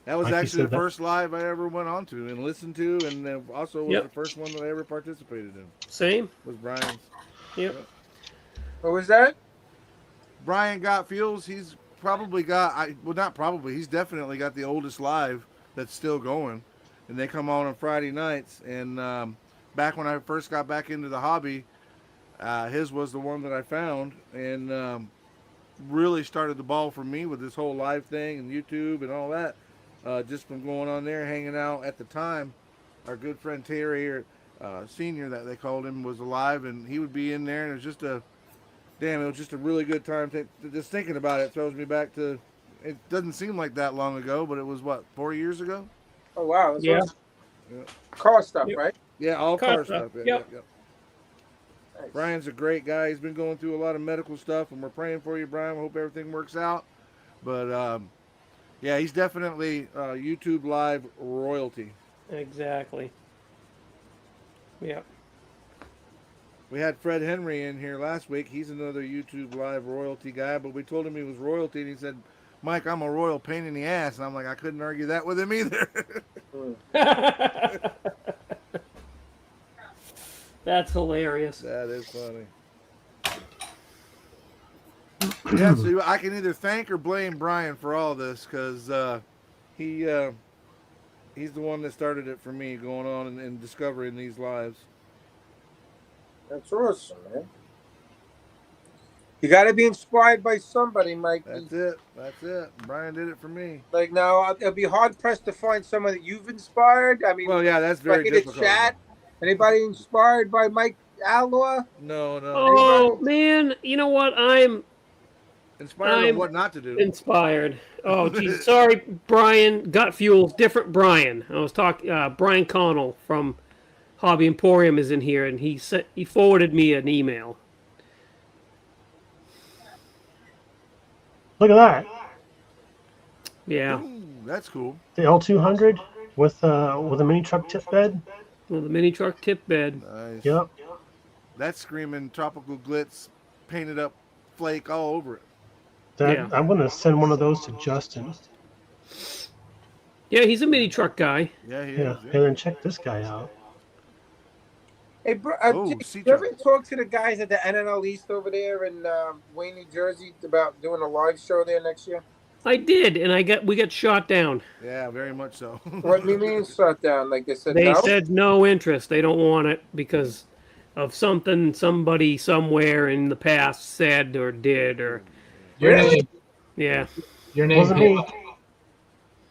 Speaker 5: That was
Speaker 1: Like you
Speaker 5: actually
Speaker 1: said,
Speaker 5: the first live I ever went on to and listened to, and also was
Speaker 2: Yep.
Speaker 5: the first one that I ever participated in.
Speaker 2: Same.
Speaker 5: Was Brian's.
Speaker 2: Yep.
Speaker 3: What was that?
Speaker 5: Brian Got Fuels. He's probably got. Not probably. He's definitely got the oldest live that's still going, and they come on Friday nights. And back when I first got back into the hobby, his was the one that I found, and really started the ball for me with this whole live thing and YouTube and all that. Just from going on there, hanging out at the time, our good friend Terry, Senior, that they called him, was alive, and he would be in there, and it was just a really good time. Just thinking about it throws me back to, it doesn't seem like that long ago, but it was, what, 4 years ago?
Speaker 3: Oh wow, that's
Speaker 2: Yeah.
Speaker 3: awesome. Car stuff,
Speaker 2: Yep.
Speaker 3: right?
Speaker 5: Yeah, all car stuff.
Speaker 2: Yep.
Speaker 5: Yep.
Speaker 3: Nice.
Speaker 5: Brian's a great guy. He's been going through a lot of medical stuff, and we're praying for you, Brian. We hope everything works out. But yeah, he's definitely YouTube live royalty.
Speaker 2: Exactly. Yeah.
Speaker 5: We had Fred Henry in here last week. He's another YouTube live royalty guy, but we told him he was royalty, and he said, "Mike, I'm a royal pain in the ass." And I'm like, I couldn't argue that with him either.
Speaker 2: That's hilarious.
Speaker 5: That is funny. Yeah, so I can either thank or blame Brian for all this, because he's the one that started it for me, going on and discovering these lives.
Speaker 3: That's awesome, man. You got to be inspired by somebody, Mike.
Speaker 5: That's it. That's it. Brian did it for me.
Speaker 3: Like now, it'll be hard pressed to find someone that you've inspired. I mean,
Speaker 5: Well, yeah, that's very
Speaker 3: like in
Speaker 5: difficult.
Speaker 3: the chat, anybody inspired by Mike Alloa?
Speaker 5: No.
Speaker 2: Oh man, you know what? I'm
Speaker 5: Inspired on what not to do.
Speaker 2: inspired. Oh geez, sorry, Brian. Got Fuel, different Brian. I was talking. Brian Connell from Hobby Emporium is in here, and he forwarded me an email.
Speaker 1: Look at that.
Speaker 2: Yeah.
Speaker 5: Ooh, that's cool.
Speaker 1: The L200 with a mini truck tip bed.
Speaker 2: Well, the mini truck tip bed.
Speaker 5: Nice.
Speaker 1: Yep.
Speaker 5: That's screaming tropical glitz, painted up flake all over it.
Speaker 2: Yeah.
Speaker 1: I'm gonna send one of those to Justin.
Speaker 2: Yeah, he's a mini truck guy.
Speaker 5: Yeah, he
Speaker 1: Yeah.
Speaker 5: is.
Speaker 1: And then check this guy out.
Speaker 3: Hey, bro, did
Speaker 5: sea
Speaker 3: you ever
Speaker 5: truck.
Speaker 3: talk to the guys at the NNL East over there in Wayne, New Jersey, about doing a live show there next year?
Speaker 2: I did, and we got shot down.
Speaker 5: Yeah, very much so.
Speaker 3: What do you mean shut down? Like they said
Speaker 2: They
Speaker 3: no?
Speaker 2: said no interest. They don't want it because of something somebody somewhere in the past said or did or
Speaker 6: Your
Speaker 3: Really?
Speaker 6: name.
Speaker 2: yeah.
Speaker 6: Your name
Speaker 1: Wasn't
Speaker 6: came
Speaker 1: me.
Speaker 6: up.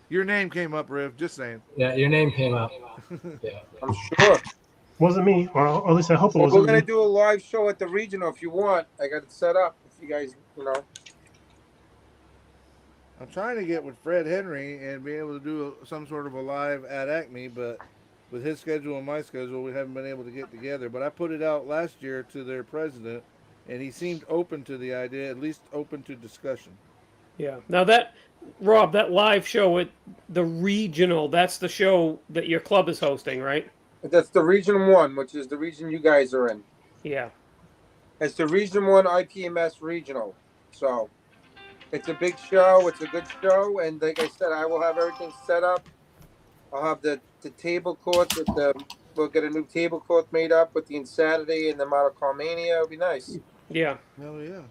Speaker 5: Your name came up, Riv. Just saying.
Speaker 6: Yeah, your name came up. Yeah.
Speaker 3: I'm sure.
Speaker 1: Wasn't me, or at least I hope it
Speaker 3: Well, we're
Speaker 1: wasn't
Speaker 3: gonna
Speaker 1: me.
Speaker 3: do a live show at the regional if you want. I got it set up. If you guys,
Speaker 5: I'm trying to get with Fred Henry and be able to do some sort of a live at Acme, but with his schedule and my schedule, we haven't been able to get together. But I put it out last year to their president, and he seemed open to the idea, at least open to discussion.
Speaker 2: Yeah. Now Rob, that live show at the regional, that's the show that your club is hosting, right?
Speaker 3: That's the Region 1, which is the region you guys are in.
Speaker 2: Yeah.
Speaker 3: It's the Region 1 IPMS Regional. So it's a big show. It's a good show. And like I said, I will have everything set up. I'll have the table courts with we'll get a new tablecloth made up with the Insanity and the Model Carmania. It'll be nice.
Speaker 2: Yeah.
Speaker 5: Hell yeah.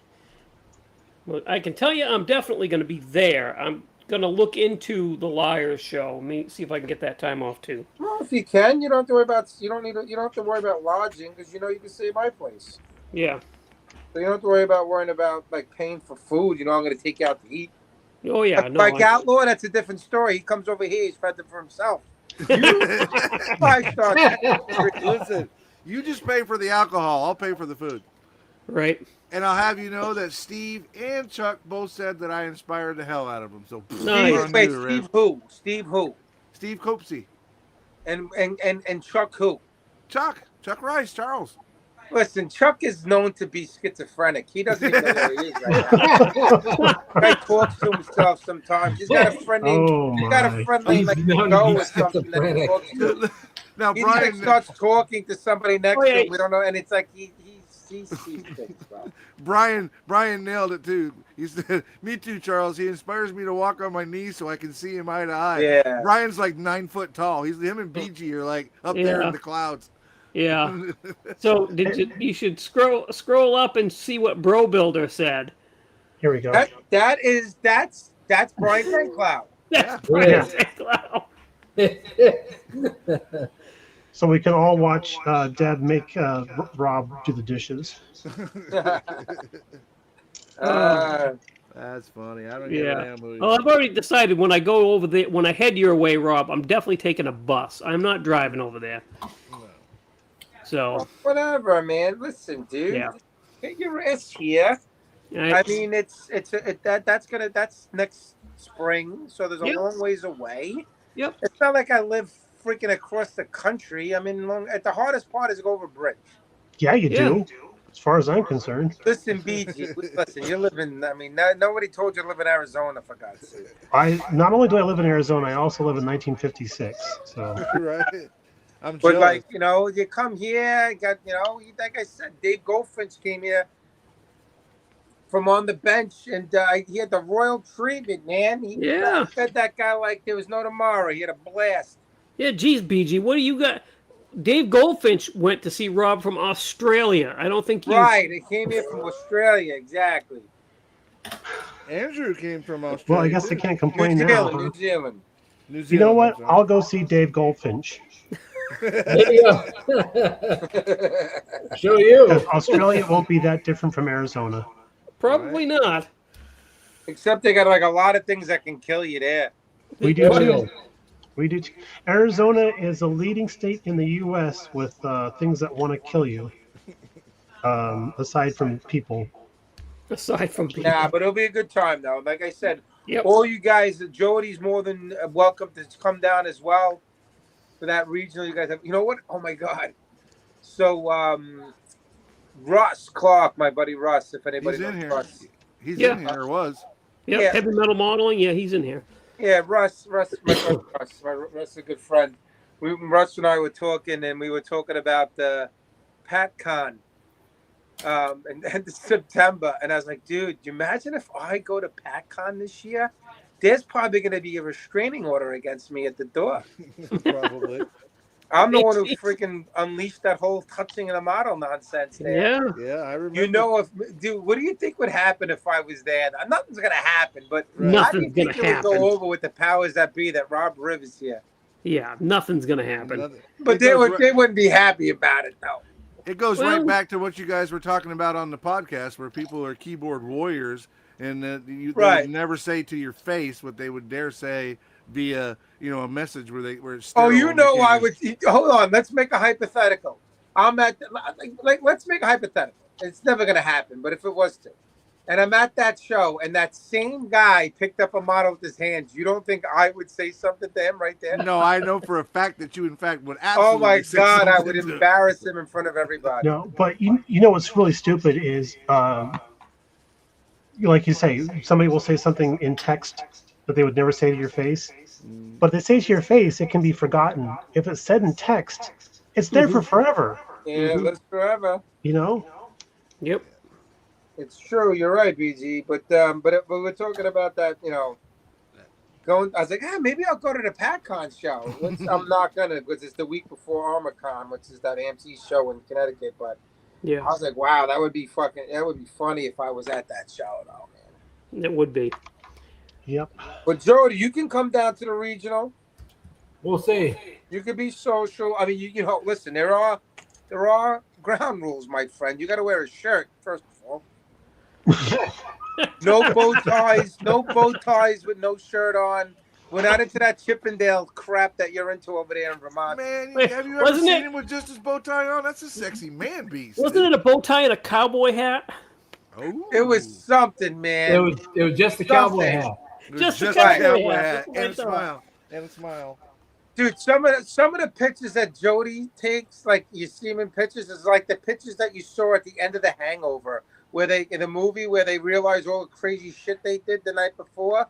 Speaker 2: Well, I can tell you I'm definitely going to be there. I'm going to look into the Liars show, see if I can get that time off too.
Speaker 3: Well, if you can, you don't have to worry about you don't have to worry about lodging because you can stay at my place.
Speaker 2: Yeah.
Speaker 3: So you don't have to worrying about like paying for food. I'm going to take you out to eat.
Speaker 2: Oh yeah, no.
Speaker 3: Like Outlaw, that's a different story. He comes over here, he's fending for himself.
Speaker 5: Listen, you just pay for the alcohol. I'll pay for the food.
Speaker 2: Right.
Speaker 5: And I'll have you know that Steve and Chuck both said that I inspired the hell out of them. So
Speaker 2: Nice.
Speaker 3: Steve who? Steve who?
Speaker 5: Steve Copsey.
Speaker 3: And Chuck who?
Speaker 5: Chuck Rice, Charles.
Speaker 3: Listen, Chuck is known to be schizophrenic. He doesn't even know where he is right now. Guy talks to himself sometimes. He's got a friend named like Go or something that he talks to.
Speaker 5: Now
Speaker 3: He
Speaker 5: Brian
Speaker 3: like starts talking to somebody next to him. We don't know, and it's like he sees things, bro.
Speaker 5: Brian nailed it too. He said, "Me too, Charles. He inspires me to walk on my knees so I can see him eye to eye."
Speaker 3: Yeah.
Speaker 5: Brian's like 9 foot tall. Him and BG are like up there in the clouds.
Speaker 2: Yeah. So you should scroll up and see what Bro Builder said.
Speaker 1: Here we go.
Speaker 3: That's Brian St. Cloud.
Speaker 2: That's Brian St. Cloud.
Speaker 1: So we can all watch Deb make Rob do the dishes.
Speaker 5: That's funny. I don't give a damn who.
Speaker 2: Well, I've already decided when I go over there, when I head your way, Rob, I'm definitely taking a bus. I'm not driving over there. So
Speaker 3: whatever, man. Listen, dude.
Speaker 2: Yeah.
Speaker 3: Get your ass here. I mean, that's next spring, so there's a long ways away.
Speaker 2: Yep.
Speaker 3: It's not like I live freaking across the country. I mean, the hardest part is to go over a bridge.
Speaker 1: Yeah, you do. As far as I'm concerned.
Speaker 3: Listen, BG. Listen, you're living. I mean, nobody told you to live in Arizona, for God's sake.
Speaker 1: Not only do I live in Arizona, I also live in 1956. So.
Speaker 5: Right.
Speaker 3: But like, you come here, like I said, Dave Goldfinch came here from on the bench, and he had the royal treatment, man. He fed that guy like there was no tomorrow. He had a blast.
Speaker 2: Yeah, geez, BG, what do you got? Dave Goldfinch went to see Rob from Australia. I don't think you...
Speaker 3: Right, he came here from Australia, exactly.
Speaker 5: Andrew came from Australia.
Speaker 1: Well, I guess I can't complain now.
Speaker 3: New Zealand.
Speaker 1: You know what? I'll go see Dave Goldfinch.
Speaker 6: There you go. Show you.
Speaker 1: Australia won't be that different from Arizona.
Speaker 2: Probably not.
Speaker 3: Except they got like a lot of things that can kill you there.
Speaker 1: We do too. We do too. Arizona is a leading state in the U.S. with things that want to kill you. Aside from people.
Speaker 2: Aside from people.
Speaker 3: Nah, but it'll be a good time though. Like I said, all you guys, Jody's more than welcome to come down as well. For that regional, you guys have. You know what? Oh my God! So Russ Clark, my buddy Russ. If anybody knows Russ,
Speaker 5: he's in here. Was.
Speaker 2: Yeah, heavy metal modeling. Yeah, he's in here.
Speaker 3: Yeah, Russ, Russ is a good friend. Russ and I were talking, and we were talking about the PatCon and end of September. And I was like, dude, you imagine if I go to PatCon this year? There's probably going to be a restraining order against me at the door.
Speaker 5: Probably.
Speaker 3: I'm the one who freaking unleashed that whole touching the model nonsense there.
Speaker 5: Yeah, I remember.
Speaker 3: What do you think would happen if I was there? Nothing's going to happen, but
Speaker 2: nothing's
Speaker 3: how do you think it would go over with the powers that be that Rob Riv is here?
Speaker 2: Yeah, nothing's going to happen.
Speaker 3: But they wouldn't be happy about it, though.
Speaker 5: It goes right back to what you guys were talking about on the podcast, where people are keyboard warriors, and they would never say to your face what they would dare say via a message where it's
Speaker 3: Oh,
Speaker 5: sterile.
Speaker 3: hold on. Let's make a hypothetical. Let's make a hypothetical. It's never gonna happen, but if it was to, and I'm at that show, and that same guy picked up a model with his hands, you don't think I would say something to him right there?
Speaker 5: No, I know for a fact that you, in fact, would
Speaker 3: Oh
Speaker 5: absolutely.
Speaker 3: my
Speaker 5: say
Speaker 3: God, I
Speaker 5: something
Speaker 3: would
Speaker 5: to him.
Speaker 3: embarrass him in front of everybody.
Speaker 1: No, but you know what's really stupid is, like you say, somebody will say something in text that they would never say to your face. But if they say to your face, it can be forgotten. If it's said in text, it's there for forever.
Speaker 3: Yeah, lives forever.
Speaker 1: You know?
Speaker 2: Yep.
Speaker 3: It's true. You're right, BG. But we're talking about that. Going. I was like, maybe I'll go to the PatCon show. I'm not gonna because it's the week before ArmorCon, which is that AMC show in Connecticut. But
Speaker 2: Yeah.
Speaker 3: I was like, wow, that would be funny if I was at that show, though, man.
Speaker 2: It would be.
Speaker 1: Yep.
Speaker 3: But Jody, you can come down to the regional.
Speaker 6: We'll see.
Speaker 3: You can be social. I mean, listen, there are ground rules, my friend. You got to wear a shirt first of all. No bow ties with no shirt on. We're not into that Chippendale crap that you're into over there in Vermont.
Speaker 5: Man,
Speaker 2: Wait,
Speaker 5: have you ever seen him with just his bow tie on? That's a sexy man beast.
Speaker 2: Wasn't it a bow tie and a cowboy hat?
Speaker 5: Oh,
Speaker 3: It was something, man.
Speaker 6: It was just the cowboy hat.
Speaker 2: Just
Speaker 5: a
Speaker 2: a cowboy
Speaker 5: cowboy
Speaker 2: hat.
Speaker 5: hat and a smile. And a smile.
Speaker 3: Dude, some of the pictures that Jody takes, like you see him in pictures, is like the pictures that you saw at the end of The Hangover, where they in the movie where they realize all the crazy shit they did the night before,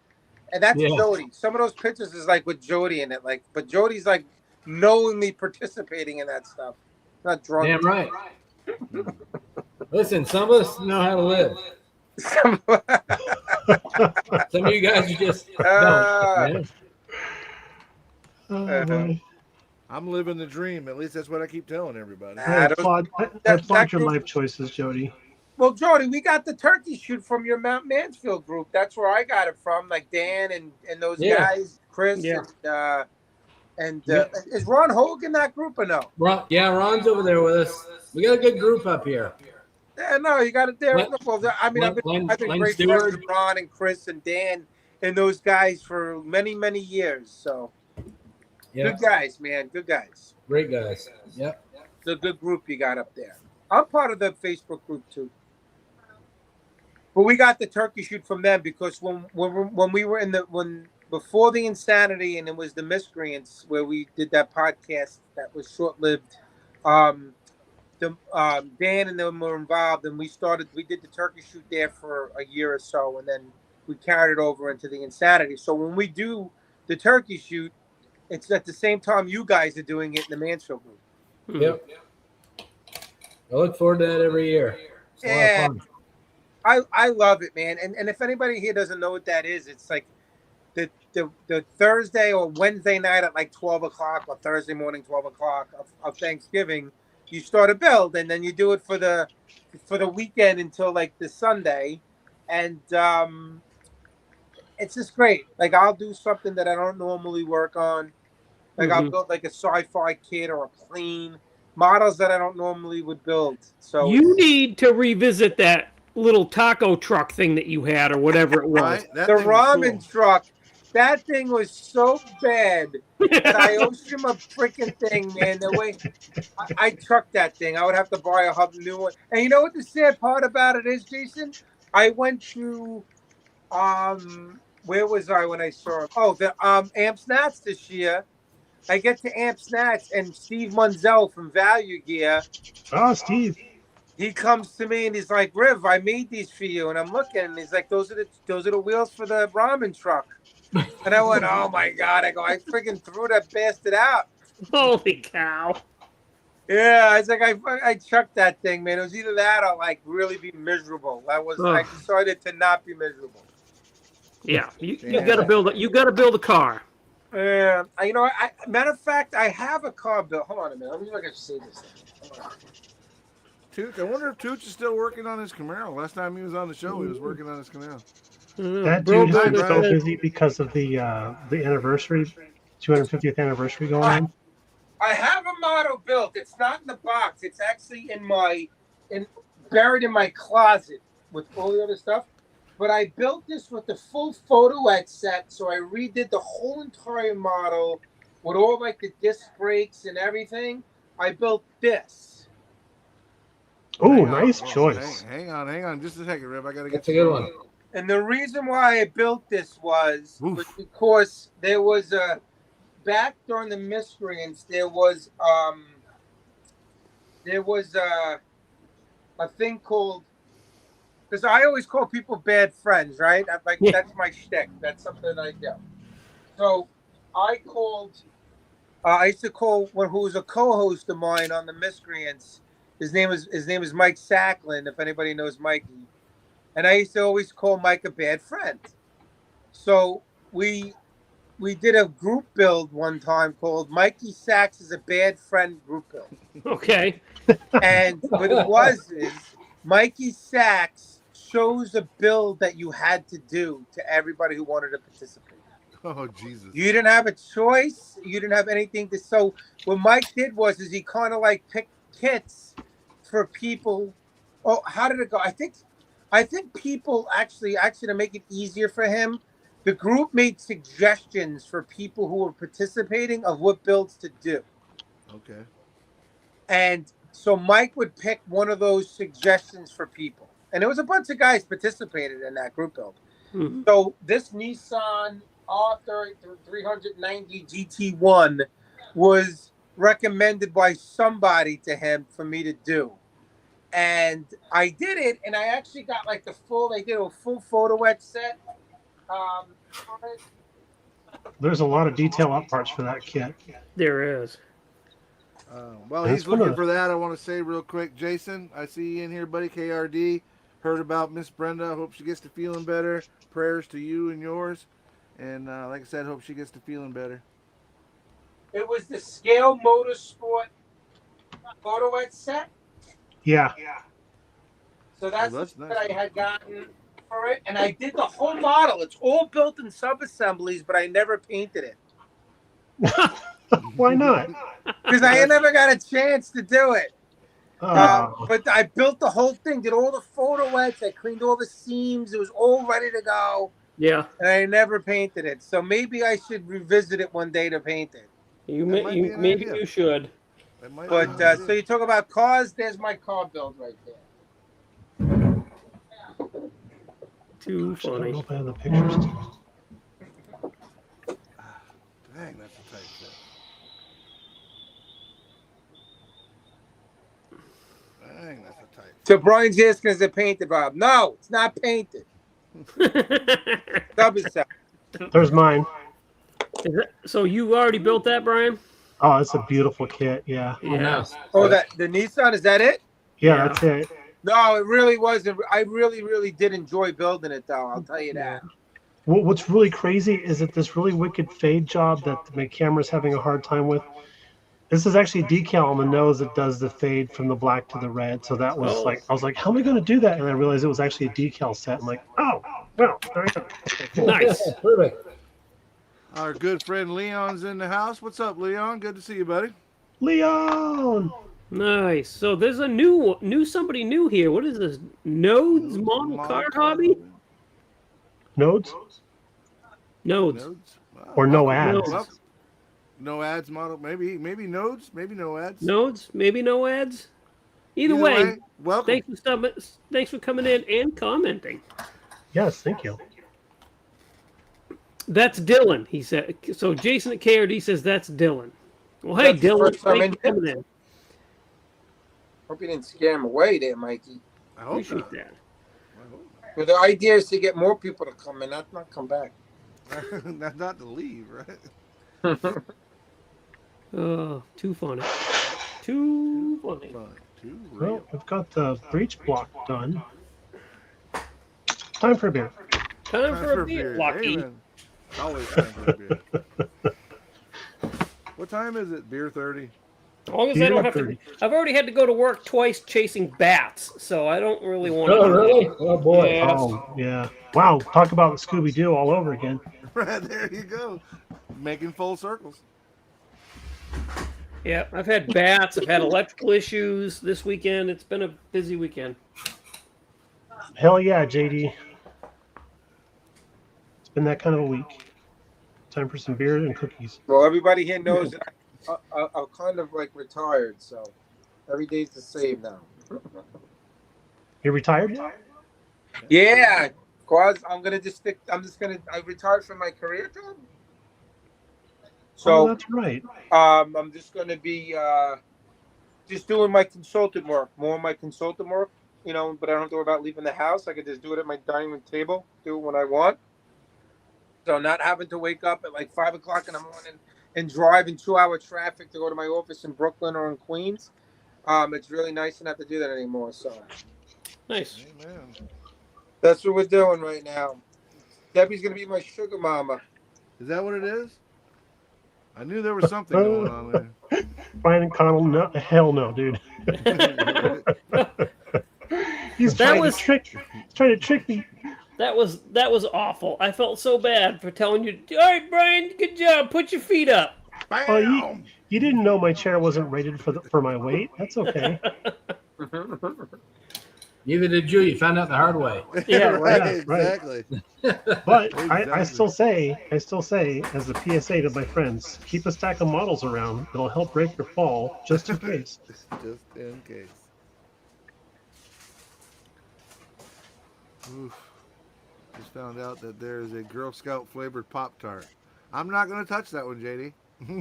Speaker 3: and that's Jody. Some of those pictures is like with Jody in it, but Jody's like knowingly participating in that stuff, not drunk.
Speaker 6: Damn right. Listen, some of us know how to live. Some of you guys are just don't.
Speaker 5: I'm living the dream. At least that's what I keep telling everybody.
Speaker 1: I applaud your life choices, Jody.
Speaker 3: Well, Jody, we got the turkey shoot from your Mount Mansfield group. That's where I got it from, like Dan and those guys, Chris and is Ron Hogue in that group or no?
Speaker 6: Ron's over there with us. We got a good group up here.
Speaker 3: Yeah, no, you got it there. I've been great friends with Ron and Chris and Dan and those guys for many, many years. So good guys, man. Good guys.
Speaker 6: Great guys. Yep.
Speaker 3: It's a good group you got up there. I'm part of the Facebook group too. But we got the turkey shoot from them because when we were before the Insanity and it was the Miscreants where we did that podcast that was short-lived. Dan and them were involved, and we did the turkey shoot there for a year or so, and then we carried it over into the Insanity. So when we do the turkey shoot, it's at the same time you guys are doing it in the Mansfield group.
Speaker 6: Yep. I look forward to that every year. It's a lot of fun.
Speaker 3: I love it, man. And if anybody here doesn't know what that is, it's like the Thursday or Wednesday night at like 12 o'clock or Thursday morning 12 o'clock of Thanksgiving. You start a build and then you do it for the weekend until like the Sunday, and it's just great. Like I'll do something that I don't normally work on, like I'll build like a sci-fi kit or a plane, models that I don't normally would build. So
Speaker 2: you need to revisit that little taco truck thing that you had or whatever it was.
Speaker 5: Right?
Speaker 3: The ramen truck. That thing was so bad that I owed him a freaking thing, man. The way I trucked that thing, I would have to buy a new one. And you know what the sad part about it is, Jason? I went to, where was I when I saw him? Oh, the Amp Snats this year. I get to Amp Snats and Steve Munzel from Value Gear.
Speaker 1: Oh, Steve.
Speaker 3: He comes to me and he's like, Riv, I made these for you. And I'm looking and he's like, those are the wheels for the ramen truck. And I went, oh my God. I freaking threw that bastard out.
Speaker 2: Holy cow.
Speaker 3: Yeah, I was like, I chucked that thing, man. It was either that or like really be miserable. I decided to not be miserable.
Speaker 2: Yeah, you gotta build it. You gotta build a car.
Speaker 3: Yeah, matter of fact, I have a car built. Hold on a minute. Let me see if I can see this thing.
Speaker 5: Toots, I wonder if Toots is still working on his Camaro. Last time he was on the show, he was working on his Camaro.
Speaker 1: That dude is so busy because of the anniversary, 250th anniversary going on.
Speaker 3: I have a model built. It's not in the box. It's actually buried in my closet with all the other stuff. But I built this with the full photo etch set, so I redid the whole entire model with all like the disc brakes and everything. I built this.
Speaker 1: Oh, nice choice.
Speaker 5: Hang on, just a second, Rip. I gotta get
Speaker 6: That's a good one.
Speaker 3: And the reason why I built this was because there was back during the miscreants there was a thing called, because I always call people bad friends, right? That's my shtick. That's something I do. So I used to call who was a co-host of mine on the miscreants. His name is Mike Sacklin, if anybody knows Mikey. And I used to always call Mike a bad friend. So we did a group build one time called Mikey Sacks is a Bad Friend group build.
Speaker 2: Okay.
Speaker 3: And what it is Mikey Sacks chose a build that you had to do to everybody who wanted to participate.
Speaker 5: Oh, Jesus.
Speaker 3: You didn't have a choice. You didn't have anything to. So what Mike did was he kind of like picked kits for people. Oh, how did it go? I think people actually to make it easier for him, the group made suggestions for people who were participating of what builds to do.
Speaker 5: Okay.
Speaker 3: And so Mike would pick one of those suggestions for people. And there was a bunch of guys participated in that group build.
Speaker 2: Mm-hmm.
Speaker 3: So this Nissan R390 GT1 was recommended by somebody to him for me to do. And I did it, and I actually got like they did a full photo etch set.
Speaker 1: There's a lot of detail up parts for that kit.
Speaker 2: There is.
Speaker 5: While he's looking for that, I want to say real quick, Jason, I see you in here, buddy. KRD, heard about Miss Brenda. Hope she gets to feeling better. Prayers to you and yours. And like I said, hope she gets to feeling better.
Speaker 3: It was the Scale Motorsport photo etch set.
Speaker 1: Yeah.
Speaker 3: So that's nice. That I had gotten for it, and I did the whole model. It's all built in sub-assemblies, but I never painted it.
Speaker 1: Why not?
Speaker 3: Because I never got a chance to do it. But I built the whole thing, did all the photo etch, I cleaned all the seams. It was all ready to go.
Speaker 2: Yeah.
Speaker 3: And I never painted it. So maybe I should revisit it one day to paint it.
Speaker 2: Maybe you should.
Speaker 3: But so you talk about cars, there's my car build right there.
Speaker 2: Too funny.
Speaker 1: I don't know if I have the pictures.
Speaker 5: Dang, that's a tight fit. Dang, that's a tight fit.
Speaker 3: So Brian's asking, is it painted, Rob? No, it's not painted.
Speaker 1: There's mine.
Speaker 2: So you already built that, Brian?
Speaker 1: Oh, it's a beautiful kit. Yeah.
Speaker 2: Nice.
Speaker 3: Oh, the Nissan, is that it?
Speaker 1: Yeah, that's it.
Speaker 3: No, it really wasn't. I really, really did enjoy building it, though. I'll tell you that.
Speaker 1: What's really crazy is that this really wicked fade job that my camera's having a hard time with. This is actually a decal on the nose that does the fade from the black to the red. So that was I was like, how am I going to do that? And I realized it was actually a decal set. I'm like, oh, well, there you go. Okay, cool.
Speaker 2: Nice.
Speaker 6: Perfect.
Speaker 5: Our good friend Leon's in the house. What's up, Leon? Good to see you, buddy.
Speaker 1: Leon!
Speaker 2: Nice. So there's a somebody new here. What is this? Nodes model car hobby?
Speaker 1: Nodes?
Speaker 2: Nodes.
Speaker 5: Wow.
Speaker 1: Or no ads.
Speaker 5: Well, no ads model. Maybe nodes. Maybe no ads.
Speaker 2: Nodes. Maybe no ads. Either way,
Speaker 5: welcome.
Speaker 2: Thanks for coming in and commenting.
Speaker 1: Yes, thank you.
Speaker 2: That's Dylan, he said. So Jason at KRD says that's Dylan. Well, hey, Dylan, thanks for coming in.
Speaker 3: Hope you didn't scare him away there, Mikey.
Speaker 5: I hope
Speaker 2: Appreciate
Speaker 5: not.
Speaker 2: that.
Speaker 3: Well, the idea is to get more people to come in, not come back.
Speaker 5: not to leave, right?
Speaker 2: Oh, too funny. Too funny.
Speaker 5: Too real.
Speaker 1: Well, we've got the breech block done. Time for a beer.
Speaker 2: Time for a beer, Lucky.
Speaker 5: Amen. Always time for a beer. What time is it? Beer 30?
Speaker 2: As long as I don't have to. I've already had to go to work twice chasing bats, so I don't really want to.
Speaker 6: Oh, really? Oh, boy.
Speaker 2: Yeah.
Speaker 1: Oh, yeah. Wow, talk about Scooby-Doo all over again.
Speaker 5: Right, there you go. Making full circles.
Speaker 2: Yeah, I've had bats. I've had electrical issues this weekend. It's been a busy weekend.
Speaker 1: Hell yeah, JD. been that kind of a week. Time for some beer and cookies.
Speaker 3: Well, everybody here knows that I'm kind of like retired, so every day's the same now.
Speaker 1: You're retired now?
Speaker 3: Yeah, cause I retired from my career job. So
Speaker 1: that's right.
Speaker 3: I'm just gonna be just doing my consultant work, more of my consultant work, but I don't have to worry about leaving the house. I could just do it at my dining room table, do it when I want. So not having to wake up at like 5 o'clock in the morning and drive in 2-hour traffic to go to my office in Brooklyn or in Queens. It's really nice to not have to do that anymore. So
Speaker 2: Nice.
Speaker 5: Amen.
Speaker 3: that's what we're doing right now. Debbie's gonna be my sugar mama.
Speaker 5: Is that what it is? I knew there was something going on there.
Speaker 1: Brian and Connell, no, hell no, dude. He's trying to trick me.
Speaker 2: That was awful. I felt so bad for telling you. All right, Brian, good job. Put your feet up.
Speaker 1: Oh, you didn't know my chair wasn't rated for my weight. That's okay.
Speaker 6: Neither did you. You found out the hard way.
Speaker 2: Yeah,
Speaker 5: right.
Speaker 1: Yeah, right.
Speaker 5: Exactly.
Speaker 1: But
Speaker 5: Exactly.
Speaker 1: I still say, as a PSA to my friends, keep a stack of models around. It'll help break your fall, just in case.
Speaker 5: Just in case. Oof. Just found out that there is a Girl Scout flavored Pop-Tart. I'm not going to touch that one, JD.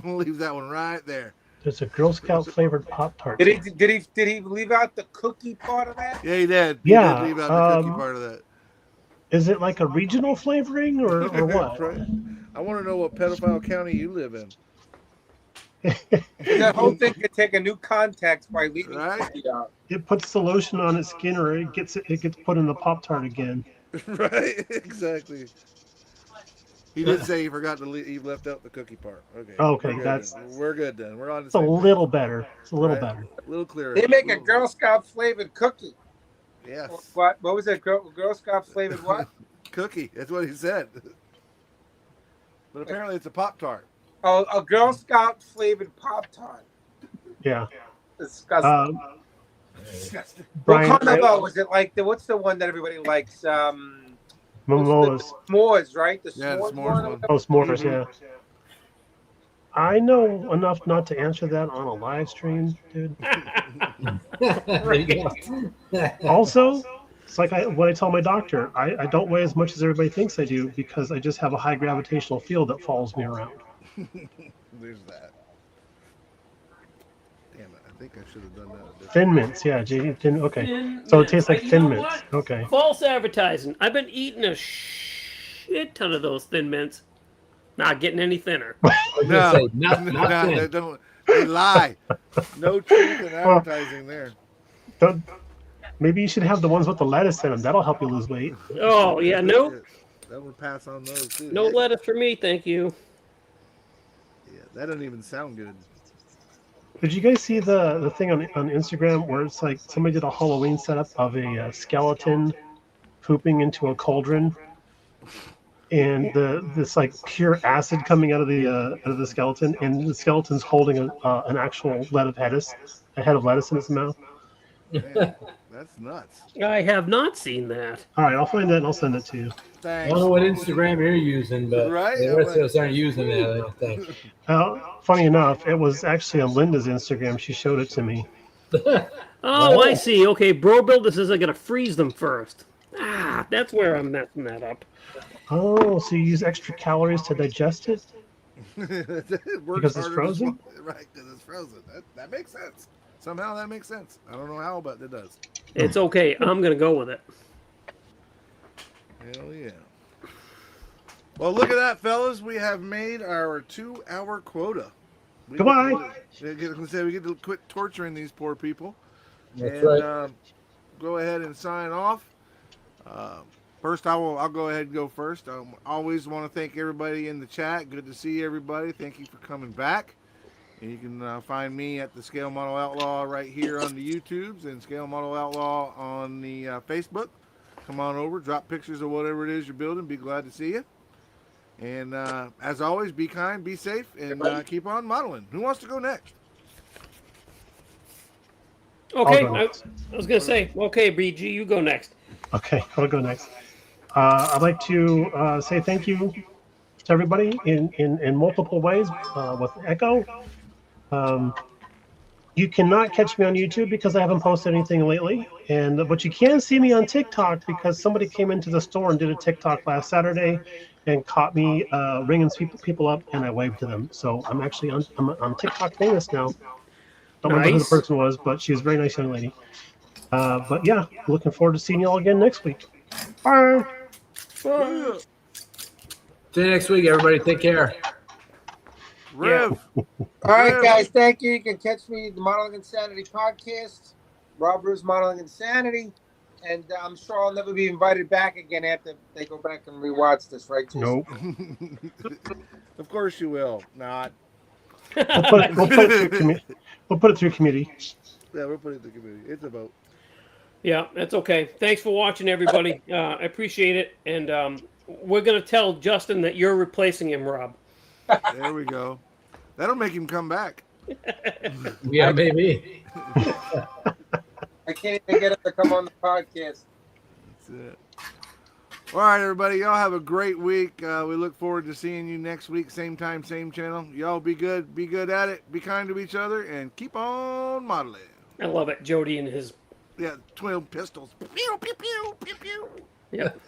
Speaker 5: We'll leave that one right there.
Speaker 1: There's a Girl Scout flavored Pop-Tart.
Speaker 3: Did he leave out the cookie part of that?
Speaker 5: Yeah, he did.
Speaker 1: Yeah,
Speaker 5: He did leave out the cookie part of that.
Speaker 1: Is it like a regional flavoring or what?
Speaker 5: Right. I want to know what pedophile county you live in.
Speaker 3: That whole thing could take a new context by leaving
Speaker 5: Right.
Speaker 3: cookie out.
Speaker 1: It puts the lotion on its skin, or it gets put in the Pop-Tart again.
Speaker 5: Right, exactly. He did say he forgot to leave. He left out the cookie part. Okay.
Speaker 1: Okay,
Speaker 5: we're good then. We're on the
Speaker 1: It's a
Speaker 5: same
Speaker 1: little better. It's a little
Speaker 5: Right.
Speaker 1: better.
Speaker 5: A little clearer.
Speaker 3: They make a Girl Scout flavored cookie.
Speaker 5: Yes.
Speaker 3: What was it? Girl Scout flavored what?
Speaker 5: Cookie. That's what he said. But apparently it's a Pop-Tart.
Speaker 3: Oh, a Girl Scout flavored Pop-Tart.
Speaker 1: Yeah.
Speaker 3: Disgusting. Disgusting.
Speaker 1: Brian,
Speaker 3: What kind of was it like what's the one that everybody likes?
Speaker 1: Momoas.
Speaker 3: S'mores, right? The
Speaker 5: Yeah, the
Speaker 3: s'mores
Speaker 5: s'mores
Speaker 3: one.
Speaker 5: one.
Speaker 1: Oh, s'mores, yeah. I know enough not to answer that on a live stream, dude.
Speaker 6: There you go.
Speaker 1: Also, it's like what I tell my doctor. I don't weigh as much as everybody thinks I do because I just have a high gravitational field that follows me around.
Speaker 5: There's that. Damn it. I think I should have done that.
Speaker 1: Thin Mints, yeah, JD. Okay.
Speaker 2: Thin
Speaker 1: So it
Speaker 2: Mints.
Speaker 1: tastes like
Speaker 2: You
Speaker 1: Thin
Speaker 2: know
Speaker 1: Mints.
Speaker 2: what?
Speaker 1: Okay.
Speaker 2: False advertising. I've been eating a shit ton of those Thin Mints. Not getting any thinner.
Speaker 6: I was gonna say, not
Speaker 5: they
Speaker 6: thin.
Speaker 5: they lie. No truth in advertising there.
Speaker 1: Maybe you should have the ones with the lettuce in them. That'll help you lose weight.
Speaker 2: Oh yeah, no,
Speaker 5: That would pass on those too.
Speaker 2: no lettuce for me, thank you.
Speaker 5: Yeah, that doesn't even sound good.
Speaker 1: Did you guys see the thing on Instagram where it's like somebody did a Halloween setup of a skeleton pooping into a cauldron, and this like pure acid coming out of the skeleton, and the skeleton's holding an actual a head of lettuce in its mouth.
Speaker 5: Man, that's nuts.
Speaker 2: I have not seen that.
Speaker 1: All right, I'll find that and I'll send it to you.
Speaker 6: I
Speaker 5: Thanks.
Speaker 6: don't know what Instagram you're using, but
Speaker 5: Right?
Speaker 6: the rest of us aren't using that, I don't think.
Speaker 1: Funny enough, it was actually on Linda's Instagram. She showed it to me.
Speaker 2: Oh, I see. Okay, Bro Builder says I gotta freeze them first. That's where I'm messing that up.
Speaker 1: Oh, so you use extra calories to digest it?
Speaker 5: It works
Speaker 1: Because it's
Speaker 5: harder to
Speaker 1: frozen?
Speaker 5: swallow- Right, because it's frozen. That makes sense. Somehow that makes sense. I don't know how, but it does.
Speaker 2: It's okay. I'm gonna go with it.
Speaker 5: Hell yeah. Well, look at that, fellas. We have made our 2-hour quota.
Speaker 1: Goodbye.
Speaker 5: We get to quit torturing these poor people.
Speaker 6: That's
Speaker 5: and
Speaker 6: right.
Speaker 5: Go ahead and sign off. First, I'll go ahead and go first. I always want to thank everybody in the chat. Good to see everybody. Thank you for coming back. And you can find me at the Scale Model Outlaw right here on the YouTubes and Scale Model Outlaw on the Facebook. Come on over, drop pictures of whatever it is you're building. Be glad to see you. And as always, be kind, be safe, and keep on modeling. Who wants to go next?
Speaker 2: Okay,
Speaker 1: I'll go next.
Speaker 2: I was gonna say, okay, BG, you go next.
Speaker 1: Okay, I'll go next. I'd like to say thank you to everybody in multiple ways with Echo. You cannot catch me on YouTube because I haven't posted anything lately. But you can see me on TikTok because somebody came into the store and did a TikTok last Saturday and caught me ringing people up, and I waved to them. So I'm actually I'm TikTok famous now. Don't remember who the
Speaker 2: Nice.
Speaker 1: person was, but she was a very nice young lady. But yeah, looking forward to seeing you all again next week. Bye.
Speaker 5: Yeah.
Speaker 6: See you next week, everybody. Take care.
Speaker 5: Rev.
Speaker 3: All right,
Speaker 5: Rev.
Speaker 3: guys. Thank you. You can catch me the Modeling Insanity podcast, Rob Bruce Modeling Insanity, and I'm sure I'll never be invited back again after they go back and rewatch this, right, Jason?
Speaker 1: Nope.
Speaker 5: Of course you will. Not.
Speaker 1: We'll put it through committee. We'll put it through committee.
Speaker 5: Yeah, we'll put it in the committee. It's a vote.
Speaker 2: Yeah, that's okay. Thanks for watching, everybody. I appreciate it. And we're going to tell Justin that you're replacing him, Rob.
Speaker 5: There we go. That'll make him come back.
Speaker 6: Yeah, maybe.
Speaker 3: I can't even get him to come on the podcast.
Speaker 5: That's it. All right, everybody. Y'all have a great week. We look forward to seeing you next week. Same time, same channel. Y'all be good. Be good at it. Be kind to each other. And keep on modeling.
Speaker 2: I love it. Jody and his...
Speaker 5: Yeah, twin pistols. Pew, pew, pew, pew, pew.
Speaker 2: Yep.